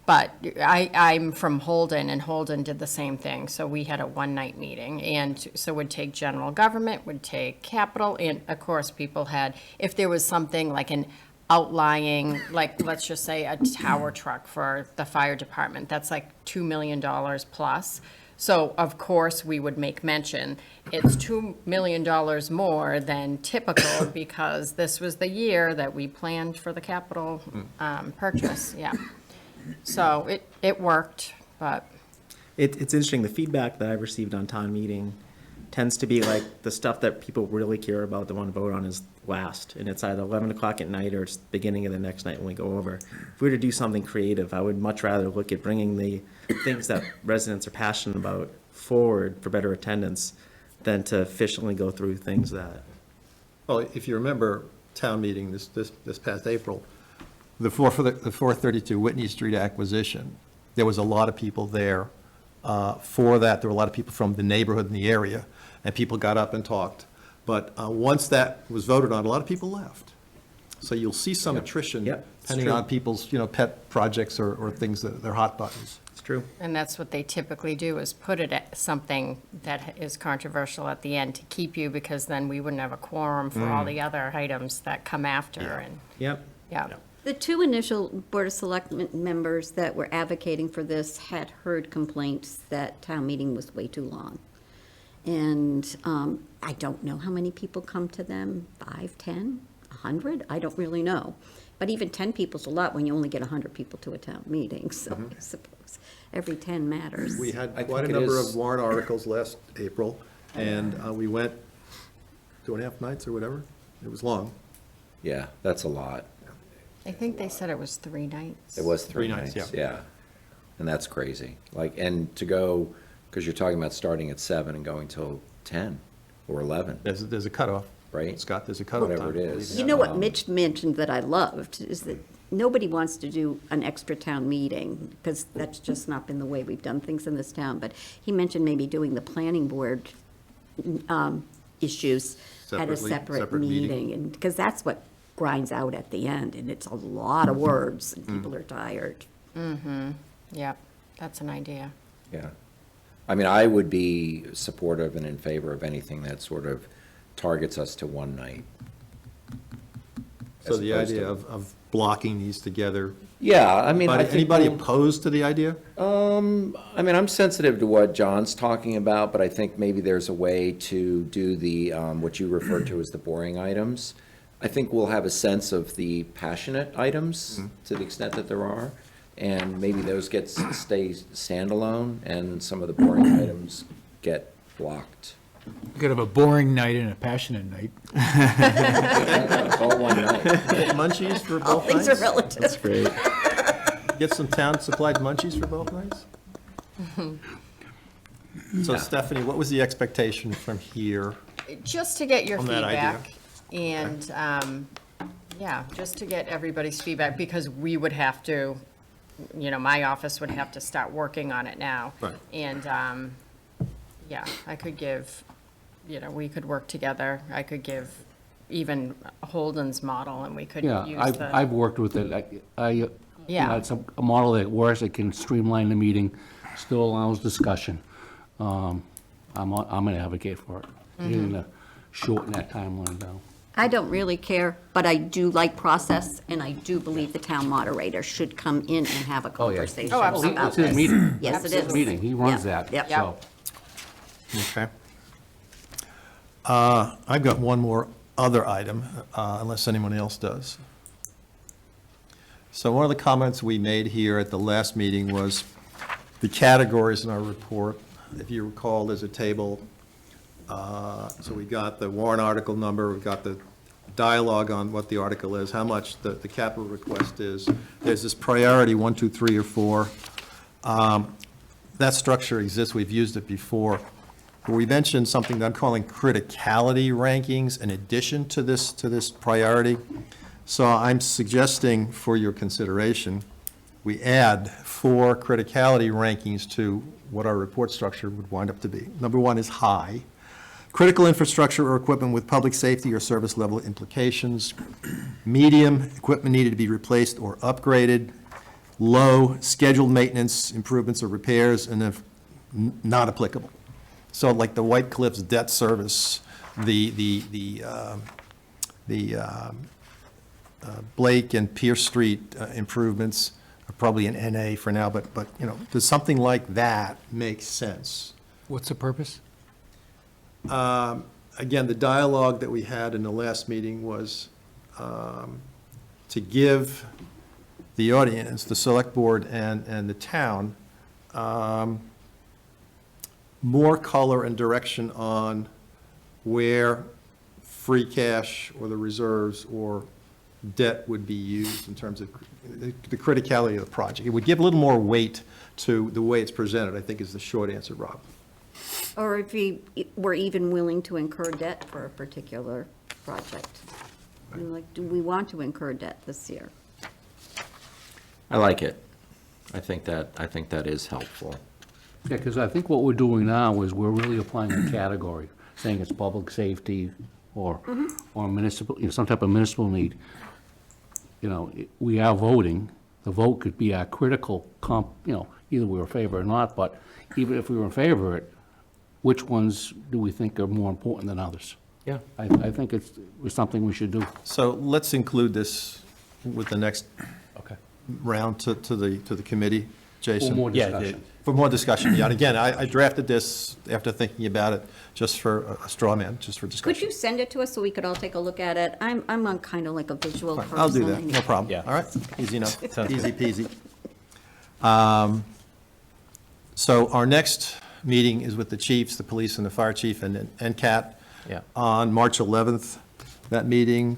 But I'm from Holden, and Holden did the same thing. So we had a one-night meeting, and so would take general government, would take capital, and of course, people had, if there was something like an outlying, like, let's just say a tower truck for the fire department, that's like $2 million plus. So of course, we would make mention, it's $2 million more than typical because this was the year that we planned for the capital purchase, yeah. So it worked, but. It's interesting, the feedback that I've received on town meeting tends to be like the stuff that people really care about, that want to vote on, is last. And it's either 11 o'clock at night or it's the beginning of the next night when we go over. If we were to do something creative, I would much rather look at bringing the things that residents are passionate about forward for better attendance than to efficiently go through things that. Well, if you remember town meeting this past April, the 432 Whitney Street acquisition, there was a lot of people there for that. There were a lot of people from the neighborhood and the area, and people got up and talked. But once that was voted on, a lot of people left. So you'll see some attrition, Yep, it's depending true. on people's, pet projects or things that they're hot buttons. It's true. And that's what they typically do, is put it at something that is controversial at the end to keep you, because then we wouldn't have a quorum for all the other items that come after, and, Yep. yeah. The two initial Board of Selectmen members that were advocating for this had heard complaints that town meeting was way too long. And I don't know how many people come to them, 5, 10, 100? I don't really know. But even 10 people's a lot when you only get 100 people to a town meeting, so I suppose every 10 matters. We had I quite a think it number is- of warrant articles last April, and we went 2.5 nights or whatever. It was long. Yeah, that's a lot. I think they said it was 3 nights. It was 3 3 nights, nights, yeah. yeah. And that's crazy. Like, and to go, because you're talking about starting at 7 and going till 10 or 11, There's a cutoff. Right. Scott, there's a cutoff time. Whatever it is. You know what Mitch mentioned that I loved, is that nobody wants to do an extra town meeting, because that's just not been the way we've done things in this town. But he mentioned maybe doing the planning board issues at a separate meeting. meeting, and, because that's what grinds out at the end, and it's a lot of words, and people are tired. Yep, that's an idea. yeah. I mean, I would be supportive and in favor of anything that sort of targets us to one night. So as the opposed idea to- of blocking these together, Yeah, I mean, I think. anybody we'll- opposed to the idea? I mean, I'm sensitive to what John's talking about, but I think maybe there's a way to do the, what you refer to as the boring items. I think we'll have a sense of the passionate items, to the extent that there are, and maybe those stay standalone, and some of the boring items get blocked. You could have a boring night and a passionate night. It's all one night. Get munchies for both nights? Things are relative. Great. Get some town-supplied munchies for both nights? So Stephanie, what was the expectation from here? Just to get your On that idea. feedback, and, yeah, just to get everybody's feedback, because we would have to, my office would have to start working on it now. Right. And, yeah, I could give, we could work together. I could give even Holden's model, and we could Yeah, use I've the, worked with it. Yeah. It's a model that works, it can streamline the meeting, still allows discussion. I'm an advocate for it. You're gonna shorten that timeline down. I don't really care, but I do like process, and I do believe the town moderator should come in and have a Oh, yeah. conversation Oh, absolutely. about It's his this. meeting. Yes, it It's his is. meeting, he runs Yeah, that, yep. so. Okay. I've got one more other item, unless anyone else does. So one of the comments we made here at the last meeting was the categories in our report. If you recall, there's a table. So we got the warrant article number, we've got the dialogue on what the article is, how much the capital request is. There's this priority, 1, 2, 3, or 4. That structure exists, we've used it before. But we mentioned something that I'm calling criticality rankings in addition to this priority. So I'm suggesting for your consideration, we add 4 criticality rankings to what our report structure would wind up to be. Number 1 is high. Critical infrastructure or equipment with public safety or service level implications. Medium, equipment needed to be replaced or upgraded. Low, scheduled maintenance, improvements or repairs, and if not applicable. So like the White Cliffs debt service, the Blake and Pierce Street improvements are probably an NA for now, but, does something like that make sense? What's the purpose? Again, the dialogue that we had in the last meeting was to give the audience, the select board and the town, more color and direction on where free cash or the reserves or debt would be used in terms of the criticality of the project. It would give a little more weight to the way it's presented, I think is the short answer, Rob. Or if we were even willing to incur debt for a particular project. Do we want to incur debt this year? I like it. I think that is helpful. Yeah, because I think what we're doing now is we're really applying a category, saying it's public safety or municipal, some type of municipal need. We are voting, the vote could be our critical either we're in favor or not, but even if we were in favor of it, which ones do we think are more important than others? Yeah. I think it's something we should do. So let's include this with the next Okay. round to the committee, Jason. For more Yeah, discussion. For more discussion, yeah. And again, I drafted this after thinking about it, just for a straw man, just for discussion. Could you send it to us so we could all take a look at it? I'm on kind of like a visual Fine, person. I'll do that, no problem. Yeah. All right, easy enough, Sounds good. easy peasy. So our next meeting is with the chiefs, the police and the fire chief and NCAT. Yeah. On March 11th. That meeting,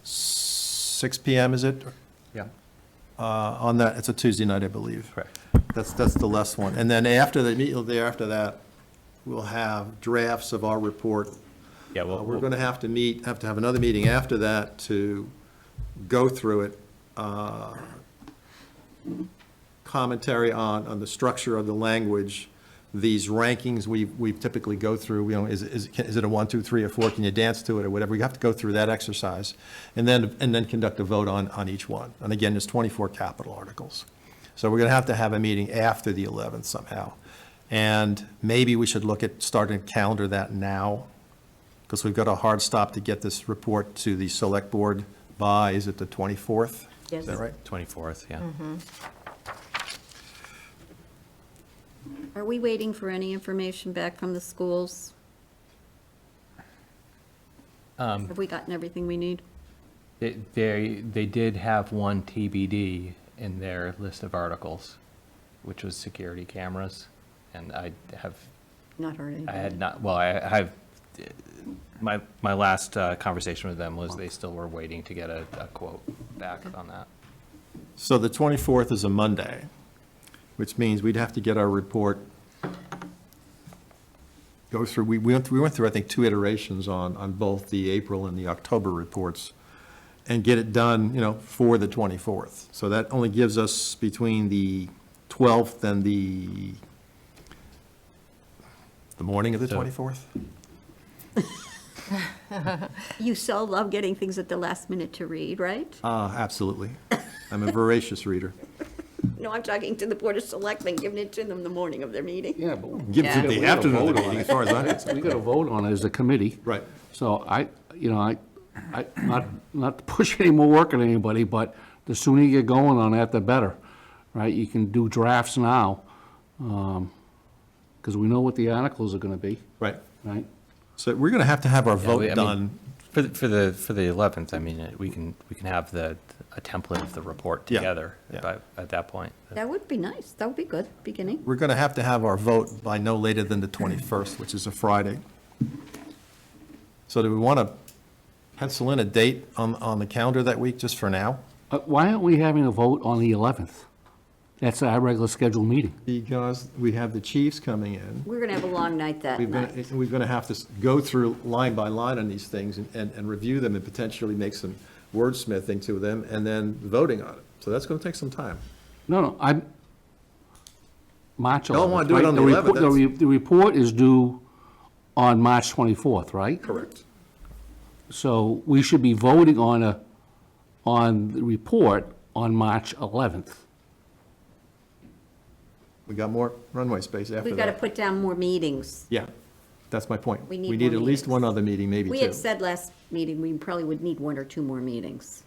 6 PM, is it? Yeah. On that, it's a Tuesday night, I believe. Correct. That's the last one. And then after the meeting, there after that, we'll have drafts of our report. Yeah, We're going to have to have another meeting after that to go through it. Commentary on the structure of the language, these rankings we typically go through, is it a 1, 2, 3, or 4? Can you dance to it or whatever? We have to go through that exercise and then conduct a vote on each one. And again, there's 24 capital articles. So we're going to have a meeting after the 11th somehow. And maybe we should look at starting to calendar that now, because we've got a hard stop to get this report to the select board by, is it the 24th? Yes. Is that right? 24th, yeah. Are we waiting for any information back from the schools? Have we gotten everything we need? They did have one TBD in their list of articles, which was security cameras, and I Not heard anything. had not, well, I have, my last conversation with them was they still were waiting to get a quote back on that. So the 24th is a Monday, which means we'd have to get our report, go through, we went through, I think, 2 iterations on both the April and the October reports, and get it done, for the 24th. So that only gives us between the 12th and the morning of the 24th? You so love getting things at the last minute to read, right? Absolutely. I'm a voracious reader. No, I'm talking to the Board of Selectmen, giving it to them the morning of their meeting. Yeah, but. Give it to we the gotta afternoon of vote the on meeting, it. as far as I'm concerned. We got to vote on it as a committee. Right. So not to push any more work on anybody, but the sooner you get going on that, the better, right? You can do drafts now, because we know what the articles are gonna be, Right. right? So we're going to have our Yeah, vote I mean, done. For the 11th, I mean, we can have a template of the report Yeah, together yeah. at that point. That would be nice. That would be good, beginning. We're going to have our vote by no later than the 21st, which is a Friday. So do we want to pencil in a date on the calendar that week, just for now? Why aren't we having a vote on the 11th? That's our regular scheduled meeting. Because we have the chiefs coming in. We're going to have a long night that We're night. going to have to go through line by line on these things and review them and potentially make some wordsmithing to them and then voting on it. So that's going to take some time. No, March 11th. Y'all wanna do it right? on the report- 11th, The report is due on March 24th, right? Correct. So we should be voting on the report on March 11th. We got more runway space after We've got to that. put down more meetings. Yeah, that's my point. We need We need more at least meetings. one other meeting, maybe We two. had said last meeting, we probably would need 1 or 2 more meetings.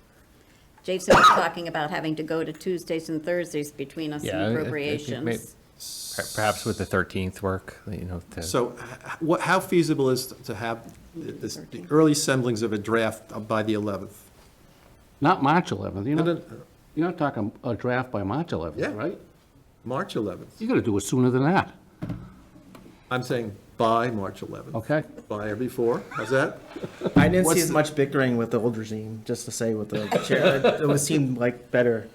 Jason was talking about having to go to Tuesdays and Thursdays between us Yeah, and I think appropriations. Perhaps with the 13th work, to. So how feasible is to have the early semblings of a draft by the 11th? Not March 11th, No, no, you're not talking a draft by March 11th, Yeah. right? March 11th. You gotta do it sooner than that, I'm saying by March 11th. okay? By or before, how's that? I didn't What's see as the- much bickering with the old regime, just to say with the chair. It would seem like better.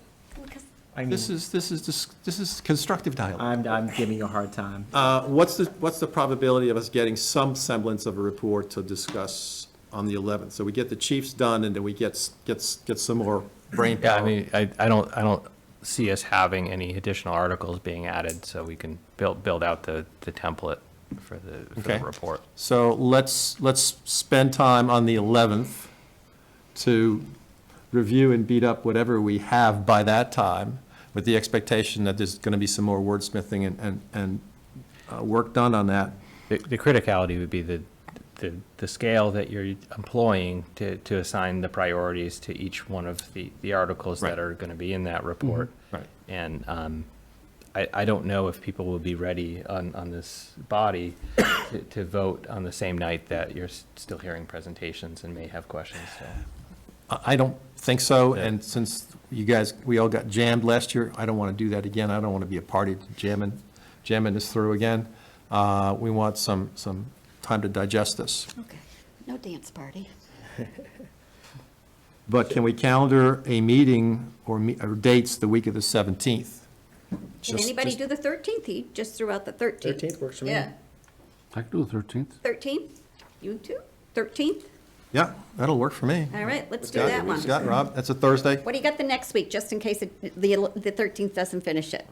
I mean, This is constructive dialogue. I'm giving you a hard time. What's the probability of us getting some semblance of a report to discuss on the 11th? So we get the chiefs done and then we get some more brain Yeah, I power. mean, I don't see us having any additional articles being added, so we can build out the template for the Okay. report. So let's spend time on the 11th to review and beat up whatever we have by that time, with the expectation that there's going to be some more wordsmithing and work done on that. The criticality would be the scale that you're employing to assign the priorities to each one of the articles Right. that are going to be in that report. Right. And I don't know if people will be ready on this body to vote on the same night that you're still hearing presentations and may have questions, so. I don't think so, Yeah. and since we all got jammed last year, I don't want to do that again. I don't want to be a party to jamming this through again. We want some time to digest this. Okay, no dance party. But can we calendar a meeting or dates the week of the 17th? Can Just- anybody just- do the 13th? He just threw out the 13th. 13th works for me. Yeah, I can do the 13th. 13th? You too? 13th? Yeah, that'll work for me. All right, let's do Scott, that one. Scott, Rob, that's a Thursday? What do you got the next week, just in case the 13th doesn't finish it?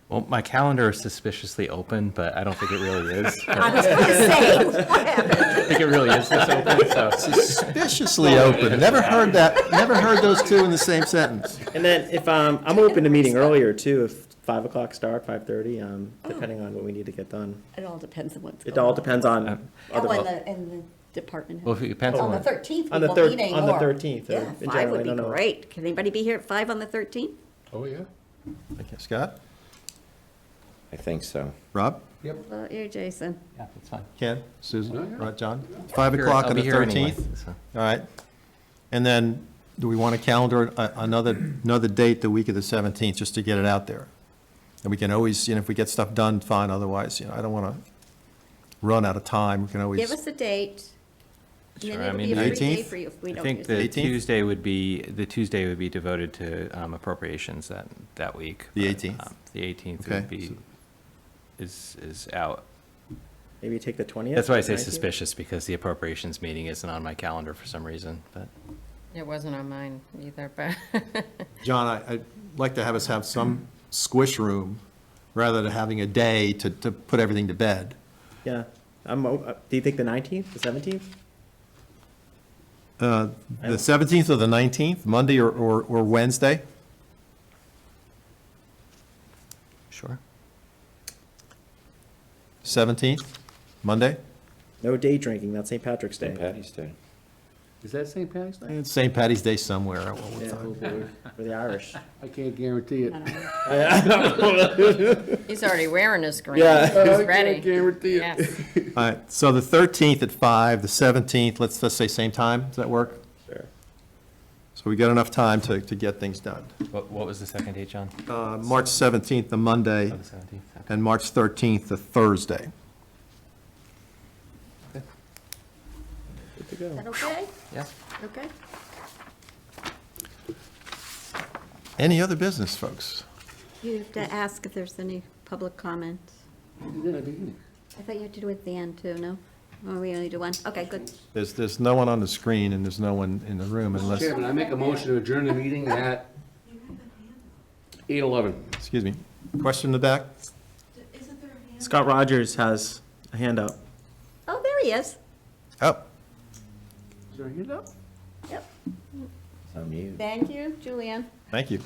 Well, my calendar is suspiciously open, but I don't think it really is. I was going to say, what happened? I think it really is this open, so. Suspiciously open. Never heard that, never heard those two in the same sentence. And then if, I'm open to meeting earlier too, if 5 o'clock start, 5:30, depending on what we need to get done. It all depends on what's going It on. all depends on Oh, other. and the department Well, head? if you pencil On the it. 13th, On the we third- won't need any on the more. 13th, or Yeah, in 5 general, would I be don't know. great. Can anybody be here at 5 on the 13th? Oh, yeah. Okay, Scott? I think so. Rob? You, Jason. Yeah, that's fine. Ken? Susan? Yeah, yeah. Right, John? 5 o'clock I'll on be the here anyway, 13th? so. All right. And then, do we want to calendar another date, the week of the 17th, just to get it out there? And we can always, if we get stuff done, fine, otherwise, I don't want to run out of time, we can always. Give us a date. And Sure, then I it'll mean, be a free day 18th? for you if we I don't think use the it. 18th? Tuesday would be devoted to appropriations that week. The but, 18th? The 18th Okay, would be, is out. Maybe take the 20th? That's why I say 19th? suspicious, because the appropriations meeting isn't on my calendar for some reason, but. It wasn't on mine either, but. John, I'd like to have us have some squish room, rather than having a day to put everything to bed. Yeah. Do you think the 19th, the 17th? The 17th or the 19th, Monday or Wednesday? Sure. 17th, Monday? No day drinking, that's St. Patrick's Day. Patty's Day. Is that St. Patty's Day? It's St. Patty's Day somewhere. Well, we'll Yeah, talk. for the Irish. I can't guarantee it. He's already wearing his green. Yeah. He's ready. guarantee it. Yes. All right, so the 13th at 5, the 17th, let's say same time, does that work? Sure. So we got enough time to get things done. What was the second date, John? March 17th, the Monday, Oh, the 17th. Okay. and March 13th, the Thursday. Good to go. Is that okay? Yeah. Okay. Any other business, folks? You have to ask if there's any public comments. Did I begin? I thought you had to do it at the end too, no? Or we only do one? Okay, good. There's no one on the screen and there's no one in the room unless, Chairman, I make a motion to adjourn the meeting at 8:11. excuse me, question in the back? Scott Rogers has a hand up. Oh, there he is. Oh, Is there a hand up? Yep. So mute. Thank you, Julianne. thank you.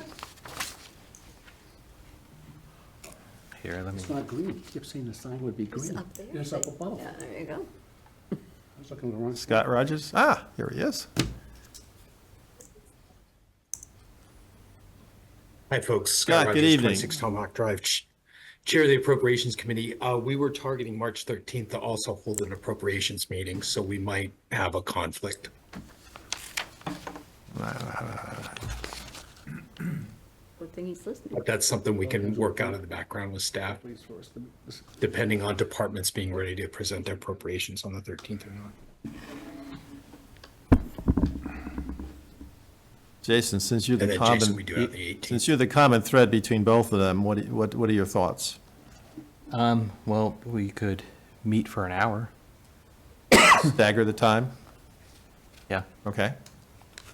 Here, let me. It's not green. You kept saying the sign would be It's green. up there. It's up above. Yeah, there you go. I was looking at the wrong. Scott Rogers? Ah, here he is. Hi, folks. Scott, good Rogers, evening. 26 Tomahawk Drive, Chair of the Appropriations Committee. We were targeting March 13th to also hold an appropriations meeting, so we might have a conflict. Good thing he's listening. But that's something we can work out in the background with staff, depending on departments being ready to present their appropriations on the 13th or not. Jason, since you're the And then common, Jason, we do have the 18th. since you're the common thread between both of them, what are your thoughts? Well, we could meet for an hour. Stagger the time? Yeah. Okay.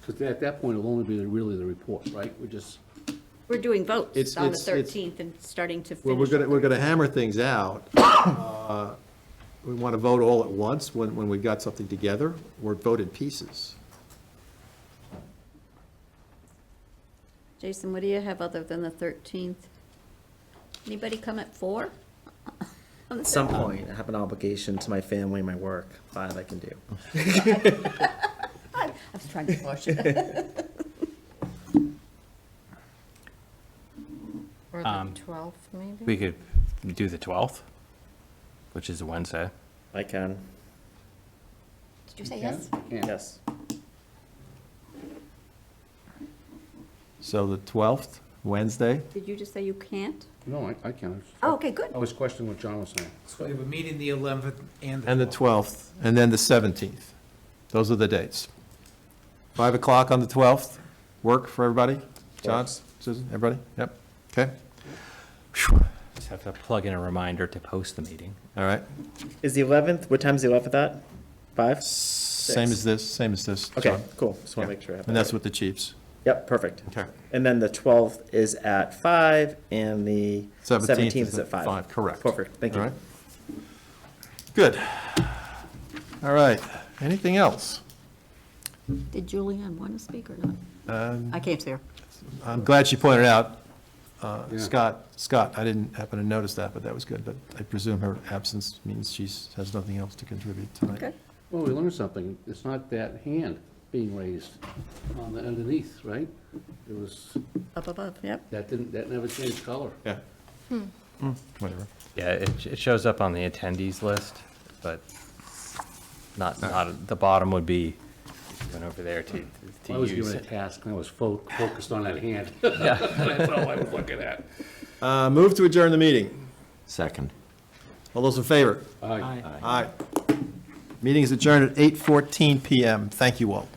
Because at that point, it'll only be really the report, right? We're just, We're doing votes It's- on the it's- it's- 13th and starting to Well, finish. we're gonna hammer things out. We want to vote all at once when we've got something together, or vote in pieces. Jason, what do you have other than the 13th? Anybody come at 4? At some point, I have an obligation to my family and my work. 5 I can do. I was trying to push it. Or the 12th, maybe? We could do the 12th, which is a Wednesday. I can, Did you say yes? yeah. yes. So the 12th, Wednesday? Did you just say you can't? No, I can't. Oh, okay, good. I was questioning what John was saying. So we have a meeting the 11th and And the 12th, and then the 17th. Those are the dates. 5 o'clock on the 12th, work for everybody? John, Susan, everybody? Yep, okay. Phew. Just have to plug in a reminder to post the meeting. All right, Is the 11th, what time's the 11th at? 5? same as this, Okay, John. cool. Just want Yeah. to make sure I have that. And that's right. with the chiefs. Yep, perfect. Okay. And then the 12th is at 5 and the 17th is at 5. correct. Perfect, thank All you. right. Good. All right, anything else? Did Julianne want to speak or not? I can't see her. I'm glad she pointed out, Yeah. Scott, I didn't happen to notice that, but that was good. But I presume her absence means she has nothing else to contribute tonight. Okay. Well, we learned something. It's not that hand being raised on the underneath, right? It was, Up above, yep. that never changed color. Yeah. Whatever. Yeah, it shows up on the attendees list, but not, the bottom would be, went over there to I was use given a it. task, and I was focused on that hand. That's all I was looking at. Move to adjourn the meeting. Second. All those in favor? Aye. Aye. Meeting is adjourned at 8:14 PM. Thank you all.